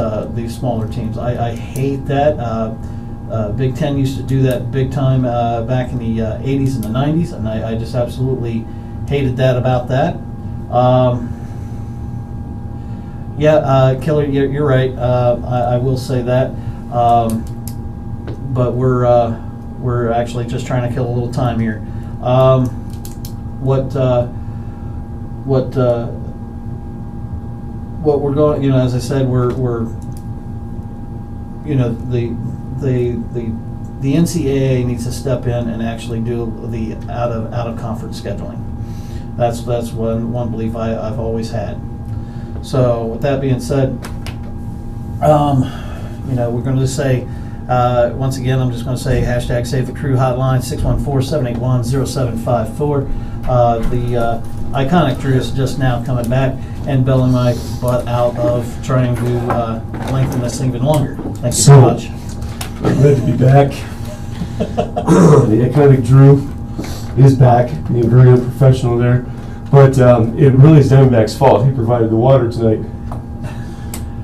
smaller teams. I hate that. Big Ten used to do that big time back in the 80s and the 90s, and I just absolutely hated that about that. Killer, you're right. I will say that. But we're actually just trying to kill a little time here. What we're going, as I said, we're the NCAA needs to step in and actually do the out of conference scheduling. That's one belief I've always had. So with that being said, we're going to say once again, I'm just going to say hashtag Save the Crew hotline 614-781-0754. The iconic Drew is just now coming back and bailing my butt out of trying to lengthen this thing even longer. Thank you so much. I'm glad to be back. The iconic Drew is back, being very unprofessional there. But it really is Diamondback's fault. He provided the water tonight.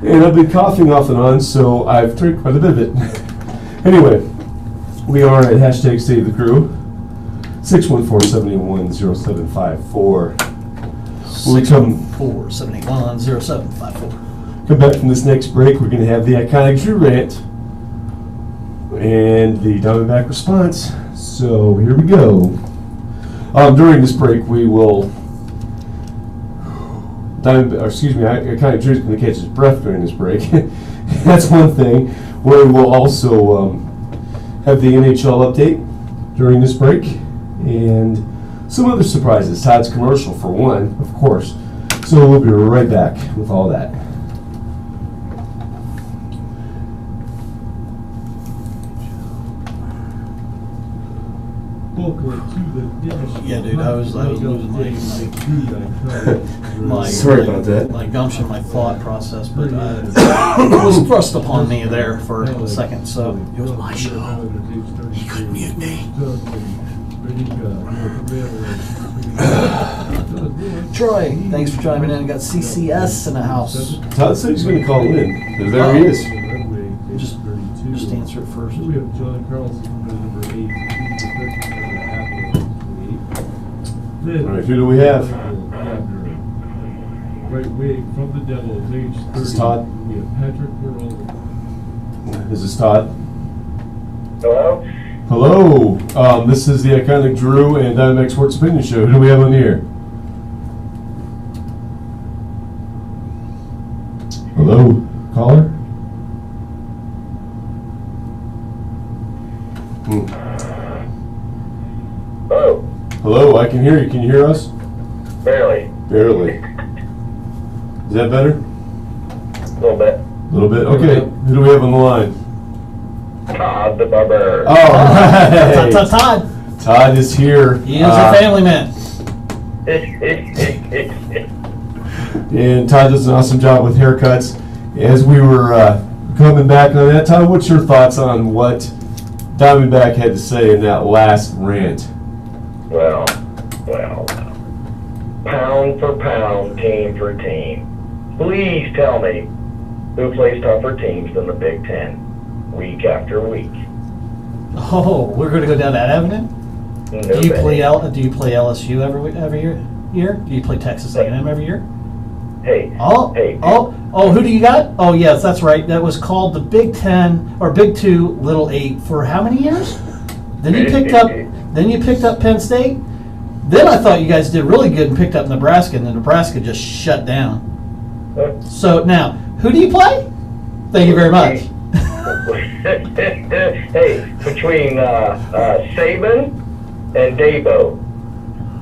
And I've been coughing off and on, so I've drank quite a bit of it. Anyway, we are at hashtag Save the Crew, 614-781-0754. 614-781-0754. Come back from this next break, we're going to have the iconic Drew rant and the Diamondback response. So here we go. During this break, we will. Iconic Drew's going to catch his breath during this break. That's one thing. We will also have the NHL update during this break and some other surprises. Todd's commercial for one, of course. So we'll be right back with all that. buckle it to the dash. Yeah, dude, I was losing my Sorry about that. my gumption, my thought process, but it was thrust upon me there for a second. So it was my show. He couldn't mute me. Troy, thanks for chiming in. I got CCS in the house. Todd said he's going to call in. There he is. Just answer it first. We have John Carlson, number 8. All right, who do we have? Right wing from the Devils, age 30. Is this Todd? We have Patrick Burrell. Is this Todd? Hello? Hello. This is the iconic Drew and Diamondback Sports Opinion Show. Who do we have on the air? Hello, caller? Hello? Hello, I can hear you. Can you hear us? Barely. Barely. Is that better? A little bit. A little bit? Okay. Who do we have on the line? Todd the Barber. All right. Todd. Todd is here. He is a family man. And Todd does an awesome job with haircuts. As we were coming back on that, Todd, what's your thoughts on what Diamondback had to say in that last rant? Well, pound for pound, team for team. Please tell me who plays tougher teams than the Big Ten, week after week. Oh, we're going to go down that avenue. Do you play LSU every year? Do you play Texas A&M every year? Hey. Who do you got? Oh, yes, that's right. That was called the Big Ten or Big Two, Little Eight for how many years? Then you picked up Penn State. Then I thought you guys did really good and picked up Nebraska, and then Nebraska just shut down. So now, who do you play? Thank you very much. Hey, between Saban and Dabo,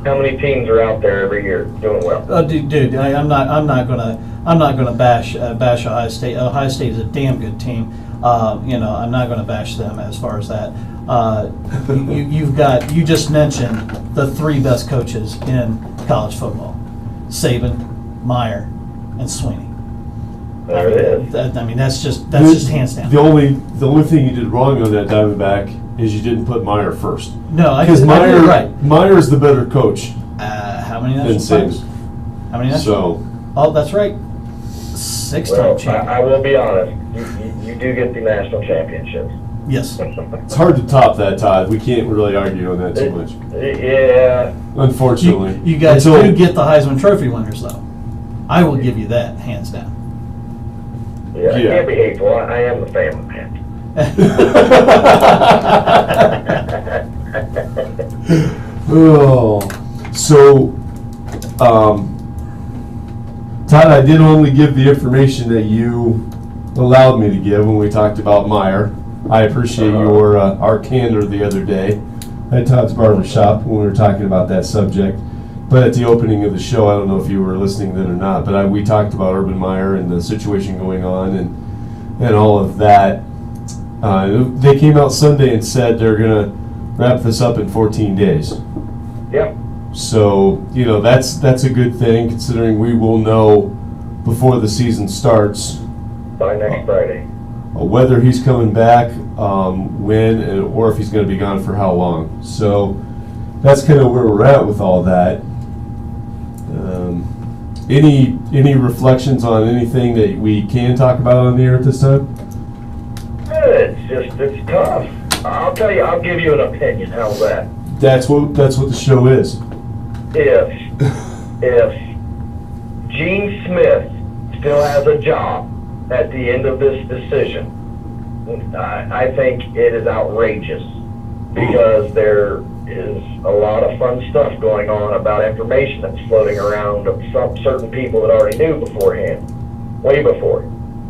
how many teams are out there every year doing well? Dude, I'm not gonna bash Ohio State. Ohio State is a damn good team. I'm not gonna bash them as far as that. You just mentioned the three best coaches in college football: Saban, Meyer, and Sweeney. There it is. That's just hands down. The only thing you did wrong on that Diamondback is you didn't put Meyer first. No, because Meyer, right. Meyer is the better coach. How many national titles? How many national? Oh, that's right. 6-time champion. I will be honest. You do get the national championships. Yes. It's hard to top that, Todd. We can't really argue on that too much. Yeah. Unfortunately. You guys do get the Heisman Trophy winners, though. I will give you that, hands down. Yeah, I can't be hateful. I am the family man. Oh, so, Todd, I did only give the information that you allowed me to give when we talked about Meyer. I appreciate your our candor the other day at Todd's Barbershop when we were talking about that subject. But at the opening of the show, I don't know if you were listening then or not, but we talked about Urban Meyer and the situation going on and all of that. They came out Sunday and said they're going to wrap this up in 14 days. Yeah. So, that's a good thing considering we will know before the season starts. By next Friday. Whether he's coming back, when, or if he's going to be gone for how long. So that's kind of where we're at with all that. Any reflections on anything that we can talk about on the air at this time? It's tough. I'll tell you. I'll give you an opinion. How's that? That's what the show is. If Gene Smith still has a job at the end of this decision, I think it is outrageous because there is a lot of fun stuff going on about information that's floating around of some certain people that already knew beforehand, way before,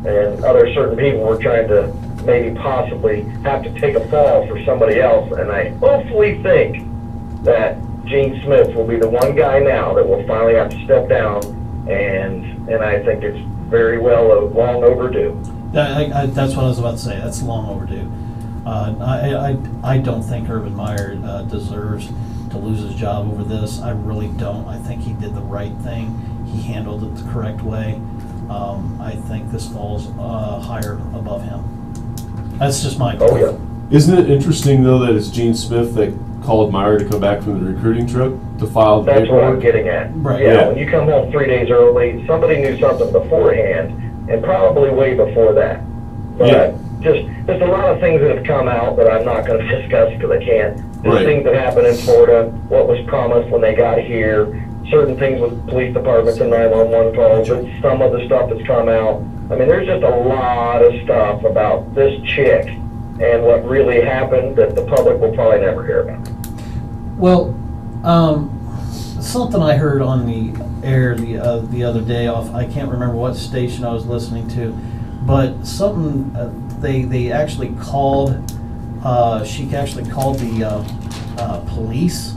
and other certain people were trying to maybe possibly have to take a fall for somebody else, and I hopefully think that Gene Smith will be the one guy now that will finally have to step down, and I think it's very well long overdue. That's what I was about to say. That's long overdue. I don't think Urban Meyer deserves to lose his job over this. I really don't. I think he did the right thing. He handled it the correct way. I think this falls higher above him. That's just my opinion. Oh, yeah. Isn't it interesting though that it's Gene Smith that called Meyer to come back from the recruiting trip to file the That's what I'm paperwork? getting at. Right. Yeah, Yeah. when you come home 3 days early, somebody knew something beforehand, and probably way before that. But Yeah. just a lot of things that have come out that I'm not going to discuss because I can't. Just Right. things that happened in Florida, what was promised when they got here, certain things with police departments and 911 calls, and some of the stuff that's come out. I mean, there's just a lot of stuff about this chick and what really happened that the public will probably never hear about. Well, something I heard on the air the other day off, I can't remember what station I was listening to, but something they actually called. She actually called the police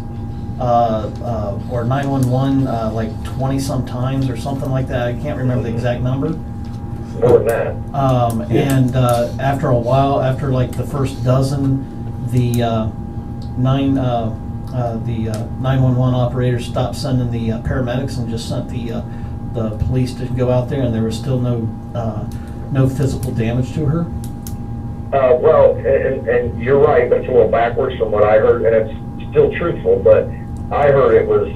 or 911 like 20 some times or something like that. I can't remember the exact number. More than that. And after a while, after like the first dozen, the 911 operators stopped sending the paramedics and just sent the police to go out there, and there was still no physical damage to her. Well, and you're right, but it's a little backwards from what I heard, and it's still truthful, but I heard it was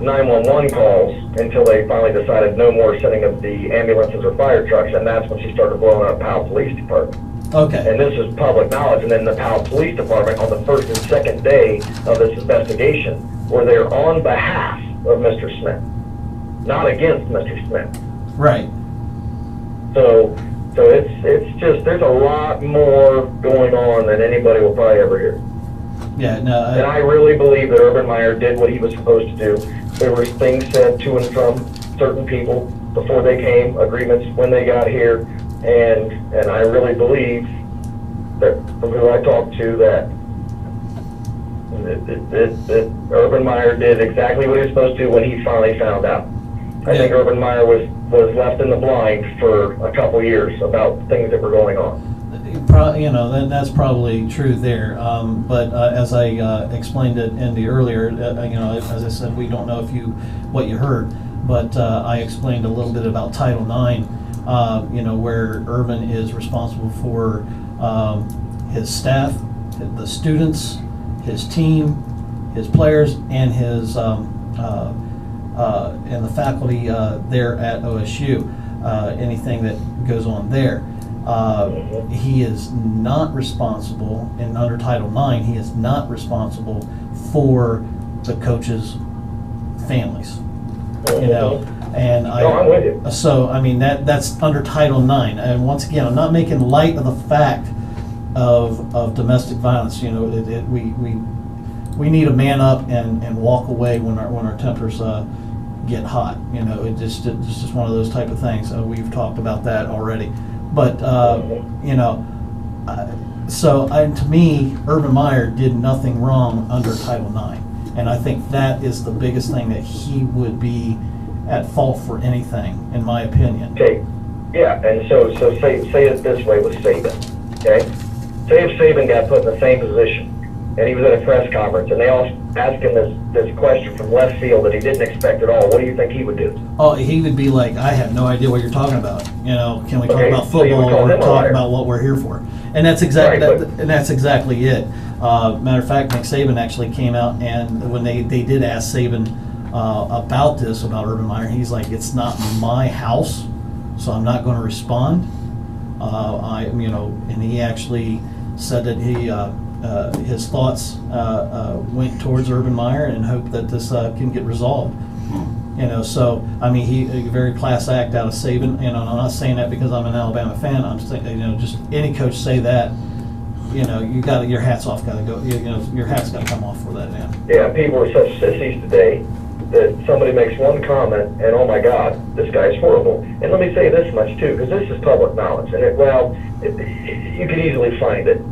911 calls until they finally decided no more sending of the ambulances or fire trucks, and that's when she started blowing up Powell Police Department. Okay. And this is public knowledge, and then the Powell Police Department on the first and second day of this investigation were there on behalf of Mr. Smith, not against Mr. Smith. Right. So it's just, there's a lot more going on than anybody will probably ever hear. Yeah. No. And I really believe that Urban Meyer did what he was supposed to do. There were things said to and from certain people before they came, agreements when they got here, and I really believe that from who I talked to that Urban Meyer did exactly what he was supposed to when he finally found out. I think Urban Meyer was left in the blind for a couple years about things that were going on. That's probably true there. But as I explained it in the earlier, as I said, we don't know what you heard, but I explained a little bit about Title IX. Where Urban is responsible for his staff, the students, his team, his players, and his and the faculty there at OSU. Anything that goes on there. He is not responsible, and under Title IX, he is not responsible for the coaches' families. And I'm with you. So I mean that's under Title IX. And once again, I'm not making light of the fact of domestic violence. We need to man up and walk away when our tempers get hot. It's just one of those type of things. We've talked about that already. But to me, Urban Meyer did nothing wrong under Title IX, and I think that is the biggest thing that he would be at fault for anything, in my opinion. Okay, yeah, and so say it this way with Saban, okay? Say if Saban got put in the same position, and he was at a press conference, and they all asked him this question from left field that he didn't expect at all, what do you think he would do? Oh, he would be like, I have no idea what you're talking about. Can we talk Okay, about so you would football call or him a talk liar. about what we're here for? And that's exactly Right, and that's exactly it. Matter of fact, Nick Saban actually came out, and when they did ask Saban about this, about Urban Meyer, he's like, it's not my house, so I'm not going to respond. And he actually said that his thoughts went towards Urban Meyer and hope that this can get resolved. So I mean, he a very class act out of Saban. I'm not saying that because I'm an Alabama fan. I'm saying, just any coach say that, you got your hat's off, got to go. Your hat's got to come off for that, man. Yeah, people are such sissies today that somebody makes one comment and, oh my God, this guy's horrible. And let me say this much too, because this is public knowledge, and you could easily find it.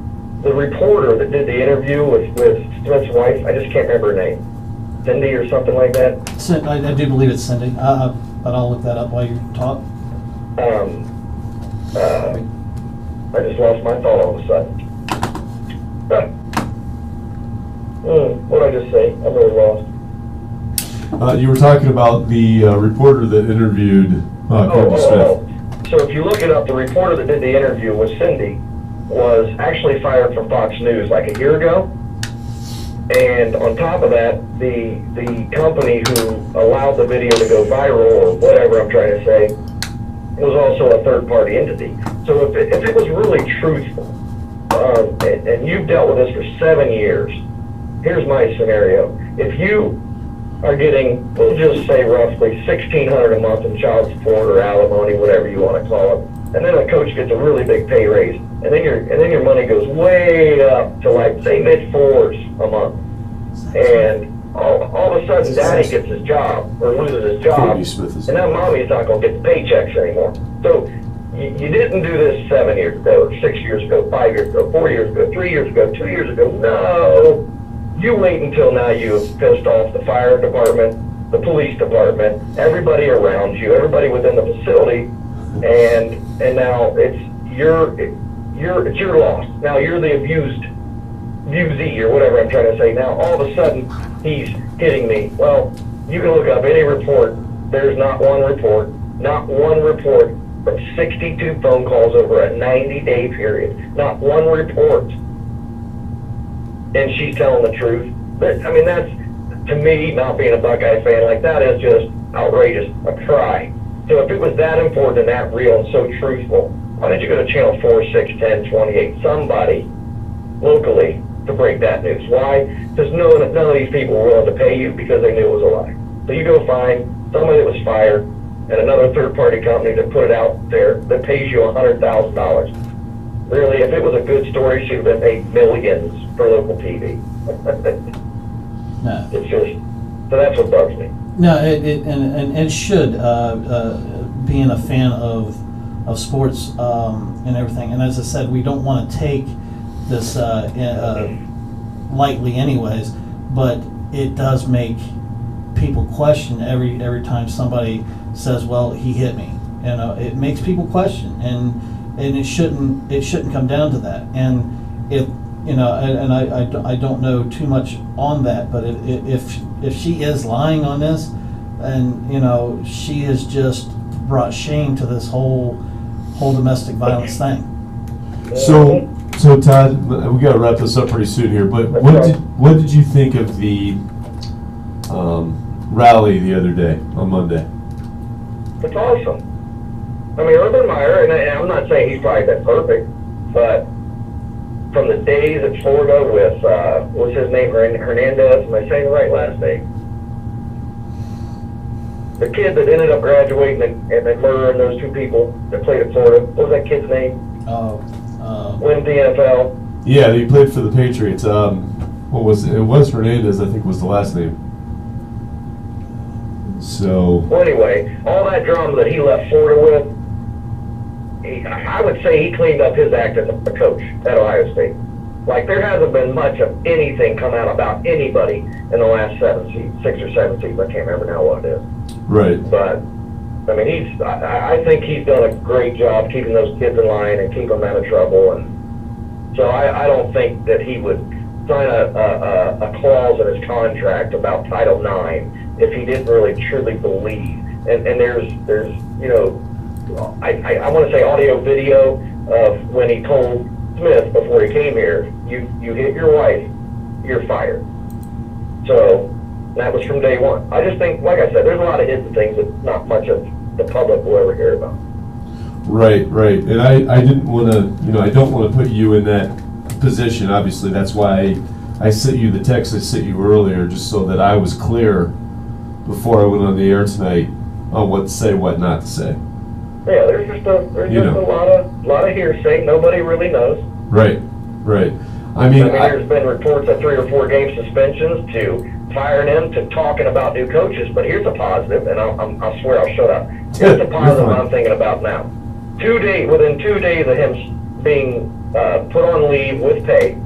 The reporter that did the interview with Smith's wife, I just can't remember her name, Cindy or something like that. I do believe it's Cindy, but I'll look that up while you talk. I just lost my thought all of a sudden. What did I just say? I'm really lost. You were talking about the reporter that interviewed Courtney Smith. So if you look it up, the reporter that did the interview with Cindy was actually fired from Fox News like a year ago. And on top of that, the company who allowed the video to go viral, or whatever I'm trying to say, was also a third-party entity. So if it was really truthful, and you've dealt with this for 7 years, here's my scenario. If you are getting, we'll just say roughly $1,600 a month in child support or alimony, whatever you want to call it, and then a coach gets a really big pay raise, and then your money goes way up to like say mid-4s a month, and all of a sudden daddy gets his job or loses his job, and now mommy's not going to get the paychecks anymore. So you didn't do this 7 years ago, or 6 years ago, 5 years ago, 4 years ago, 3 years ago, 2 years ago. No. You wait until now you've pissed off the fire department, the police department, everybody around you, everybody within the facility, and now it's your loss. Now you're the abusee or whatever I'm trying to say. Now all of a sudden he's hitting me. Well, you can look up any report. There's not one report from 62 phone calls over a 90-day period. Not one report. And she's telling the truth. But, I mean, that's, to me, not being a Buckeye fan, like, that is just outrageous, a cry. So if it was that important and that real and so truthful, why did you go to channel 4, 6, 10, 28, somebody locally to break that news? Why? Because none of these people were willing to pay you because they knew it was a lie. So you go find somebody that was fired and another third-party company that put it out there that pays you $100,000. Really, if it was a good story, she would have been paid millions for local TV. No. It's just, so that's what bugs me. No, and it should, being a fan of sports and everything. And as I said, we don't want to take this lightly anyways, but it does make people question every time somebody says, well, he hit me. You know, it makes people question, and it shouldn't come down to that. And if you know, and I don't know too much on that, but if she is lying on this, and you know, she has just brought shame to this whole domestic violence thing. So Todd, we got to wrap this up pretty soon here. But what did you think of the rally the other day on Monday? It's awesome. I mean, Urban Meyer, and I'm not saying he's probably been perfect, but from the days at Florida with, what's his name, Hernandez, am I saying the right last name? The kid that ended up graduating and then murdering those two people that played at Florida. What was that kid's name? Went to the NFL. Yeah, he played for the Patriots. What was it? It was Hernandez, I think, was the last name. So. Well, anyway, all that drama that he left Florida with, I would say he cleaned up his act as a coach at Ohio State. Like, there hasn't been much of anything come out about anybody in the last 6 or 7 seasons. I can't remember now what it is. Right. But, I mean, I think he's done a great job keeping those kids in line and keeping them out of trouble. And so I don't think that he would sign a clause in his contract about Title IX if he didn't really truly believe. And there's you know, I want to say audio video of when he told Smith before he came here, you hit your wife, you're fired. So that was from day one. I just think, like I said, there's a lot of hidden things that not much of the public will ever hear about. Right. And I didn't want to, you know, I don't want to put you in that position. Obviously, that's why I sent you the text I sent you earlier, just so that I was clear before I went on the air tonight on what to say, what not to say. Yeah, there's just a lot of hearsay. Nobody really knows. Right. I mean, there's been reports of 3 or 4 game suspensions to firing him to talking about new coaches. But here's a positive, and I swear I'll shut up. Here's the positive I'm thinking about now. Within 2 days of him being put on leave with pay,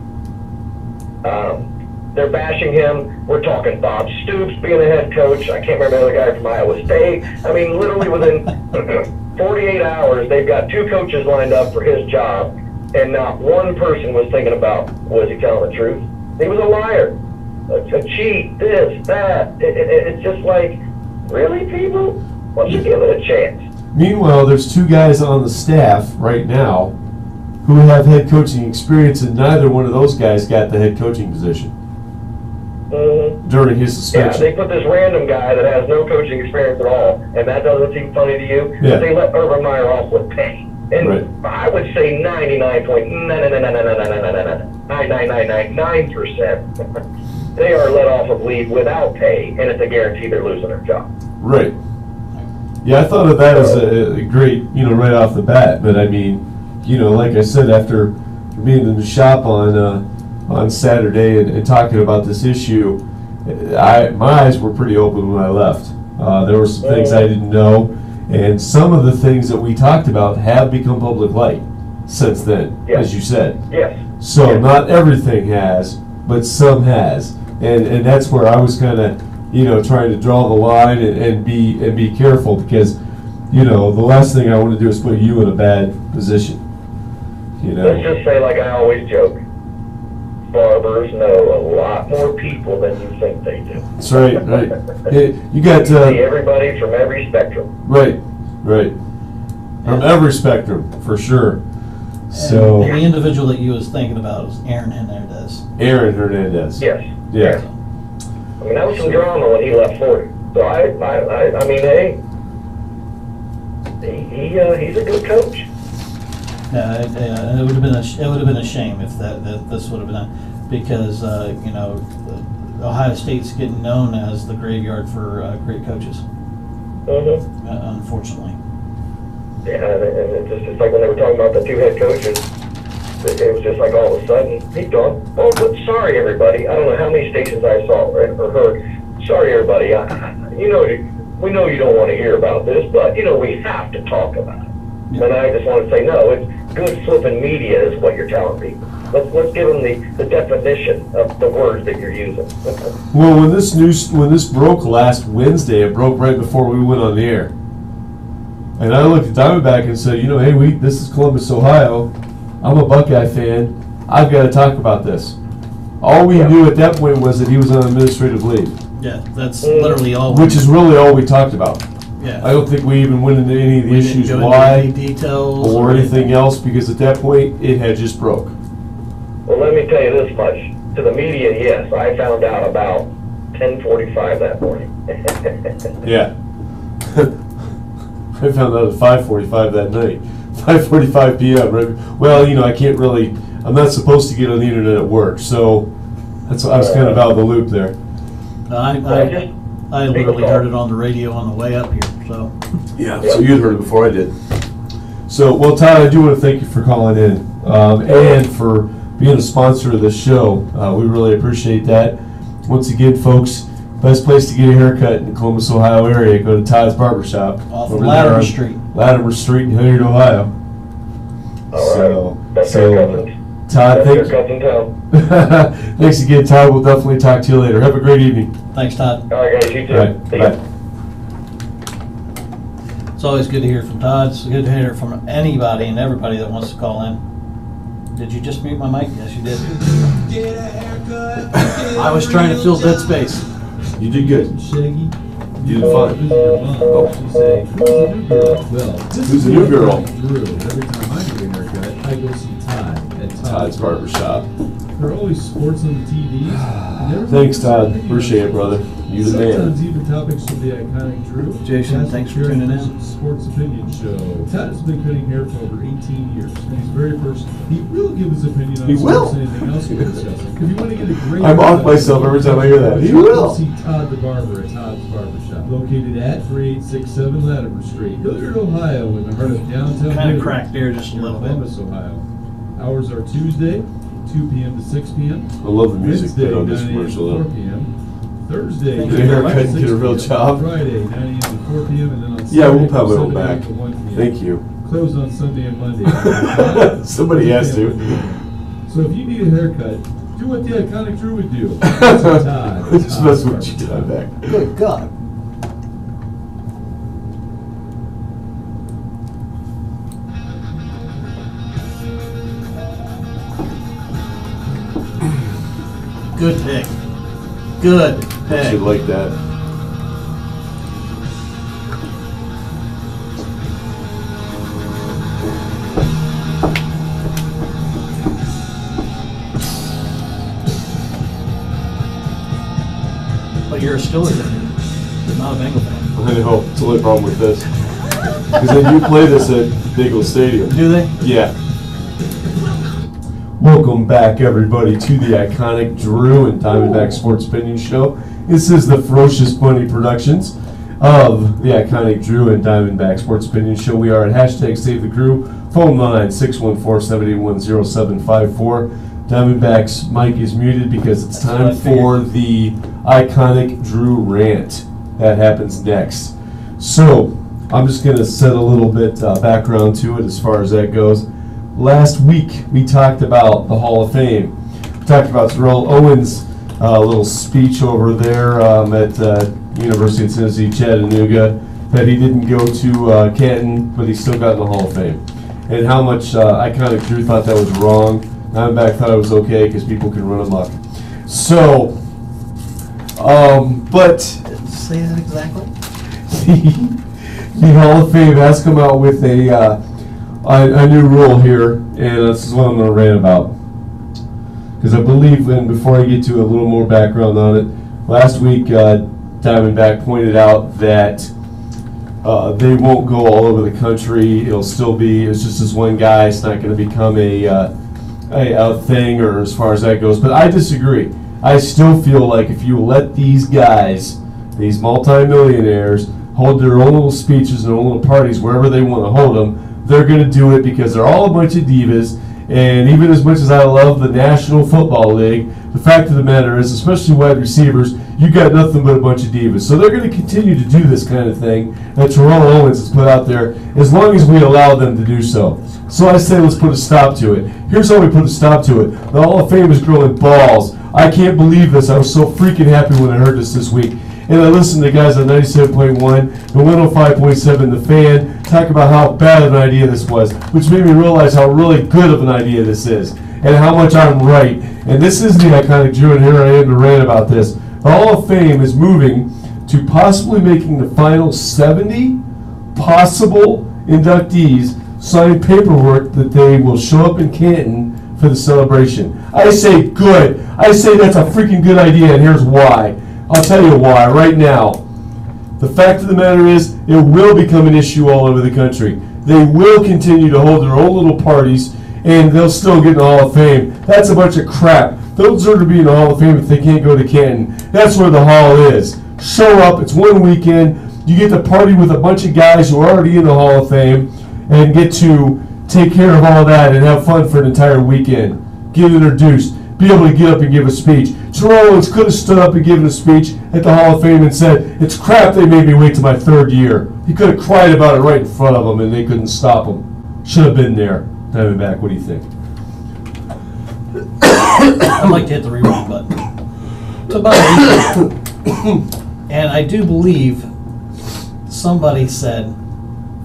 they're bashing him. We're talking Bob Stoops being the head coach. I can't remember the other guy from Iowa State. I mean, literally within 48 hours, they've got 2 coaches lined up for his job. and not one person was thinking about, was he telling the truth? He was a liar, a cheat, this, that. It's just like, really, people? Why don't you give it a chance? Meanwhile, there's two guys on the staff right now who have head coaching experience, and neither one of those guys got the head coaching position during his Yeah, suspension. they put this random guy that has no coaching experience at all, and that doesn't seem funny to you. Yeah. But they let Urban Meyer off with pay. And Right. I would say 99.9999999% they are let off of leave without pay, and it's a guarantee they're losing their job. Right. Yeah, I thought of that as a great, right off the bat. But I mean, like I said, after being in the shop on Saturday and talking about this issue, my eyes were pretty open when I left. There were some things I didn't know, and some of the things that we talked about have become public light since then, Yes. as you said. Yes. So Yes. not everything has, but some has, and that's where I was kind of, trying to draw the line and be careful, because, the last thing I want to do is put you in a bad position. Let's just say, like I always joke, barbers know a lot more people than you think they do. That's right. Hey, you got See everybody from every spectrum. right. From every spectrum, for sure. So And the individual that you was thinking about is Aaron Hernandez. Aaron Hernandez. Yes. Yeah. I mean, that was some drama when he left Florida. So I mean, hey, he's a good coach. Yeah, and it would have been a shame if that this would have been done, because Ohio State's getting known as the graveyard for great coaches. Mm-hmm. Unfortunately. Yeah, and it's just like when they were talking about the two head coaches, it was just like all of a sudden, he's gone. Oh, but sorry, everybody. I don't know how many stations I saw or heard. Sorry, everybody. We know you don't want to hear about this, but, we have to talk about it. Yeah. And I just want to say, no, it's good flipping media is what you're telling people. Let's give them the definition of the words that you're using. Well, when this broke last Wednesday, it broke right before we went on the air. And I looked at Diamondback and said, hey, this is Columbus, Ohio. I'm a Buckeye fan. I've got to talk about this. All we knew at that point was that he was on administrative leave, Yeah, that's literally all. which is really all we talked about. Yeah. I don't think we even went into any of the We didn't issues go into why any details or anything else, because at that point it had just broke. Well, let me tell you this much. To the media, yes, I found out about 10:45 that morning. Yeah. I found out at 5:45 that night. 5:45 p.m. Right? Well, I can't really. I'm not supposed to get on the internet at work, so I was kind of out of the loop there. I literally heard it on the radio on the way up here. So. Yeah. So you'd heard it before I did. So, well, Todd, I do want to thank you for calling in and for being a sponsor of this show. We really appreciate that. Once again, folks, best place to get a haircut in the Columbus, Ohio area, go to Todd's Barbershop. Off over of there Latimer on Street. Latimer Street in Hilliard, Ohio. All right. That's So, your cousins. Todd, That's your thanks. cousin town. Thanks again, Todd. We'll definitely talk to you later. Have a great evening. Thanks, Todd. All right, guys, you too. All right. See ya. Bye. It's always good to hear from Todd. It's good to hear from anybody and everybody that wants to call in. Did you just mute my mic? Yes, you did. I was trying to fill dead space. You did good. Shaggy. You did fine. Visit your mom. She say, "Who's the new girl?" Well, this Who's is the new girl? Drew. Every time I get a haircut, I go see Todd at Todd's Barbershop. There are always sports on the TVs. and everyone Thanks, has Todd. an opinion Appreciate on it, brother. You the Sometimes man. even topics from the iconic Drew. Jason, That's thanks for Jerry tuning in. Wilson's Sports Opinion Show. Todd has been cutting hair for over 18 years. And he's very personal. He will give his opinion on He will. sports and anything else we're discussing. If you want to get a great I'm off haircut, myself every time I hear that. He go will. See Todd the Barber at Todd's Barbershop, located at 3867 Latimer Street, Hilliard, Ohio, in the heart of downtown. Kind of Hilliard, cracked there just a near little bit. Columbus, Ohio. Hours are Tuesday, 2 p.m. to 6 p.m. I love the music Wednesday, put on this 9 a.m. to commercial, 4 though. p.m. Thursday, Get a 9 a.m. to haircut and 6 get a real p.m. job. Friday, 9 a.m. to 4 p.m. and then on Yeah, we'll Saturday, pop it from all 7 a.m. back. to 1 p.m. Thank you. Closed on Sunday and Monday. Somebody has to. So if you need a haircut, do what the iconic Drew would do. Todd. Just mess with you, Todd back. Good God. Good pick. Good I pick. should like that. But you're a Steelers fan, not a Bengal fan. I know. It's the only problem with this. Because they do play this at Bagel Stadium. Do they? Yeah. Welcome back, everybody, to the iconic Drew and Diamondback Sports Opinion Show. This is the Ferocious Bunny Productions of the iconic Drew and Diamondback Sports Opinion Show. We are at hashtag Save the Crew. Phone line 614-781-0754. Diamondback's mic is muted because it's time for the iconic Drew rant. That happens next. So, I'm just going to set a little bit background to it as far as that goes. Last week, we talked about the Hall of Fame. We talked about Terrell Owens' little speech over there at University of Tennessee, Chattanooga, that he didn't go to Canton, but he still got in the Hall of Fame. And how much iconic Drew thought that was wrong. Diamondback thought it was okay because people can run amok. So, but Say that exactly. the Hall of Fame has come out with a new rule here, and this is what I'm going to rant about. Because I believe, and before I get to a little more background on it, last week Diamondback pointed out that they won't go all over the country. It'll still be, it's just this one guy. It's not going to become a thing, or as far as that goes. But I disagree. I still feel like if you let these guys, these multimillionaires, hold their own little speeches and their own little parties wherever they want to hold them, they're going to do it because they're all a bunch of divas. And even as much as I love the National Football League, the fact of the matter is, especially wide receivers, you got nothing but a bunch of divas. So they're going to continue to do this kind of thing that Terrell Owens has put out there as long as we allow them to do so. So I say let's put a stop to it. Here's how we put a stop to it. The Hall of Fame is growing balls. I can't believe this. I was so freaking happy when I heard this week. And I listened to guys on 97.1 and 105.7 The Fan talk about how bad of an idea this was, which made me realize how really good of an idea this is and how much I'm right. And this is the iconic Drew, and here I am to rant about this. The Hall of Fame is moving to possibly making the final 70 possible inductees sign paperwork that they will show up in Canton for the celebration. I say good. I say that's a freaking good idea, and here's why. I'll tell you why right now. The fact of the matter is, it will become an issue all over the country. They will continue to hold their own little parties, and they'll still get in the Hall of Fame. That's a bunch of crap. They'll deserve to be in the Hall of Fame if they can't go to Canton. That's where the Hall is. Show up. It's one weekend. You get to party with a bunch of guys who are already in the Hall of Fame and get to take care of all that and have fun for an entire weekend. Get introduced. Be able to get up and give a speech. Terrell Owens could have stood up and given a speech at the Hall of Fame and said, "It's crap they made me wait till my third year." He could have cried about it right in front of them and they couldn't stop him. Should have been there. Diamondback, what do you think? I'd like to hit the rewind button. It's about a week ago. And I do believe somebody said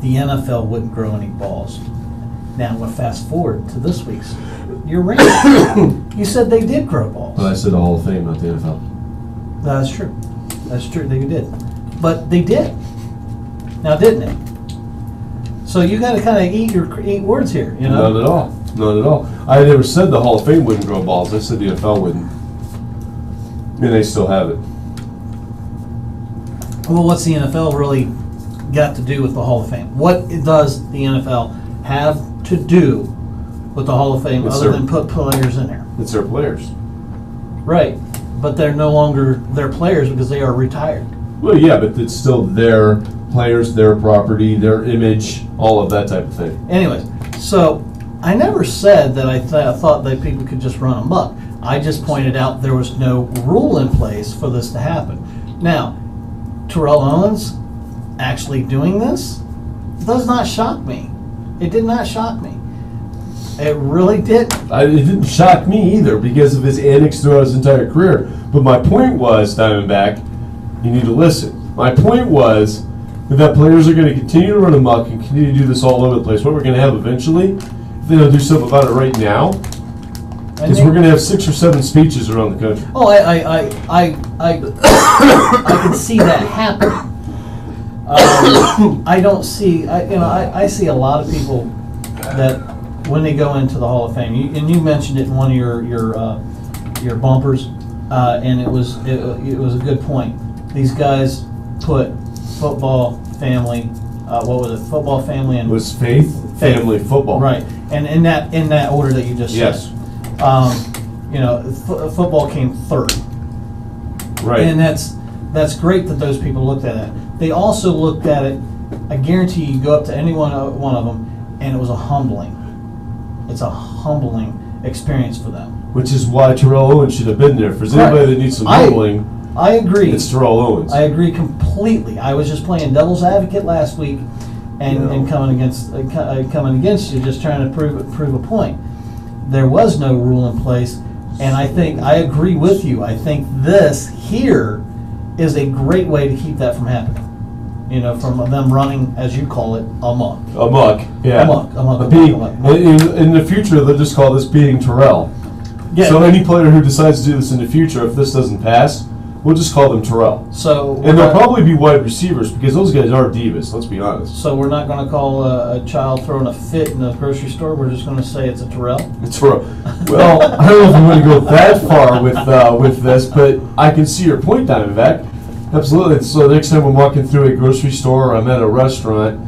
the NFL wouldn't grow any balls. Now I'm going to fast forward to this week's. You're right. You said they did grow balls. Well, I said the Hall of Fame, not the NFL. That's true. That's true. They did. But they did. Now, didn't it? So you got to kind of eat words here, you know? Not at all. Not at all. I never said the Hall of Fame wouldn't grow balls. I said the NFL wouldn't. And they still have it. Well, what's the NFL really got to do with the Hall of Fame? What does the NFL have to do with the Hall of Fame other than put players in there? It's their players. Right. But they're no longer their players because they are retired. Well, yeah, but it's still their players, their property, their image, all of that type of thing. Anyways, so I never said that I thought that people could just run amok. I just pointed out there was no rule in place for this to happen. Now, Terrell Owens actually doing this does not shock me. It did not shock me. It really didn't. It didn't shock me either because of his antics throughout his entire career. But my point was, Diamondback, you need to listen. My point was that players are going to continue to run amok and continue to do this all over the place. What we're going to have eventually, if they don't do something about it right now, Because we're going to have 6 or 7 speeches around the country. Oh, I can see that happen. I don't see, I see a lot of people that when they go into the Hall of Fame, and you mentioned it in one of your bumpers, and it was a good point. These guys put football, family, what was it? Football, family, and It was faith, family, football. right, and in that order that you just Yes. said. Football came third. Right. And that's great that those people looked at it. They also looked at it, I guarantee you go up to any one of them, and it was it's a humbling experience for them. Which is why Terrell Owens should have been there. If there's anybody that needs some humbling, I agree. it's Terrell Owens. I agree completely. I was just playing devil's advocate last week and coming against you, just trying to prove a point. There was no rule in place, and I agree with you. I think this here is a great way to keep that from happening. From them running, as you call it, amok. Amok, yeah. Amok. In the future, they'll just call this being Terrell. Yeah. So any player who decides to do this in the future, if this doesn't pass, we'll just call them Terrell. And they'll probably be wide receivers because those guys are divas, let's be honest. So we're not going to call a child throwing a fit in the grocery store. We're just going to say it's a Terrell. It's Terrell. Well, I don't know if I'm going to go that far with this, but I can see your point, Diamondback. Absolutely. So next time I'm walking through a grocery store or I'm at a restaurant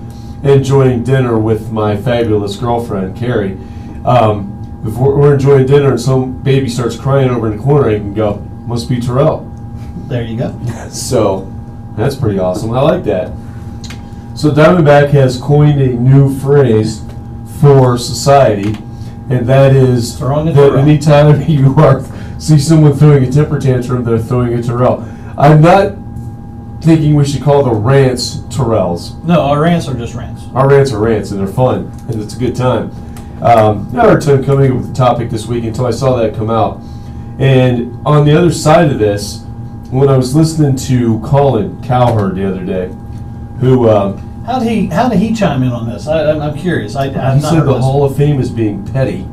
enjoying dinner with my fabulous girlfriend, Carrie, if we're enjoying dinner and some baby starts crying over in the corner, I can go, must be Terrell. There you go. So that's pretty awesome. I like that. So Diamondback has coined a new phrase for society, and that is that anytime you see someone throwing a temper tantrum, they're throwing a Terrell. I'm not thinking we should call the rants Terrells. No, our rants are just rants. Our rants are rants, and they're fun, and it's a good time. I had a hard time coming up with the topic this week until I saw that come out. And on the other side of this, when I was listening to Colin Cowherd the other day, who how did he chime in on this? I'm curious. He said the Hall of Fame is being petty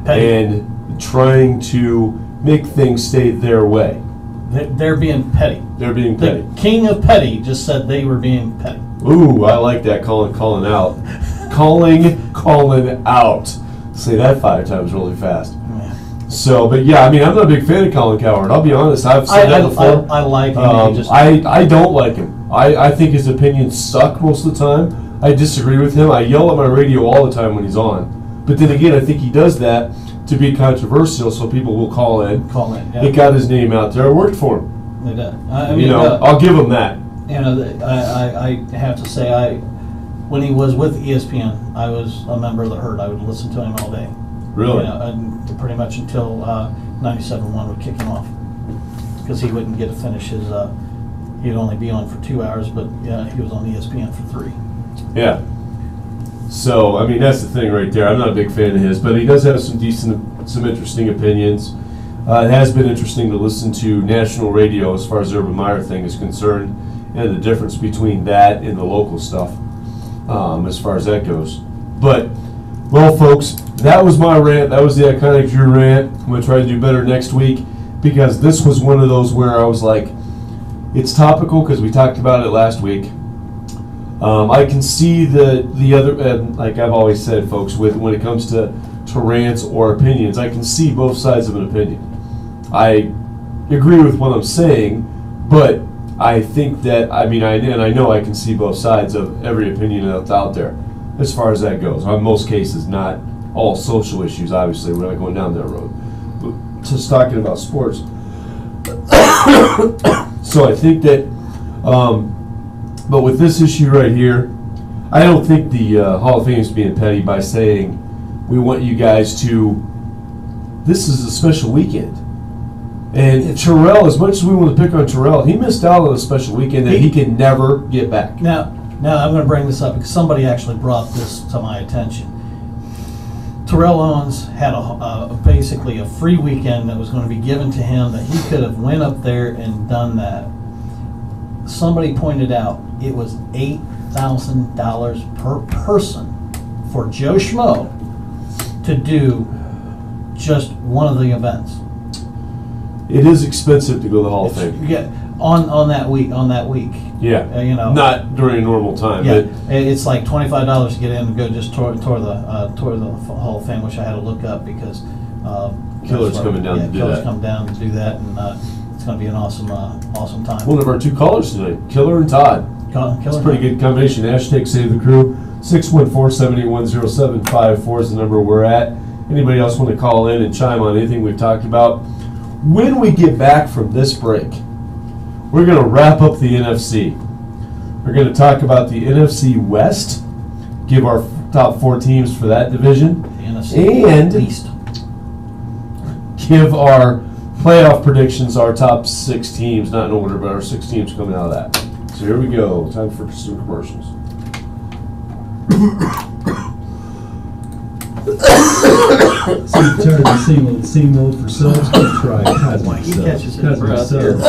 and trying to make things stay their way. They're being petty. They're being petty. The king of petty just said they were being petty. Ooh, I like that. Calling out. calling out. Say that 5 times really fast. So, but yeah, I mean, I'm not a big fan of Colin Cowherd. I'll be honest. I've said that before. I like him. I don't like him. I think his opinions suck most of the time. I disagree with him. I yell at my radio all the time when he's on. But then again, I think he does that to be controversial, so people will call in. Yeah. It got his name out there. It worked for him. It did. I'll give him that. I have to say, when he was with ESPN, I was a member of the herd. I would listen to him all day. Really? And pretty much until 97.1 would kick him off, because he wouldn't get to finish his. He'd only be on for 2 hours, but he was on ESPN for 3. Yeah. So I mean, that's the thing right there. I'm not a big fan of his, but he does have some interesting opinions. It has been interesting to listen to national radio as far as the Urban Meyer thing is concerned, and the difference between that and the local stuff, as far as that goes. But, well, folks, that was my rant. That was the Iconic Drew rant. I'm going to try to do better next week, because this was one of those where I was like, it's topical because we talked about it last week. I can see the other, like I've always said, folks, when it comes to rants or opinions, I can see both sides of an opinion. I agree with what I'm saying, but I think that, I know I can see both sides of every opinion that's out there as far as that goes. In most cases, not all social issues, obviously, we're not going down that road. But just talking about sports. So I think that, but with this issue right here, I don't think the Hall of Fame is being petty by saying, we want you guys to, this is a special weekend. And Terrell, as much as we want to pick on Terrell, he missed out on a special weekend that he can never get back. Now I'm going to bring this up because somebody actually brought this to my attention. Terrell Owens had basically a free weekend that was going to be given to him, that he could have went up there and done that. Somebody pointed out it was $8,000 per person for Joe Schmo to do just one of the events. It is expensive to go to the Hall of Fame. Yeah, on that week. Yeah. You know. Not during normal time. Yeah, But it's like $25 to get in and go just tour the Hall of Fame, which I had to look up because Killer's coming down to do Killer's that. coming down to do that, and it's going to be an awesome time. one of our 2 callers tonight, Killer and Todd. Killer, It's a pretty good combination. Hashtag Save the Crew. 614-781-0754 is the number we're at. Anybody else want to call in and chime on anything we've talked about? When we get back from this break, we're going to wrap up the NFC. We're going to talk about the NFC West, give our top 4 teams for that division, The NFC and East. give our playoff predictions, our top 6 teams, not in order, but our 6 teams coming out of that. So here we go. Time for some commercials. So you're tired of the same old for subs? Go try Cosmic He Subs. catches his Cosmic breath Subs. here. Cosmic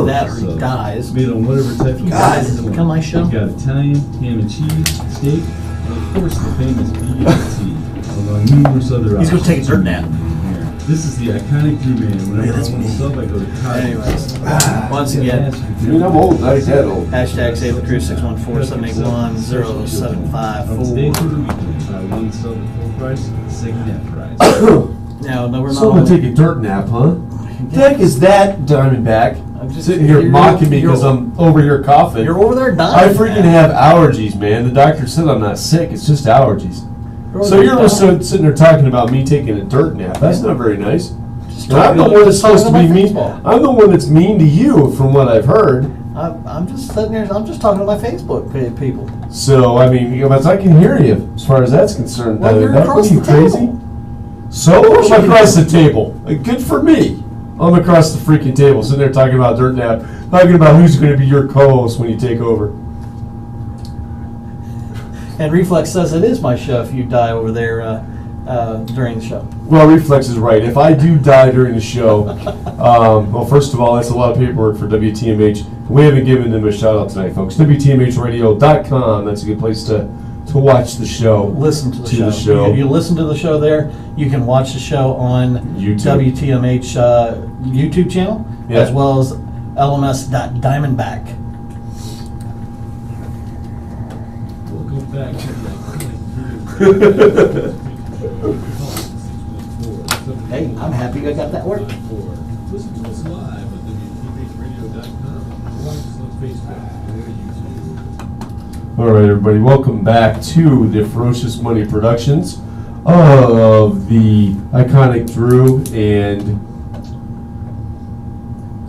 That or he Subs. dies. Made on whatever type of Guys, does it become my show? You've got Italian, ham and cheese, steak, and of course the famous BLT, among numerous other He's gonna options. take a dirt nap. This is the iconic Drew Man. Whenever I want to sub, I go to Cosmic Anyways, Subs. once again, I mean, I'm old. I ain't that old. hashtag Save the Crew 614-781-0754. On today's for the weekend, buy 1 sub at full price, second half price. No, we're not. So I'm going to take a dirt nap, huh? The heck is that, Diamondback? I'm just- Sitting here you're- mocking me because you're- I'm over here coughing. You're over there I dying. freaking man. have allergies, man. The doctor said I'm not sick. It's just allergies. You're over So there you're dying. sitting there talking about me taking a dirt nap. That's not very nice. Just And I'm the talking- one that's just talking supposed to be about mean. baseball. I'm the one that's mean to you, from what I've heard. I'm just sitting there. I'm just talking to my Facebook people. So I mean, but I can hear you as far as that's concerned. Well, you're Diamondback. across What are you the table. crazy? So course I'm you across can. the table. Good for me. I'm across the freaking table, sitting there talking about dirt nap, talking about who's going to be your co-host when you take over. And Reflex says it is my show if you die over there during the show. Well, Reflex is right. If I do die during the show, well, first of all, that's a lot of paperwork for WTMH. We haven't given them a shout out tonight, folks. WTMHradio.com. That's a good place to watch the show. Listen to the To show. the show. You listen to the show there. You can watch the show on YouTube. WTMH YouTube channel, Yeah. as well as LMS.Diamondback. Welcome back to the Hey, I'm happy I got that work. Listen to us live at WTMHradio.com. Watch us on Facebook and YouTube. All right, everybody, welcome back to the Ferocious Money Productions of the iconic Drew and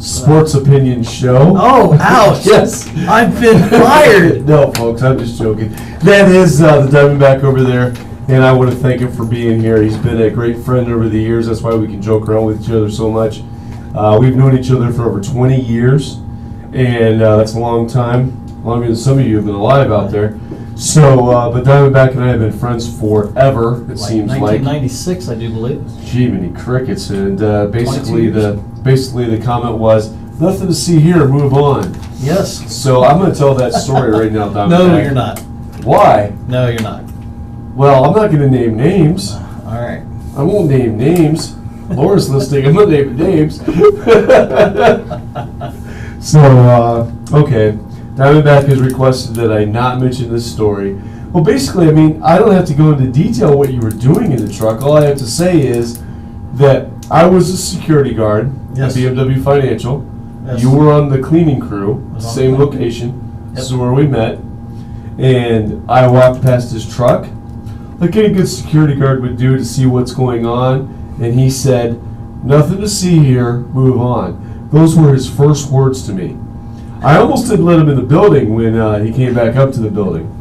Sports Opinion Show. Oh, ouch! Yes. I've been fired. No, folks, I'm just joking. That is the Diamondback over there, and I want to thank him for being here. He's been a great friend over the years. That's why we can joke around with each other so much. We've known each other for over 20 years, and that's a long time, longer than some of you have been alive out there. So, but Diamondback and I have been friends forever, it seems like. 1996, I do believe. Gee, many crickets, and 22 basically years. the comment was, nothing to see here, move on. Yes. So I'm going to tell that story right now, Diamondback. No, you're not. Why? No, you're not. Well, I'm not going to name names. All right. I won't name names. Laura's listening. I'm not naming names. So, okay. Diamondback has requested that I not mention this story. Well, basically, I mean, I don't have to go into detail what you were doing in the truck. All I have to say is that I was a security guard Yes. at BMW Financial. Yes. You were on the cleaning crew, was on same the cleaning. location. This is Yep. where we met. And I walked past his truck, like any good security guard would do, to see what's going on. And he said, nothing to see here, move on. Those were his first words to me. I almost didn't let him in the building when he came back up to the building.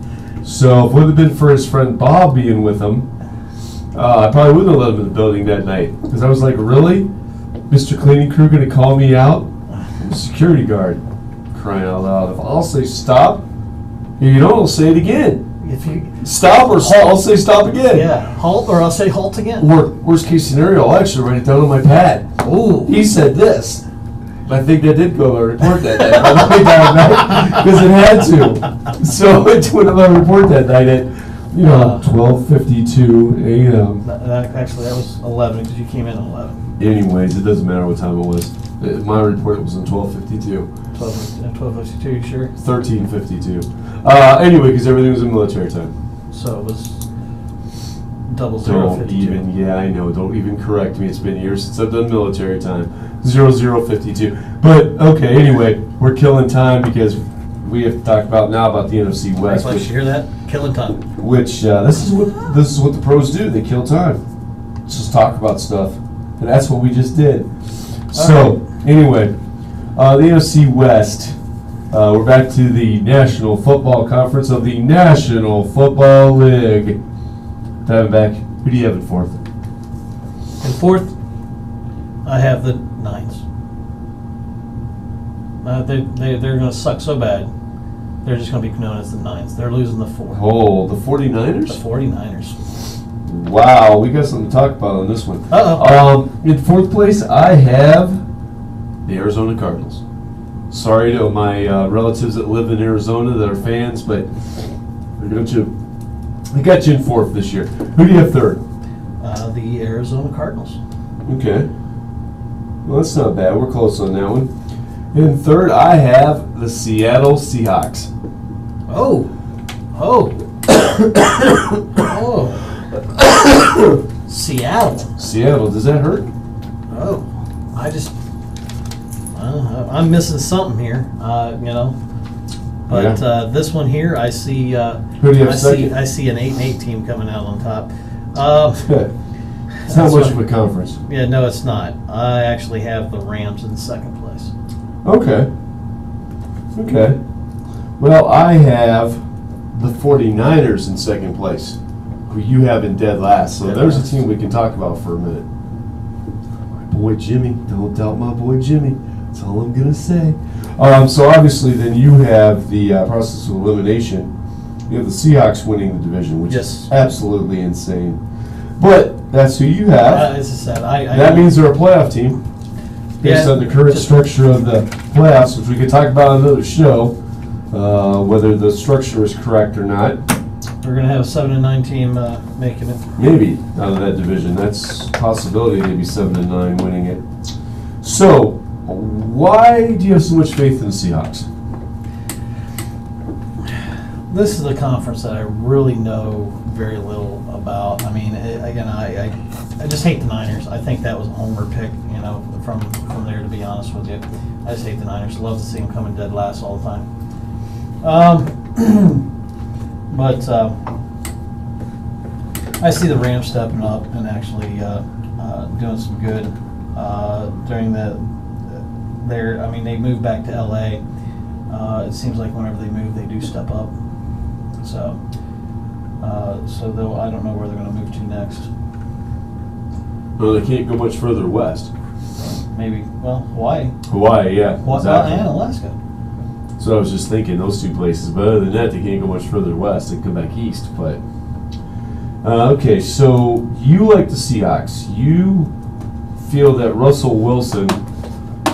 So if it would have been for his friend Bob being with him, I probably wouldn't have let him in the building that night. Because I was like, really? Mr. Cleaning Crew going to call me out? I'm a security guard. Crying out loud. If I'll say stop, if you don't, I'll say it again. If you, Stop or I'll say stop again. yeah, halt, or I'll say halt again. Or worst case scenario, I'll actually write it down on my pad. Ooh. He said this. I think that did go to a report that night, by the way, because it had to. So it went on my report that night. Yeah, 12:52 a.m. Actually, that was 11 because you came in at 11. Anyways, it doesn't matter what time it was. My report was in 12:52. 12:52, you sure? 13:52. Anyway, because everything was in military time. So it was double Don't 0:52. even, yeah, I know. Don't even correct me. It's been years since I've done military time. 00:52. But okay, anyway, we're killing time because we have to talk about now about the NFC West. Like you hear that? Killing time. Which this is what the pros do. They kill time. Just talk about stuff, and that's what we just did. So anyway, the NFC West. We're back to the National Football Conference of the National Football League. Diamondback, who do you have in fourth? In fourth, I have the Nines. They're going to suck so bad, they're just going to be known as the Nines. They're losing the 4. Oh, the 49ers? The 49ers. Wow, we got something to talk about on this one. Uh-oh. In fourth place, I have the Arizona Cardinals. Sorry to my relatives that live in Arizona that are fans, but I got you in fourth this year. Who do you have third? The Arizona Cardinals. Okay. Well, that's not bad. We're close on that one. In third, I have the Seattle Seahawks. Oh. Seattle. Seattle, does that hurt? Oh. I'm missing something here, But this one here, I see. Who do you have second? I see an 8-8 team coming out on top. It's not much of a conference. Yeah, no, it's not. I actually have the Rams in second place. Okay. Well, I have the 49ers in second place, who you have in dead last. So there's a team we can talk about for a minute. My boy Jimmy. Don't doubt my boy Jimmy. That's all I'm going to say. So obviously then you have the process of elimination. You have the Seahawks winning the division, which is absolutely insane. But that's who you have. As I said, that means they're a playoff team. Based on the current structure of the playoffs, which we could talk about on another show, whether the structure is correct or not. We're going to have a 7-9 team making it. Maybe out of that division. That's a possibility, maybe 7-9 winning it. So, why do you have so much faith in the Seahawks? This is a conference that I really know very little about. I mean, again, I just hate the Niners. I think that was a homer pick, from there, to be honest with you. I just hate the Niners. Love to see them coming dead last all the time. But I see the Rams stepping up and actually doing some good during they moved back to LA. It seems like whenever they move, they do step up. So though I don't know where they're going to move to next. Well, they can't go much further west. Maybe, Hawaii. Hawaii, yeah. Exactly. And Alaska. So I was just thinking those two places. But other than that, they can't go much further west. They come back east. But okay, so you like the Seahawks. You feel that Russell Wilson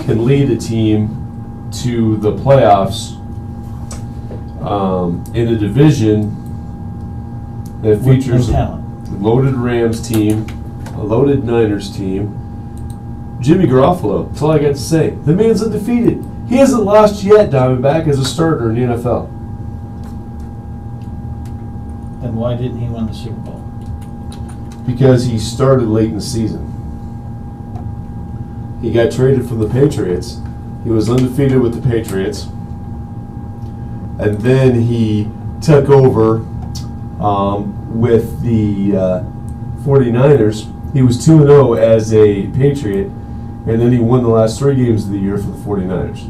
can lead a team to the playoffs in a division that features a loaded Rams team, a loaded Niners team. Jimmy Garoppolo, that's all I got to say. The man's undefeated. He hasn't lost yet, Diamondback, as a starter in the NFL. Then why didn't he win the Super Bowl? Because he started late in the season. He got traded from the Patriots. He was undefeated with the Patriots. And then he took over with the 49ers. He was 2-0 as a Patriot. And then he won the last 3 games of the year for the 49ers.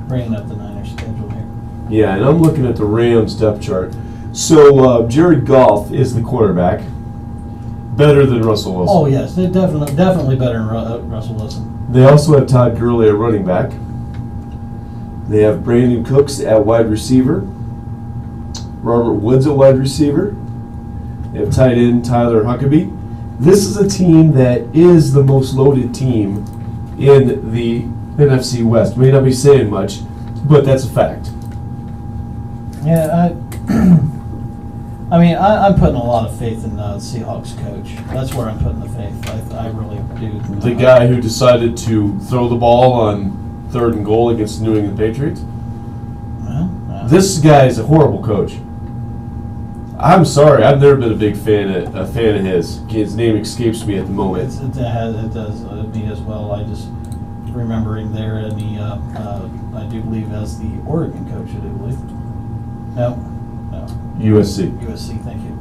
Bringing up the Niners schedule here. Yeah, and I'm looking at the Rams depth chart. So Jared Goff is the quarterback. Better than Russell Wilson. Oh, yes. They're definitely better than Russell Wilson. They also have Todd Gurley at running back. They have Brandon Cooks at wide receiver. Robert Woods at wide receiver. They have tight end Tyler Huckabee. This is a team that is the most loaded team in the NFC West. May not be saying much, but that's a fact. Yeah, I mean, I'm putting a lot of faith in the Seahawks coach. That's where I'm putting the faith. I really do. The guy who decided to throw the ball on 3rd and goal against the New England Patriots? This guy is a horrible coach. I'm sorry, I've never been a big fan of his. His name escapes me at the moment. It does me as well. I just remembering there in the I do believe as the Oregon coach. I do believe. No. USC. USC. Thank you.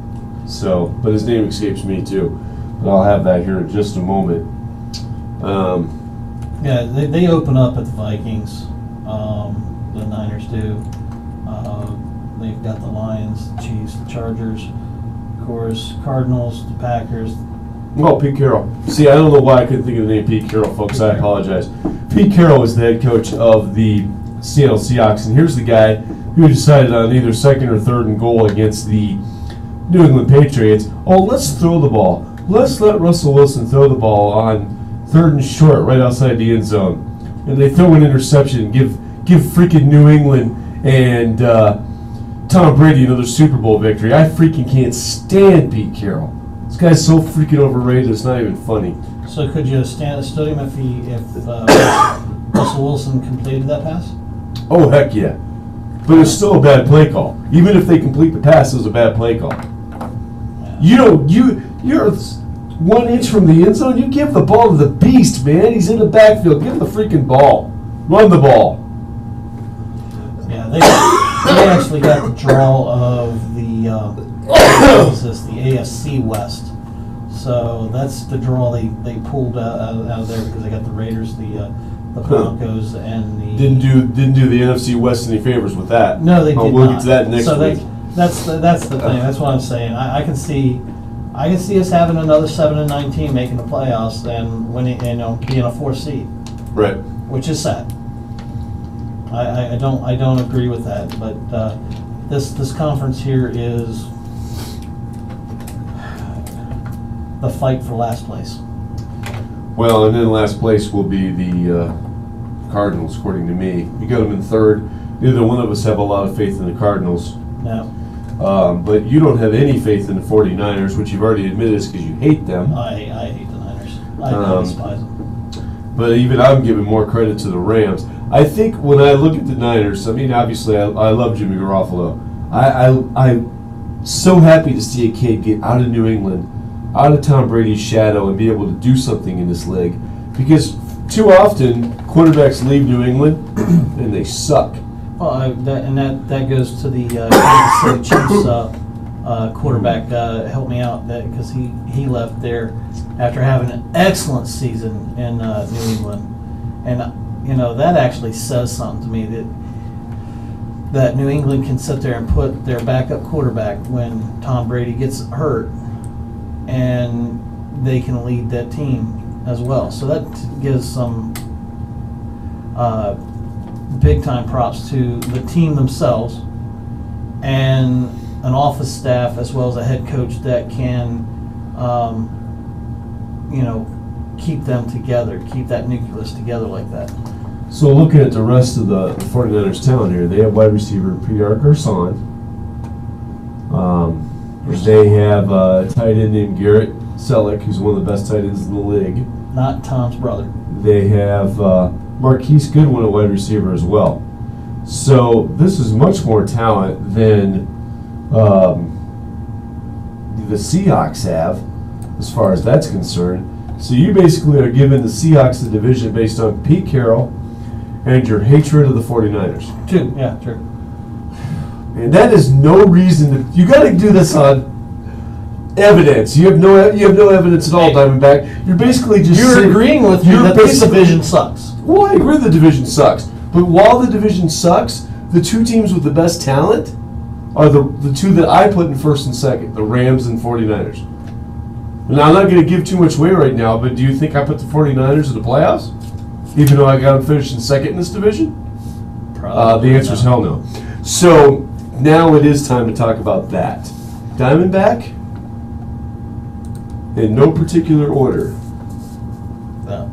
So, but his name escapes me too. But I'll have that here in just a moment. Yeah, they open up at the Vikings. The Niners do. They've got the Lions, the Chiefs, the Chargers, of course, Cardinals, the Packers. Well, Pete Carroll. See, I don't know why I couldn't think of the name Pete Carroll, folks. I apologize. Pete Carroll is the head coach of the Seattle Seahawks, and here's the guy who decided on either 2nd or 3rd and goal against the New England Patriots. Oh, let's throw the ball. Let's let Russell Wilson throw the ball on 3rd and short right outside the end zone. And they throw an interception, give freaking New England and Tom Brady another Super Bowl victory. I freaking can't stand Pete Carroll. This guy's so freaking overrated, it's not even funny. So could you stood him if Russell Wilson completed that pass? Oh, heck yeah. But it's still a bad play call. Even if they complete the pass, it was a bad play call. Yeah. You're 1 inch from the end zone, you give the ball to the beast, man. He's in the backfield. Give him the freaking ball. Run the ball. Yeah, they actually got the draw of the AFC West. So that's the draw they pulled out of there because they got the Raiders, the Broncos, and the didn't do the NFC West any favors with that. No, they did we'll not. Get to that next week. That's the thing. That's what I'm saying. I can see us having another 7-9 team making the playoffs and winning, being a 4th seed. Right. Which is sad. I don't agree with that, but this conference here is the fight for last place. Well, and in last place will be the Cardinals, according to me. You got them in 3rd. Neither one of us have a lot of faith in the Cardinals. No. But you don't have any faith in the 49ers, which you've already admitted is because you hate them. I hate the Niners. I despise them. But even I'm giving more credit to the Rams. I think when I look at the Niners, I mean, obviously I love Jimmy Garoppolo. I'm so happy to see a kid get out of New England, out of Tom Brady's shadow, and be able to do something in this league. Because too often, quarterbacks leave New England and they suck. Well, that goes to the Kansas City Chiefs quarterback. Helped me out because he left there after having an excellent season in New England, and that actually says something to me that New England can sit there and put their backup quarterback when Tom Brady gets hurt, and they can lead that team as well. So that gives some big time props to the team themselves and an office staff as well as a head coach that can keep them together, keep that nucleus together like that. So looking at the rest of the 49ers talent here, they have wide receiver Pierre Garçon. They have a tight end named Garrett Selleck, who's one of the best tight ends in the league. Not Tom's brother. They have Marquise Goodwin at wide receiver as well. So this is much more talent than the Seahawks have, as far as that's concerned. So you basically are giving the Seahawks the division based on Pete Carroll and your hatred of the 49ers. True, yeah, true. And that is no reason to. You got to do this on evidence. You have no evidence at all, Diamondback. You're basically just. You're agreeing with me that this division sucks. Well, I agree the division sucks. But while the division sucks, the 2 teams with the best talent are the 2 that I put in 1st and 2nd, the Rams and 49ers. Now, I'm not going to give too much away right now, but do you think I put the 49ers in the playoffs? Even though I got them finished in 2nd in this division? Probably the answer is hell no. So, now it is time to talk about that. Diamondback, in no particular order. No.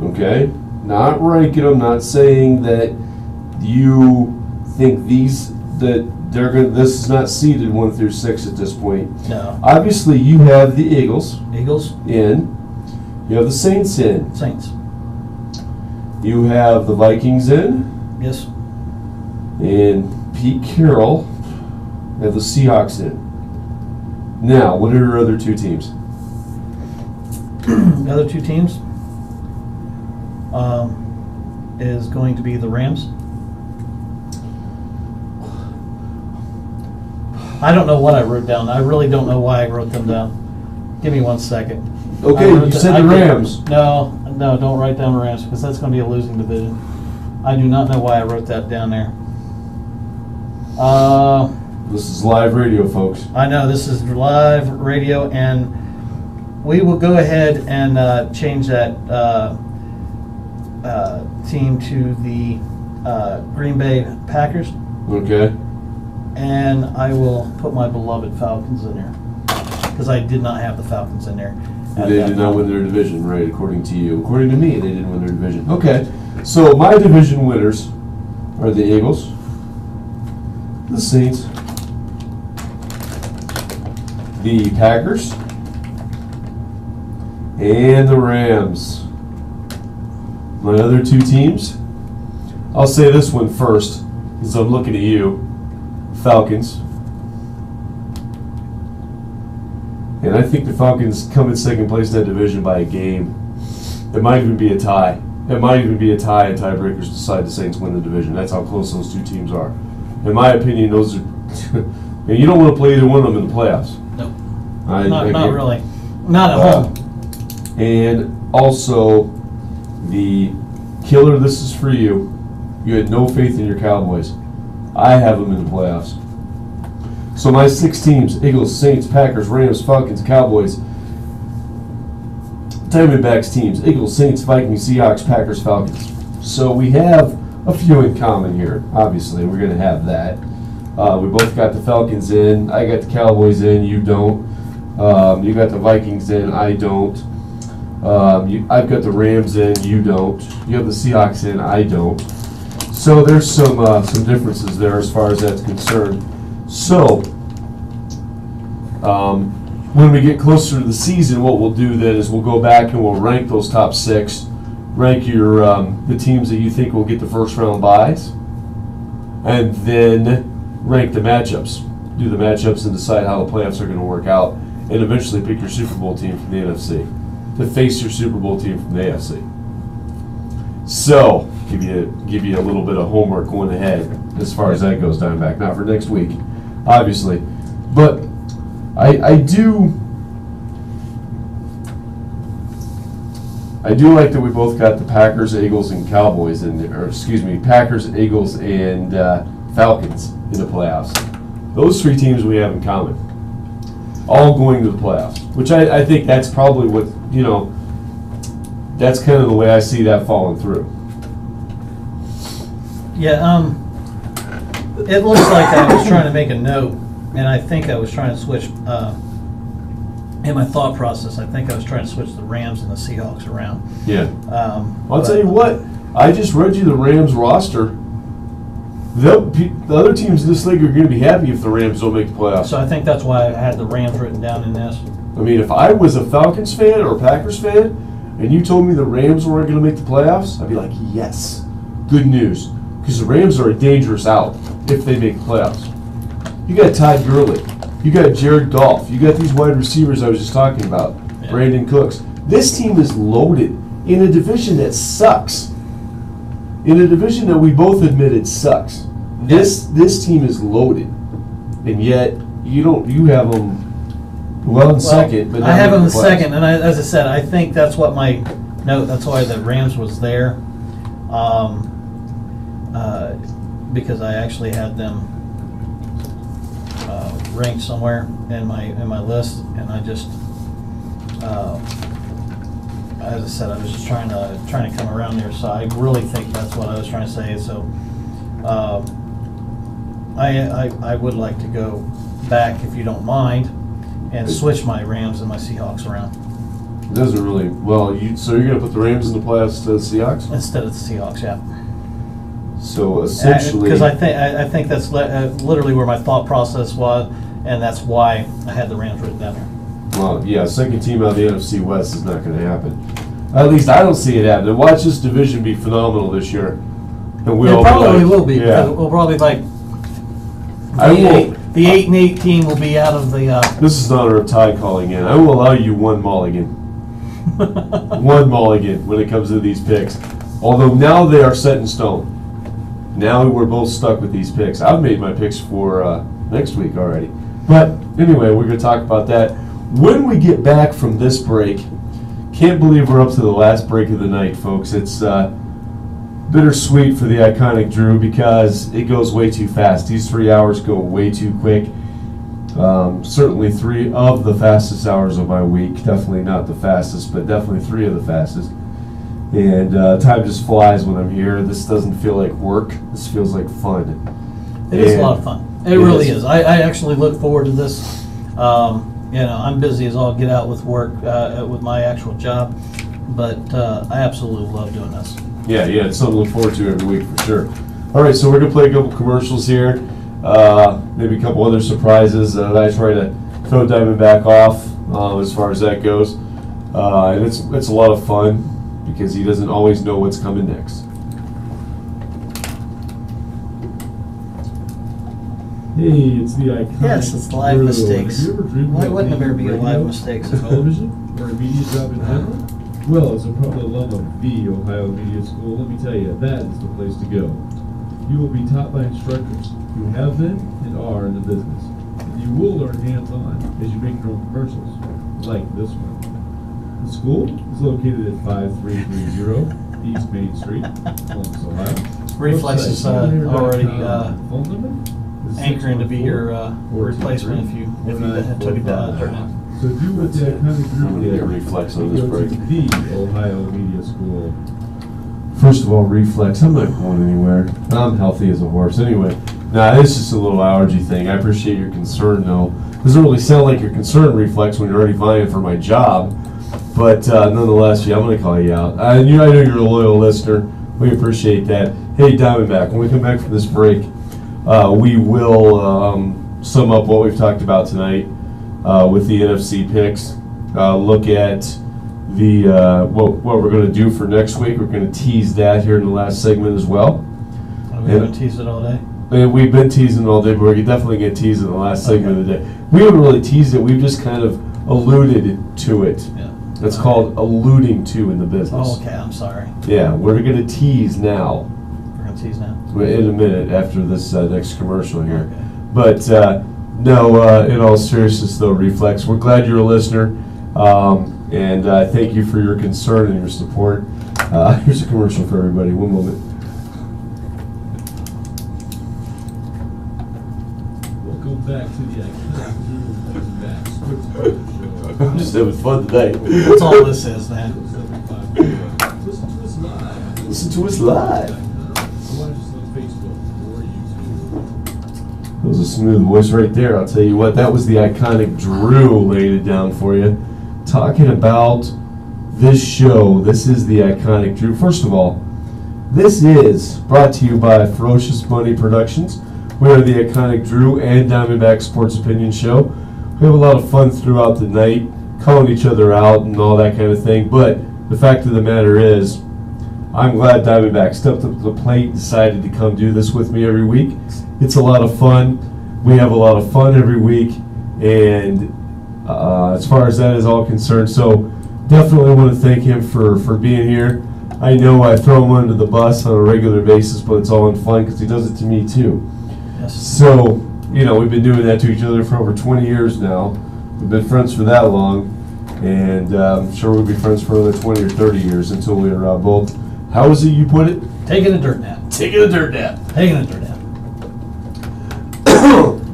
Okay? Not ranking them, not saying that you think these that they're going. This is not seeded 1 through 6 at this point. No. Obviously, you have the Eagles Eagles, in. You have the Saints in. Saints. You have the Vikings in. Yes. And Pete Carroll have the Seahawks in. Now, what are your other two teams? The other two teams is going to be the Rams. I don't know what I wrote down. I really don't know why I wrote them down. Give me 1 second. Okay, you said the Rams. No, don't write down the Rams because that's going to be a losing division. I do not know why I wrote that down there. This is live radio, folks. I know this is live radio, and we will go ahead and change that team to the Green Bay Packers, Okay. and I will put my beloved Falcons in there because I did not have the Falcons in there. They did not win their division, right? According to you. According to me, they didn't win their division. Okay. So my division winners are the Eagles, the Saints, the Packers, and the Rams. My other two teams, I'll say this one first, because I'm looking at you, Falcons. And I think the Falcons come in second place in that division by a game. It might even be a tie. It might even be a tie, and tiebreakers decide the Saints win the division. That's how close those two teams are. In my opinion, those are... and you don't want to play either one of them in the playoffs. No, I not really. Not at home. And also, the killer, this is for you. You had no faith in your Cowboys. I have them in the playoffs. So my 6 teams, Eagles, Saints, Packers, Rams, Falcons, Cowboys, Diamondbacks teams, Eagles, Saints, Vikings, Seahawks, Packers, Falcons. So we have a few in common here. Obviously, we're going to have that. We both got the Falcons in. I got the Cowboys in. You don't. You got the Vikings in. I don't. I've got the Rams in. You don't. You have the Seahawks in. I don't. So there's some differences there as far as that's concerned. So when we get closer to the season, what we'll do then is we'll go back and we'll rank those top 6. Rank your the teams that you think will get the first round byes, and then rank the matchups. Do the matchups and decide how the playoffs are going to work out, and eventually pick your Super Bowl team from the NFC to face your Super Bowl team from the AFC. So give you a little bit of homework going ahead as far as that goes, Diamondback. Not for next week, obviously, but I do like that we both got the Packers, Eagles, and Cowboys Packers, Eagles, and Falcons in the playoffs. Those 3 teams we have in common, all going to the playoffs, which I think that's probably what, that's kind of the way I see that falling through. Yeah, it looks like I was trying to make a note, and I think I was trying to switch, in my thought process, I think I was trying to switch the Rams and the Seahawks around. Yeah. I'll tell you what, I just read you the Rams roster. The other teams in this league are going to be happy if the Rams don't make the playoffs. So I think that's why I had the Rams written down in this. I mean, if I was a Falcons fan or a Packers fan, and you told me the Rams weren't going to make the playoffs, I'd be like, yes, good news. Because the Rams are a dangerous out if they make the playoffs. You got Todd Gurley. You got Jared Goff. You got these wide receivers I was just talking about. Yeah. Brandon Cooks. This team is loaded in a division that sucks. In a division that we both admitted sucks. This team is loaded. And yet, you have them in second. But I have them in second. And as I said, I think that's what my note, that's why the Rams was there. Because I actually had them ranked somewhere in my list, and I just as I said, I was just trying to come around there. So I really think that's what I was trying to say. So I would like to go back, if you don't mind, and switch my Rams and my Seahawks around. It doesn't really so you're going to put the Rams in the playoffs instead of the Seahawks? Instead of the Seahawks, yeah. So essentially, Because I think that's literally where my thought process was, and that's why I had the Rams written down here. well, yeah, second team out of the NFC West is not going to happen. At least I don't see it happening. Watch this division be phenomenal this year, and It we'll probably will be. Yeah. We'll probably like I will. the 8-8 team will be out of the. This is not our tie calling in. I will allow you one mulligan. One mulligan when it comes to these picks. Although now they are set in stone. Now we're both stuck with these picks. I've made my picks for next week already. But anyway, we're going to talk about that when we get back from this break. Can't believe we're up to the last break of the night, folks. It's bittersweet for the iconic Drew because it goes way too fast. These 3 hours go way too quick. Certainly 3 of the fastest hours of my week. Definitely not the fastest, but definitely 3 of the fastest. And time just flies when I'm here. This doesn't feel like work. This feels like fun. It is a lot of fun. It really is. I actually look forward to this. I'm busy as all get out with work, with my actual job, but I absolutely love doing this. Yeah, it's something to look forward to every week for sure. All right, so we're going to play a couple commercials here. Maybe a couple other surprises that I try to throw Diamondback off as far as that goes. And it's a lot of fun because he doesn't always know what's coming next. Hey, it's the iconic. Yes, it's live Drew. mistakes. Have you ever dreamed Why about wouldn't there being be a in live radio, mistakes? television, or a media job in general? Well, as a proud alum of the Ohio Media School, let me tell you, that is the place to go. You will be taught by instructors who have been and are in the business. And you will learn hands-on as you make your own commercials, like this one. The school is located at 5330 East Main Street, Columbus, Ohio. Reflex is already phone number is anchoring to be your 614 replacement if you took it down. So do what the iconic I'm going to group get did. Reflex on this Go break. to the Ohio Media School. First of all, Reflex, I'm not going anywhere. I'm healthy as a horse. Anyway, it's just a little allergy thing. I appreciate your concern, though. Doesn't really sound like you're concerned, Reflex, when you're already vying for my job. But nonetheless, I'm going to call you out. I know you're a loyal listener. We appreciate that. Hey, Diamondback, when we come back from this break, we will sum up what we've talked about tonight with the NFC picks. Look at the what we're going to do for next week. We're going to tease that here in the last segment as well. We're going to tease it all day. And we've been teasing all day, but we're definitely going to tease it in the last segment of the day. We haven't really teased it. We've just kind of alluded to it. Yeah. That's called alluding to in the business. Oh, okay, I'm sorry. Yeah, we're going to tease now. We're going to tease now. In a minute after this next commercial here. Okay. But no, in all seriousness though, Reflex, we're glad you're a listener. And thank you for your concern and your support. Here's a commercial for everybody. One moment. Welcome back to the iconic Drew and Diamondback Sports Show. I'm just having fun today. That's all this is, man. Listen to us live. Listen to us live. Watch us on Facebook or YouTube. That was a smooth voice right there. I'll tell you what, that was the iconic Drew laid it down for you. Talking about this show, this is the iconic Drew. First of all, this is brought to you by Ferocious Bunny Productions. We are the iconic Drew and Diamondback Sports Opinion Show. We have a lot of fun throughout the night, calling each other out and all that kind of thing. But the fact of the matter is, I'm glad Diamondback stepped up to the plate and decided to come do this with me every week. It's a lot of fun. We have a lot of fun every week. And as far as that is all concerned, so definitely want to thank him for being here. I know I throw him under the bus on a regular basis, but it's all in fun because he does it to me too. Yes. So, we've been doing that to each other for over 20 years now. We've been friends for that long, and I'm sure we'll be friends for another 20 or 30 years until we are both, how is it you put it? Taking a dirt nap. Taking a dirt nap. Taking a dirt nap.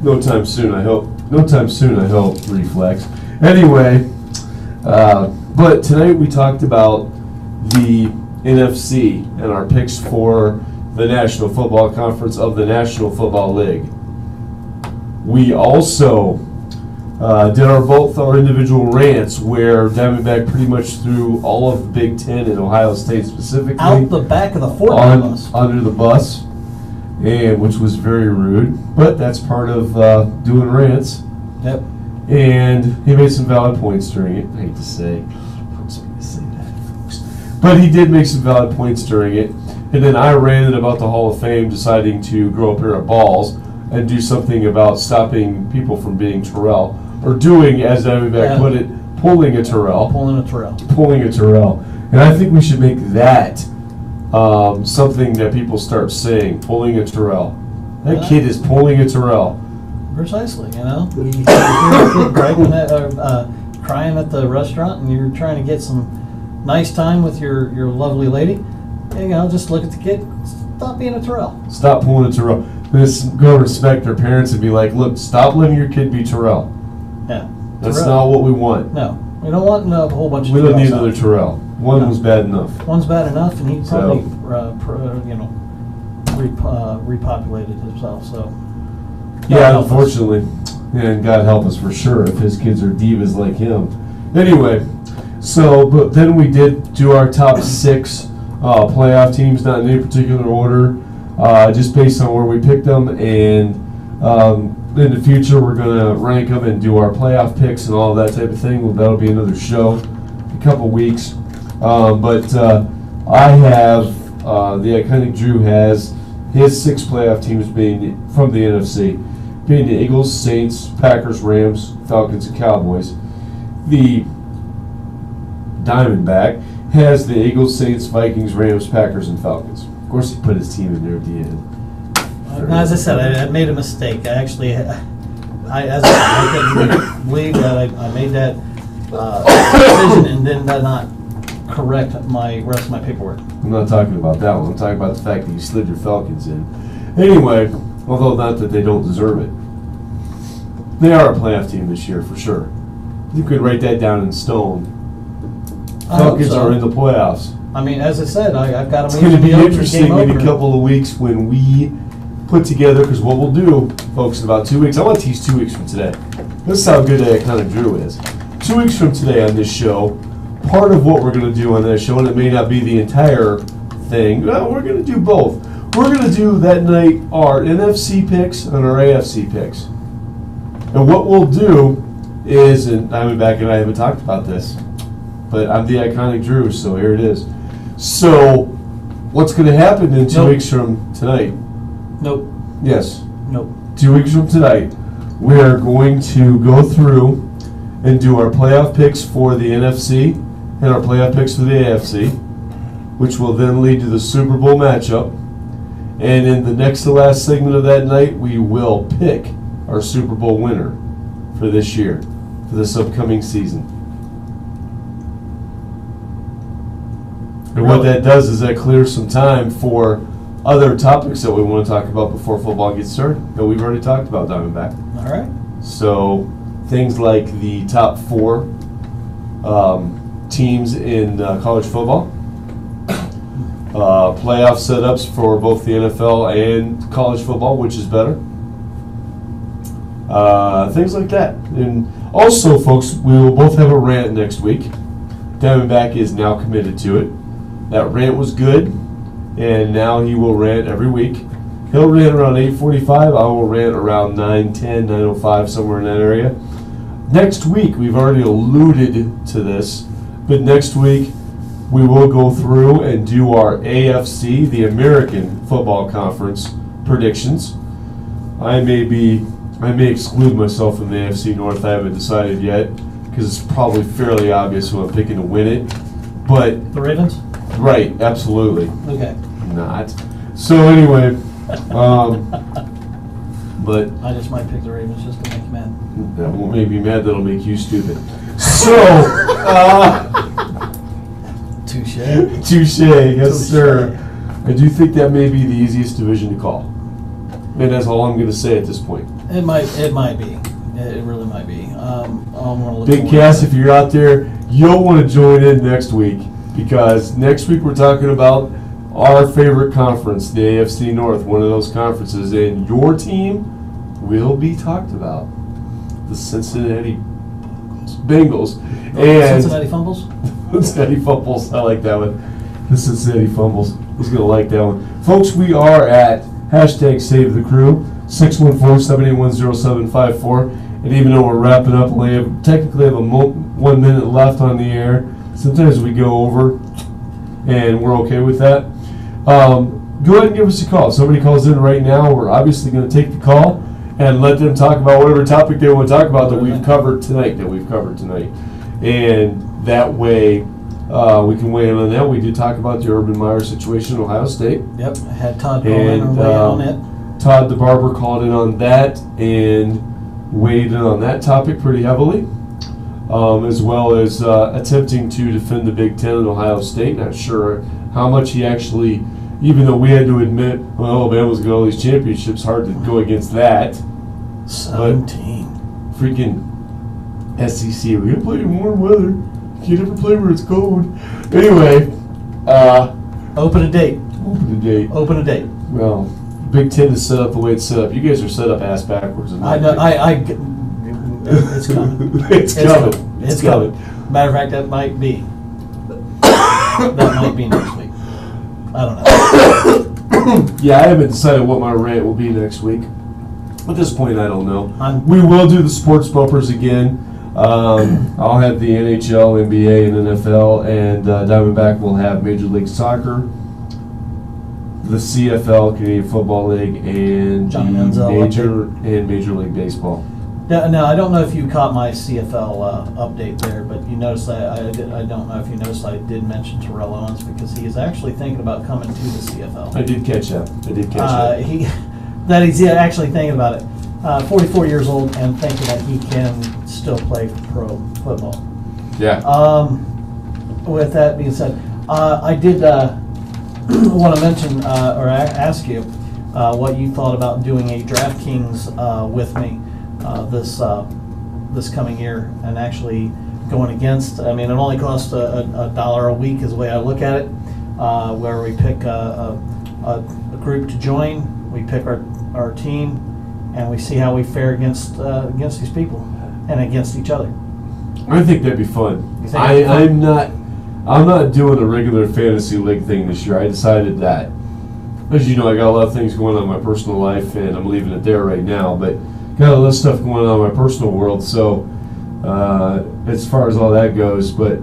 No time soon, I hope. No time soon, I hope, Reflex. Anyway, but tonight we talked about the NFC and our picks for the National Football Conference of the National Football League. We also did both our individual rants where Diamondback pretty much threw all of the Big Ten and Ohio State specifically Out the back of the 4 on bus. under the bus. and which was very rude. But that's part of doing rants. Yep. And he made some valid points during it. I hate to say, folks, I hate to say that, folks. But he did make some valid points during it. And then I ranted about the Hall of Fame deciding to grow a pair of balls and do something about stopping people from being Terrell, or doing, as Diamondback put it, pulling a Terrell. Pulling a Terrell. Pulling a Terrell. And I think we should make that something that people start saying, pulling a Terrell. That kid is pulling a Terrell. Precisely, you know. You hear a kid griping crying at the restaurant, and you're trying to get some nice time with your lovely lady. And, you know, just look at the kid. Stop being a Terrell. Stop pulling a Terrell. Let's go respect their parents and be like, look, stop letting your kid be Terrell. Yeah. That's Terrell. not what we want. No, we don't want a whole bunch of. We don't need Terrells another out. Terrell. One was bad enough. One's bad enough, and he probably, So. repopulated himself. So. Yeah, unfortunately. And God help us for sure if his kids are divas like him. Anyway, so, but then we did do our top 6 playoff teams, not in any particular order, just based on where we picked them. And in the future, we're going to rank them and do our playoff picks and all that type of thing. Well, that'll be another show, a couple weeks. But I have, the Iconic Drew has his 6 playoff teams being from the NFC. Being the Eagles, Saints, Packers, Rams, Falcons, and Cowboys. The Diamondback has the Eagles, Saints, Vikings, Rams, Packers, and Falcons. Of course, he put his team in there at the end. As I said, I made a mistake. I actually, I couldn't believe that I made that decision and then did not correct my rest of my paperwork. I'm not talking about that one. I'm talking about the fact that you slid your Falcons in. Anyway, although not that they don't deserve it. They are a playoff team this year, for sure. You could write that down in stone. Falcons are in the playoffs. I mean, as I said, I've got It's going to be interesting in a couple of weeks when we put together, because what we'll do, folks, in about 2 weeks, I want to tease 2 weeks from today. This is how good Iconic Drew is. 2 weeks from today on this show, part of what we're going to do on that show, and it may not be the entire thing, well, we're going to do both. We're going to do that night our NFC picks and our AFC picks. And what we'll do is, and Diamondback and I haven't talked about this, but I'm the Iconic Drew, so here it is. So, what's going to happen in 2 weeks from tonight? Nope. Yes. Nope. 2 weeks from tonight, we are going to go through and do our playoff picks for the NFC and our playoff picks for the AFC, which will then lead to the Super Bowl matchup. And in the next to last segment of that night, we will pick our Super Bowl winner for this year, for this upcoming season. And what that does is that clears some time for other topics that we want to talk about before football gets started that we've already talked about, Diamondback. All right. So things like the top 4 teams in college football, playoff setups for both the NFL and college football, which is better. Things like that. And also, folks, we will both have a rant next week. Diamondback is now committed to it. That rant was good, and now he will rant every week. He'll rant around 8:45. I will rant around 9:10, 9:05, somewhere in that area. Next week, we've already alluded to this, but next week we will go through and do our AFC, the American Football Conference, predictions. I may exclude myself from the AFC North. I haven't decided yet, because it's probably fairly obvious who I'm picking to win it. But The Ravens? right, absolutely Okay. not. So anyway, but I just might pick the Ravens just to make you mad. that won't make me mad. That'll make you stupid. So, Touche. touche, yes sir. I do think that may be the easiest division to call, and that's all I'm going to say at this point. It might be. It really might be. I'm gonna look Big forward Cass, to it. if you're out there, you'll want to join in next week, because next week we're talking about our favorite conference, the AFC North, one of those conferences, and your team will be talked about, the Cincinnati Bengals. And Cincinnati Fumbles? Cincinnati Fumbles, I like that one. The Cincinnati Fumbles. Who's going to like that one? Folks, we are at Hashtag Save the Crew, 614-781-0754. And even though we're wrapping up, we technically have 1 minute left on the air. Sometimes we go over, and we're okay with that. Go ahead and give us a call. If somebody calls in right now, we're obviously going to take the call and let them talk about whatever topic they want to talk about that we've covered tonight. And that way, we can weigh in on that. We did talk about the Urban Meyer situation in Ohio State. Yep, had Todd call in and weigh in on it. Todd the Barber called in on that and weighed in on that topic pretty heavily, as well as attempting to defend the Big Ten in Ohio State. Not sure how much he actually, even though we had to admit, well, Alabama's got all these championships, hard to go against that. 17. But freaking SEC, we're gonna play in warm weather. You never play where it's cold. Anyway, open a date. Open a date. Well, Big Ten is set up the way it's set up. You guys are set up ass backwards. I know. It's coming. It's coming. It's coming. Matter of fact, that might be next week. I don't know. Yeah, I haven't decided what my rant will be next week. At this point, I don't know. We will do the sports bumpers again. I'll have the NHL, NBA, and NFL, and Diamondback will have Major League Soccer, the CFL, Canadian Football League, and Major League Baseball. Now, I don't know if you caught my CFL update there, but you noticed I don't know if you noticed I did mention Terrell Owens because he is actually thinking about coming to the CFL. I did catch that. He's actually thinking about it. 44 years old and thinking that he can still play pro football. Yeah. With that being said, I did want to mention or ask you what you thought about doing a DraftKings with me this coming year and actually going against. I mean, it only costs $1 a week is the way I look at it, where we pick a group to join, we pick our team, and we see how we fare against these people and against each other. I think that'd be fun. I'm not doing a regular fantasy league thing this year. I decided that. As you know, I got a lot of things going on in my personal life, and I'm leaving it there right now. But got a lot of stuff going on in my personal world. So as far as all that goes, but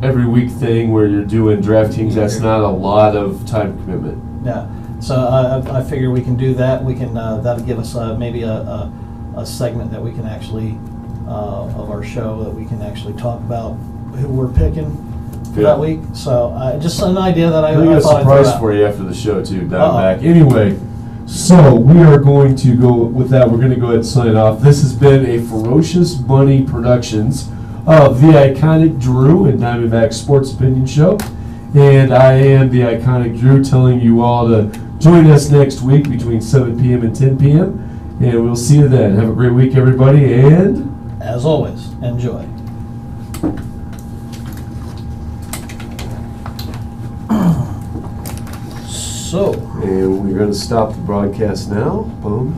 every week thing where you're doing DraftKings, that's not a lot of time commitment. Yeah. So I figure we can do that. We can that'll give us maybe a segment that we can actually of our show that we can actually talk about who we're picking for that week. So just an idea that I got a thought surprise I'd throw for you after the show too, Diamondback. Anyway, so we are going to go with that. We're going to go ahead and sign off. This has been a Ferocious Bunny Productions of the iconic Drew and Diamondback Sports Opinion Show. And I am the iconic Drew telling you all to join us next week between 7 p.m. and 10 p.m. And we'll see you then. Have a great week, everybody. And as always, enjoy. And we're going to stop the broadcast now. Boom.